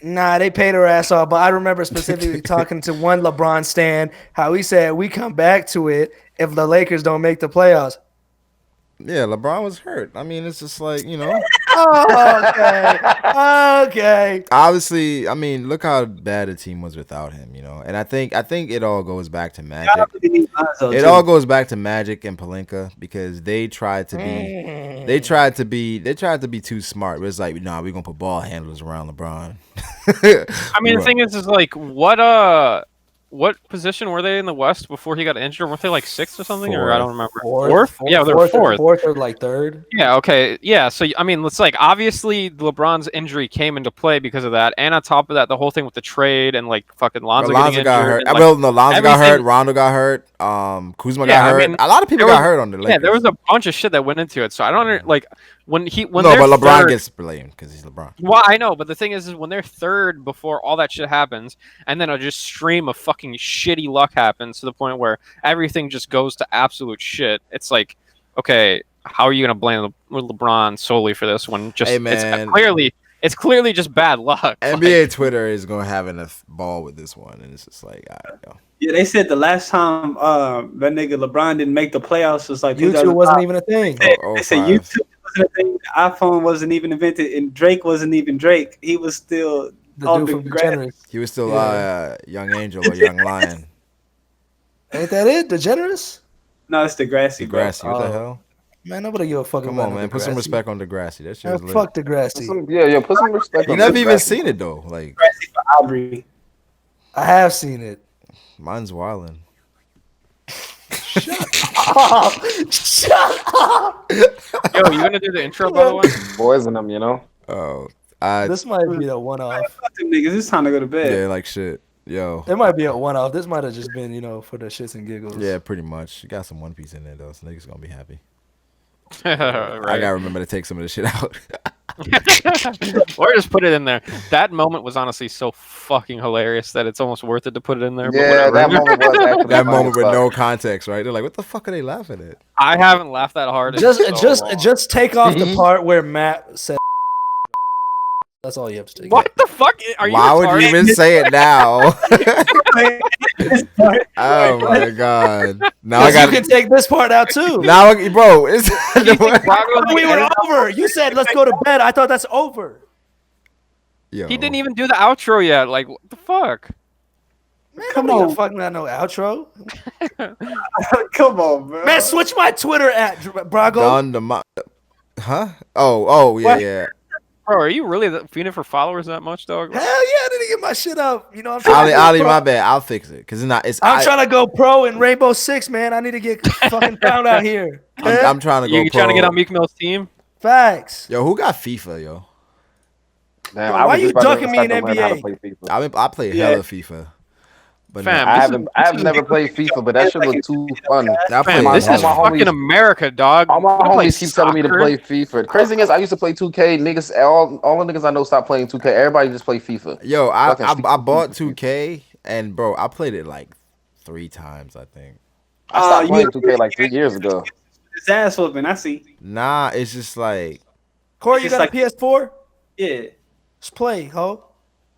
nah, they paid her ass off. But I remember specifically talking to one LeBron stan, how he said we come back to it if the Lakers don't make the playoffs. Yeah, LeBron was hurt. I mean, it's just like, you know. Okay. Obviously, I mean, look how bad the team was without him, you know. And I think it all goes back to Magic. It all goes back to Magic and Pelinka because they tried to be too smart. But it's like, nah, we're gonna put ball handlers around LeBron. I mean, the thing is like what position were they in the West before he got injured? Weren't they like sixth or something? Or I don't remember. Fourth? Yeah, they were fourth. Fourth or like third. Yeah, okay. Yeah, so I mean, it's like obviously LeBron's injury came into play because of that, and on top of that, the whole thing with the trade and like fucking Lonzo getting got injured. hurt. And, like, Well, no, Lonzo got hurt. Rondo got hurt. Kuzma got hurt. I mean, a lot of people got hurt on the Lakers. Yeah, there was a bunch of shit that went into it. So I don't like when no, but LeBron gets blamed because he's LeBron. Well, I know, but the thing is when they're third before all that shit happens, and then a just stream of fucking shitty luck happens to the point where everything just goes to absolute shit. It's like, okay, how are you gonna blame LeBron solely for this when just it's clearly just bad luck. NBA Twitter is gonna have a ball with this one, and it's just like, I don't know. Yeah, they said the last time that nigga LeBron didn't make the playoffs was like YouTube wasn't even a thing. They said YouTube wasn't a thing. The iPhone wasn't even invented, and Drake wasn't even Drake. He was still the dude from DeGeneres. He was still Young Angel or Young Lion. Ain't that it? DeGeneres? No, it's Degrassi. Degrassi, what the hell? Man, nobody give a fuck. Come on, man. Put some respect on Degrassi. That shit was lit. Fuck Degrassi. Put some respect. You never even seen it though. Like Degrassi for Aubrey. I have seen it. Mine's wildin'. Shut up! Yo, you gonna do the intro by the way? Boys in them, you know. Oh, this might be a one-off. Fuck them niggas. It's time to go to bed. Yeah, like shit. Yo, it might be a one-off. This might have just been, you know, for the shits and giggles. Yeah, pretty much. You got some One Piece in there though, so niggas gonna be happy. Right. I gotta remember to take some of this shit out. Or just put it in there. That moment was honestly so fucking hilarious that it's almost worth it to put it in there. Yeah, that moment was actually that moment with no context, right? They're like, "What the fuck are they laughing at?" I haven't laughed that hard. Just take off the part where Matt said. That's all you have to take. What the fuck? Are you Why retarded? would you even say it now? Oh my god! Now I got. You can take this part out too. Now, bro, it's we were over. You said let's go to bed. I thought that's over. Yo. He didn't even do the outro yet. Like, what the fuck? Man, come on, fuck not no outro. Come on, bro. Man, switch my Twitter at Brago. Huh? Oh, yeah, yeah. Bro, are you really feeding for followers that much, dog? Hell yeah, I didn't get my shit up. You know, I'm Ali, my bad. I'll fix it because it's not. I'm trying to go pro in Rainbow Six, man. I need to get fucking found out here. I'm trying to go. You pro. trying to get on Meek Mill's team? Facts. Yo, who got FIFA, yo? Damn, why you ducking me in NBA? I play hella FIFA. But Fam, I have never played FIFA, but that shit looked too fun. Fam, this is fucking America, dog. All my homies keep telling me to play FIFA. The crazy thing is, I used to play 2K. Niggas, all the niggas I know stopped playing 2K. Everybody just play FIFA. Yo, I bought 2K, and bro, I played it like 3 times, I think. I stopped playing 2K like 3 years ago. His ass whooping, I see. Nah, it's just like. Corey, you got a PS4? Yeah. Let's play, ho.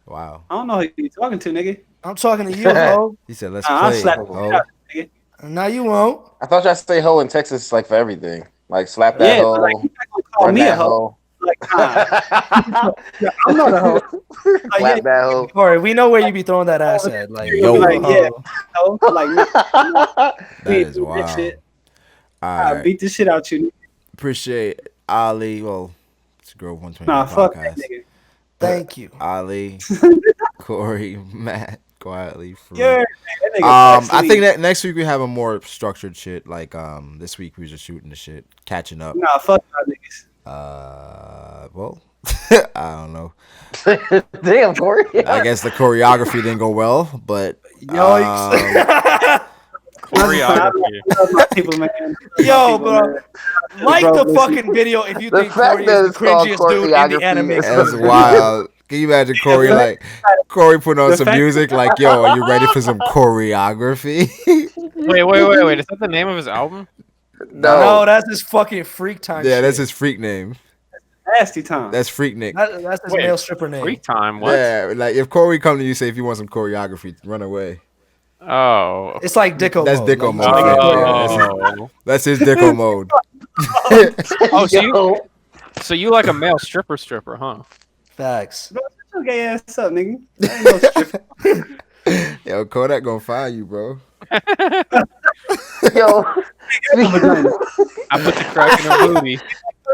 Wow. I don't know who you talking to, nigga. I'm talking to you, ho. He said, "Let's I'll play." slap Ho. out, nigga. Now you won't. I thought y'all say hoe in Texas like for everything. Like slap that Yeah, hoe, but like, you not gonna call run me that a hoe. hoe. Like, yeah, I'm not a hoe. Like, Slap that hoe. Corey, we know where you be throwing that ass at. Like, Yo. like, yeah, ho. hoe. Like, That we is beat wild. this shit. All I right. beat the shit out you. Appreciate Ali. Well, it's Grove 120 Nah, fuck podcast. that nigga. Thank you. Ali, Corey, Matt, quietly. Froob. Yeah, that nigga I actually- think that next week we have a more structured shit. Like this week we was just shooting the shit, catching up. Nah, fuck y'all niggas. Well, I don't know. Damn, Corey. I guess the choreography didn't go well, but Yikes. Choreography. People, man. Yo, bro. Like Bro, the listen. fucking video if you The think fact Corey that is the it's called cringiest dude in the choreography anime. is- that's wild. Can you imagine Corey Corey putting on The some fact- music like, "Yo, are you ready for some choreography?" Wait. Is that the name of his album? No, that's his fucking freak time. Yeah, that's shit. his freak name. Nasty time. That's Freak Nick. That's his Wait, male stripper name. Freak Time. What? Yeah, like if Corey come to you say if you want some choreography, run away. Oh. It's like Dicko That's mode. Dicko Like, mode. Oh. That's his Dicko mode. Oh, so you like a male stripper, huh? Facts. Bro, shut your gay ass up, nigga. I ain't no stripper. Yo, Kodak gonna find you, bro. Yo, I put the crack in her booty.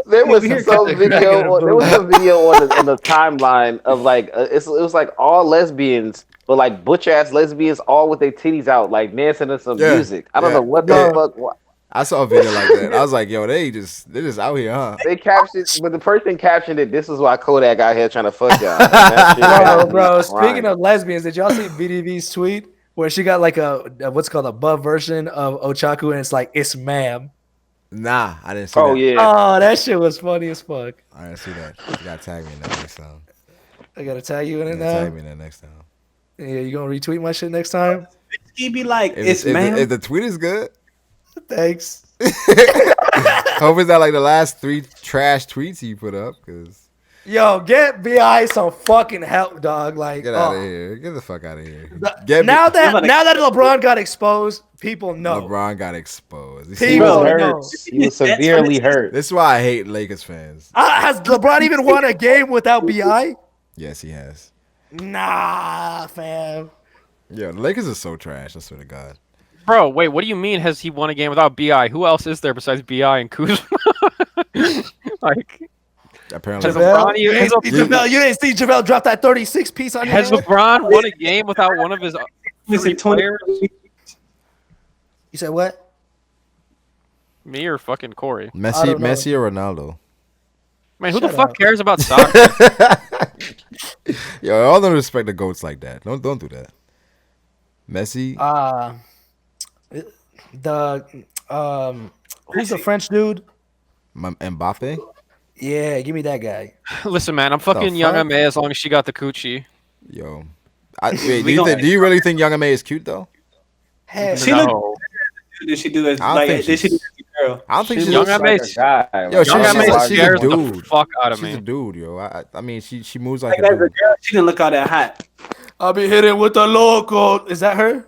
there was Here, some cut the video. crack in her There was some video on the timeline of like it was like all lesbians, but like butch ass lesbians, all with their titties out, like dancing to some Yeah, music. I don't yeah. know what the Yeah. fuck. I saw a video like that. I was like, yo, they're just out here, huh? They captioned, but the person captioned it. This is why Kodak out here trying to fuck y'all. And that shit had me Bro, crying. speaking of lesbians, did y'all see BDV's tweet where she got like a what's called a buff version of Ochaku and it's like, it's ma'am. Nah, I didn't see Oh that. yeah. Oh, that shit was funny as fuck. I didn't see that. You gotta tag me in that next time. I gotta tag you in You it gotta now. tag me in that next time. Yeah, you gonna retweet my shit next time? He be like, If, it's if, man. if the tweet is good, Thanks. hope it's not like the last 3 trash tweets he put up. Cause Yo, get BI some fucking help, dog. Like, get out of here. Get the fuck out of here. now that LeBron got exposed, people know. LeBron got exposed. You He see, He Bro, was no. hurt. He was severely hurt. this is why I hate Lakers fans. Has LeBron even won a game without BI? Yes, he has. Nah, fam. Yo, the Lakers are so trash. I swear to God. Bro, wait, what do you mean has he won a game without BI? Who else is there besides BI and Kuzma? Like, Apparently, Has LeBron- You didn't see JaVale drop that 36 piece on your has head? LeBron won a game without one of his Listen, three 20 players? You said what? Me or fucking Corey? I Messi, don't know. Messi or Ronaldo? Man, who Shut the fuck up. cares about soccer? Yo, all don't respect the goats like that. Don't do that. Messi, Who's the French dude? Mbappe. Yeah, give me that guy. Listen, man, I'm fucking young fuck? M.A as long as she got the coochie. Yo, wait. Do you really think Young M.A is cute though? Hell, She No. look. Did she do it? I don't Like, think did she do she's- it, girl? I don't think She she's. Young looks M.A. like a guy. Yo, Like, she's Young a- M.A. she's a scares the dude. fuck out of She's me. a dude, yo. I mean, she moves Like like as a a dude. girl, she didn't look all that hot. I'll be hitting with the loco. Is that her?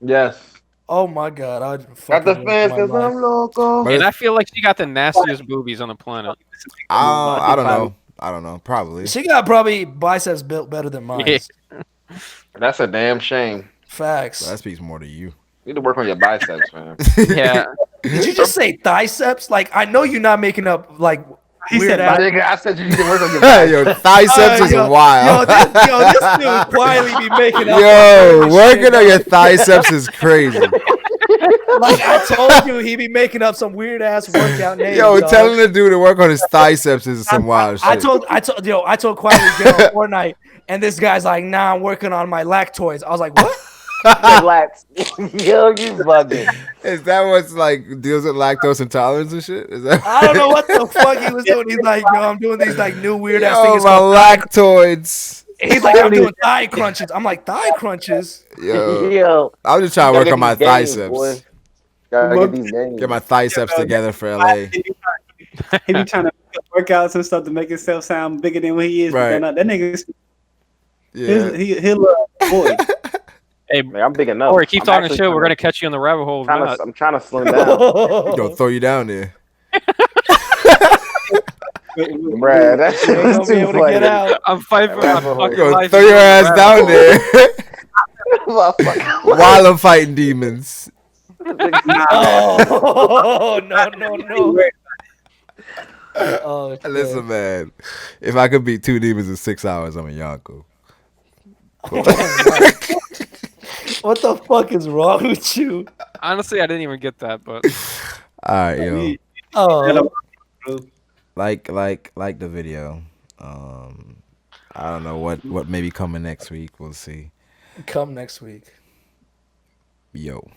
Yes. Oh my god, I'd Got fucking the lose fans my because life. I'm local. But And I feel like she got the nastiest boobies on the planet. I don't know. I don't know. Probably. She got probably biceps built better than mine. Yeah. That's a damn shame. Facts. That speaks more to you. You need to work on your biceps, man. Yeah. Did you just say triceps? Like, I know you're not making up like He weird said ass. Nigga, I said you need to work on your Yo, biceps. triceps is wild. Yo, this dude quietly be making up. Yo, shit, working on your dog. triceps is crazy. Like I told you, he be making up some weird ass workout names. Yo, dog. telling the dude to work on his triceps is some wild shit. I told quietly get on Fortnite, and this guy's like, nah, I'm working on my lactoids. I was like, what? Relax. Yo, you bugging. Is that what's like deals with lactose intolerance and shit? Is that? I don't know what the fuck he was doing. He's like, yo, I'm doing these like new weird ass Yo, things. my called thigh- lactoids. He's like, I'm doing thigh crunches. I'm like, thigh crunches? Yo, Yo. I'm just trying to work on my Gotta get these games, boy. triceps. Gotta get these games. Get my triceps together for LA. He be trying to workouts and stuff to make himself sound bigger than what he is. Right. But that nigga, Yeah. he'll avoid. Hey, I'm big enough. Corey, keep I'm talking actually shit. We're trying gonna catch you in the rabbit hole. I'm trying to slim down. Gonna throw you down there. Bruh, that's too funny. I'm fighting for my fucking Gonna life. throw your ass down hole. there while I'm fighting demons. Oh no. Oh, shit. Listen, man. If I could beat 2 demons in 6 hours, I'm a Yonko. What the fuck is wrong with you? Honestly, I didn't even get that, but All right, yo. Oh, Like the video. I don't know what may be coming next week. We'll see. come next week. Yo.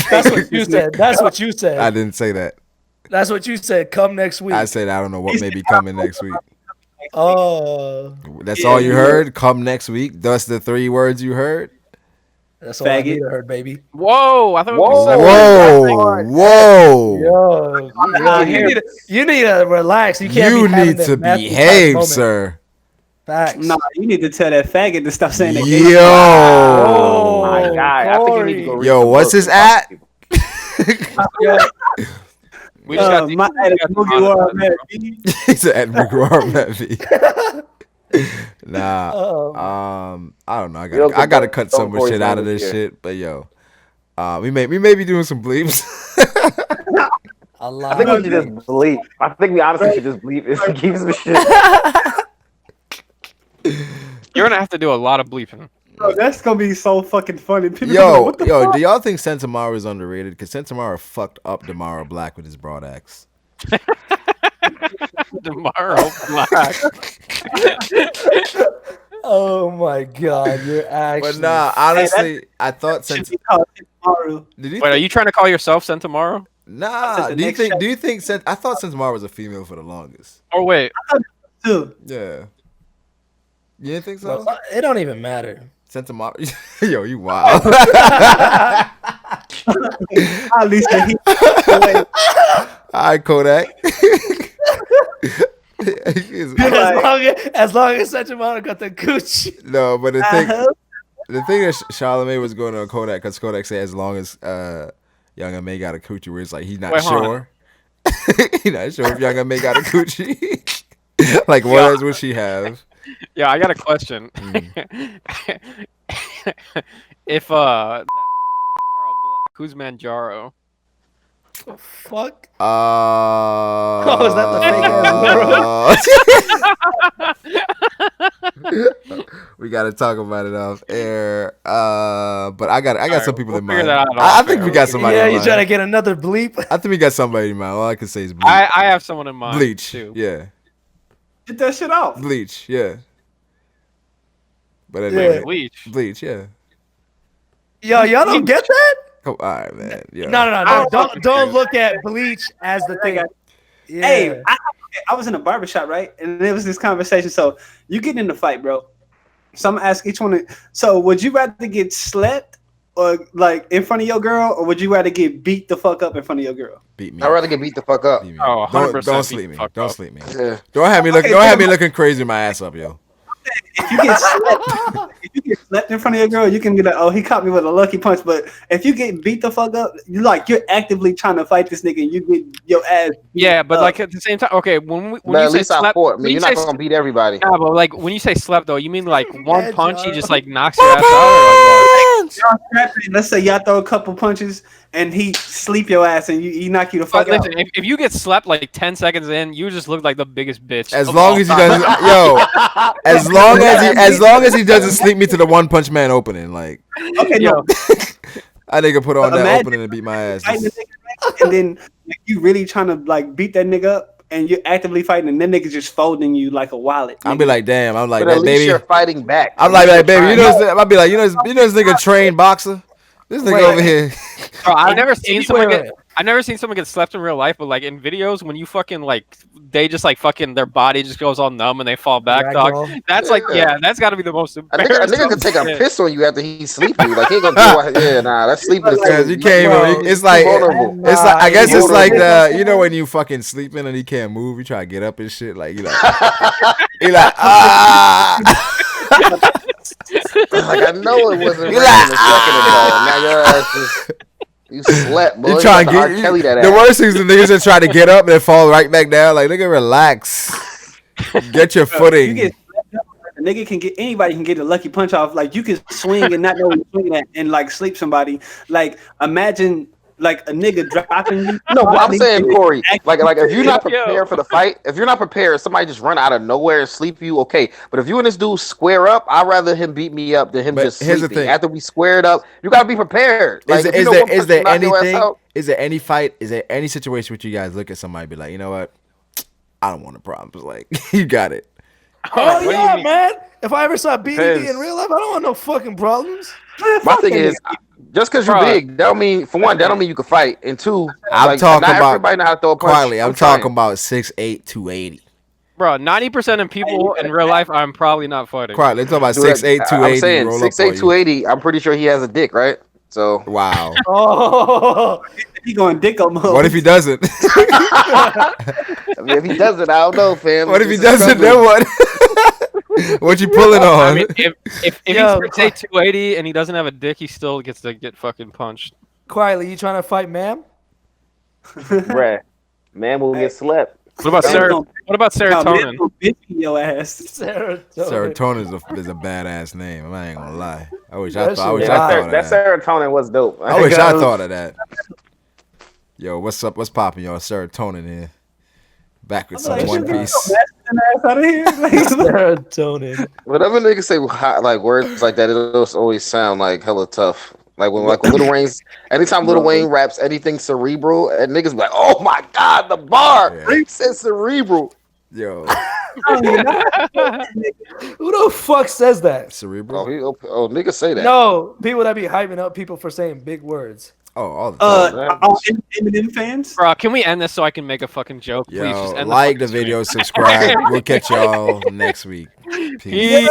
That's what you said. That's what you said. I didn't say that. That's what you said. Come next week. I said I don't know what may be coming next week. Oh, That's all you heard? Come next week? That's the 3 words you heard? that's all I need to heard, baby. whoa! I thought Whoa. Yo, you need to relax. You can't. You be having need that to Matthew behave, moment. sir. Facts. Nah, you need to tell that faggot to stop saying that. Yo. Oh My God, I think you need to go read Yo, some what's books his and talk at? to people. We just got my He said at McGraw Nah. I don't know. I gotta cut some more shit out of this shit. But yo, we may be doing some bleeps. I think we should just bleep. I think we honestly should just bleep and keep some shit. You're gonna have to do a lot of bleeping. Bro, that's gonna be so fucking funny. People Yo, like, what the fuck? do y'all think Sentomara is underrated? Because Sentomara fucked up Damara Black with his broad axe. Tomorrow, Black. Oh my God, you're actually. But nah, honestly, I thought Should be called Sentomaru. Wait, are you trying to call yourself Sentomaro? Nah. Do you think? I thought Sentomara was a female for the longest. Or wait, Too. Yeah. You didn't think so? Well, it don't even matter. Sentomara. Yo, you wild. At least he. All right, Kodak. As long as such amount got the Gucci. No, but the thing that Charlamagne was going on Kodak, because Kodak said as long as Young M.A got a coochie, where it's like he's not sure. He's not sure if Young M.A got a coochie. Like, what else would she have? yeah, I got a question. If Tomorrow Black, who's Manjaro? The fuck? Oh, is that the fake ass We gotta talk about it off air. But I got some people in mind. I think we got somebody. Yeah, in you mind. trying to get another bleep? I think we got somebody in mind. All I can say is Bleach. I have someone in mind. Bleach. Too. Yeah. Get that shit off. Bleach. Yeah. But anyway, Bleach. Bleach. Yeah. Yo, y'all don't get that? Come, all right, man. Yeah. No. Don't look at Bleach as the thing. Yeah. Hey, I was in a barbershop, right? And there was this conversation. So you get in the fight, bro. So I'm gonna ask each one. So would you rather get slept or like in front of your girl, or would you rather get beat the fuck up in front of your girl? Beat me. I'd rather get beat the fuck up. Beat me. Oh, 100% Don't sleep me. Don't up. sleep me. Yeah. Don't have me look. Don't have me looking crazy with my ass up, yo. If you get slept in front of your girl, you can be like, "Oh, he caught me with a lucky punch." But if you get beat the fuck up, you're actively trying to fight this nigga, and you get your ass. Yeah, but up. like at the same time, okay. When But you at say least I slept, fought. Man, when you're you not say gonna beat everybody. yeah, but like when you say slept though, you mean like one Yeah, punch, he John. just like knocks your ass out. Y'all scrapping, let's say y'all throw a couple punches and he sleep your ass and he knock you the fuck But out. listen, if you get slept like 10 seconds in, you just look like the biggest bitch. As of long all as he time. doesn't, yo. As long as he doesn't sleep me to the One Punch Man opening, like Okay, no. I nigga put on that Imagine opening and beat my ass. Fighting the nigga, and then like, you really trying to like beat that nigga up and you're actively fighting and that nigga just folding you like a wallet. I'll be like, damn. I'm like But at that, least baby. you're fighting back. I'm like that, baby. You know, I'll be like, you know this nigga trained boxer. This nigga over here. Bro, I've never seen someone get. I never seen someone get slept in real life, but like in videos, when you fucking like, they just like fucking their body just goes all numb and they fall back, dog. That's like, that's got to be the most embarrassing. A nigga can take a piss on you after he's sleeping. Like he ain't gonna do that's sleeping. You can't even. It's like I guess it's like the you know when you fucking sleeping and you can't move, you try to get up and shit. Like you like like I know it wasn't a second ago. Now your ass is. You slept, boy. You trying to get R.Kelly that the ass. worst thing is the niggas that try to get up and then fall right back down. Like nigga, relax. Get your footing. A nigga can get anybody can get a lucky punch off. Like you can swing and not know what you're swinging at and like sleep somebody. Like imagine like a nigga dropping you. No, but I'm saying, Corey, like if you're not prepared for the fight, if you're not prepared, somebody just run out of nowhere and sleep you, okay. But if you and this dude square up, I'd rather him beat me up than him just sleeping. Here's the thing. After we squared up, you gotta be prepared. Like, is there anything? Is there any fight? Is there any situation where you guys look at somebody and be like, you know what? I don't want a problem. It's like you got it. Oh yeah, man. If I ever saw BDB in real life, I don't want no fucking problems. My thing is, just because you're big, that don't mean you can fight. And two, I'm talking about everybody know how to throw a punch. Quietly, I'm talking about 6'8", 280. Bro, 90% of people in real life, I'm probably not fighting. Quietly, talking about 6'8", 280. I'm saying 6'8", 280. I'm pretty sure he has a dick, right? So wow. Oh, he going dicko mode. What if he doesn't? I mean, if he doesn't, I don't know, fam. What if he doesn't? Then what? What you pulling on? I mean, if he's 280 and he doesn't have a dick, he still gets to get fucking punched. Quietly, you trying to fight Ma'am? Bruh, man will get slept. What about serotonin? Your ass. Serotonin is a badass name. I ain't gonna lie. I wish I thought of that. Serotonin was dope. I wish I thought of that. Yo, what's up? What's popping, y'all? Serotonin here. Back with some One Piece. Serotonin. Whatever niggas say like words like that, it always sound like hella tough. Like when Lil Wayne's, anytime Lil Wayne raps anything cerebral, and niggas be like, "Oh my god, the bar!" He said cerebral. Yo, who the fuck says that? Cerebral. Oh, niggas say that. No, people that be hyping up people for saying big words. Oh, all the time. Eminem fans. Bro, can we end this so I can make a fucking joke? Yo, please just end like the video, subscribe. We'll catch y'all next week. Peace.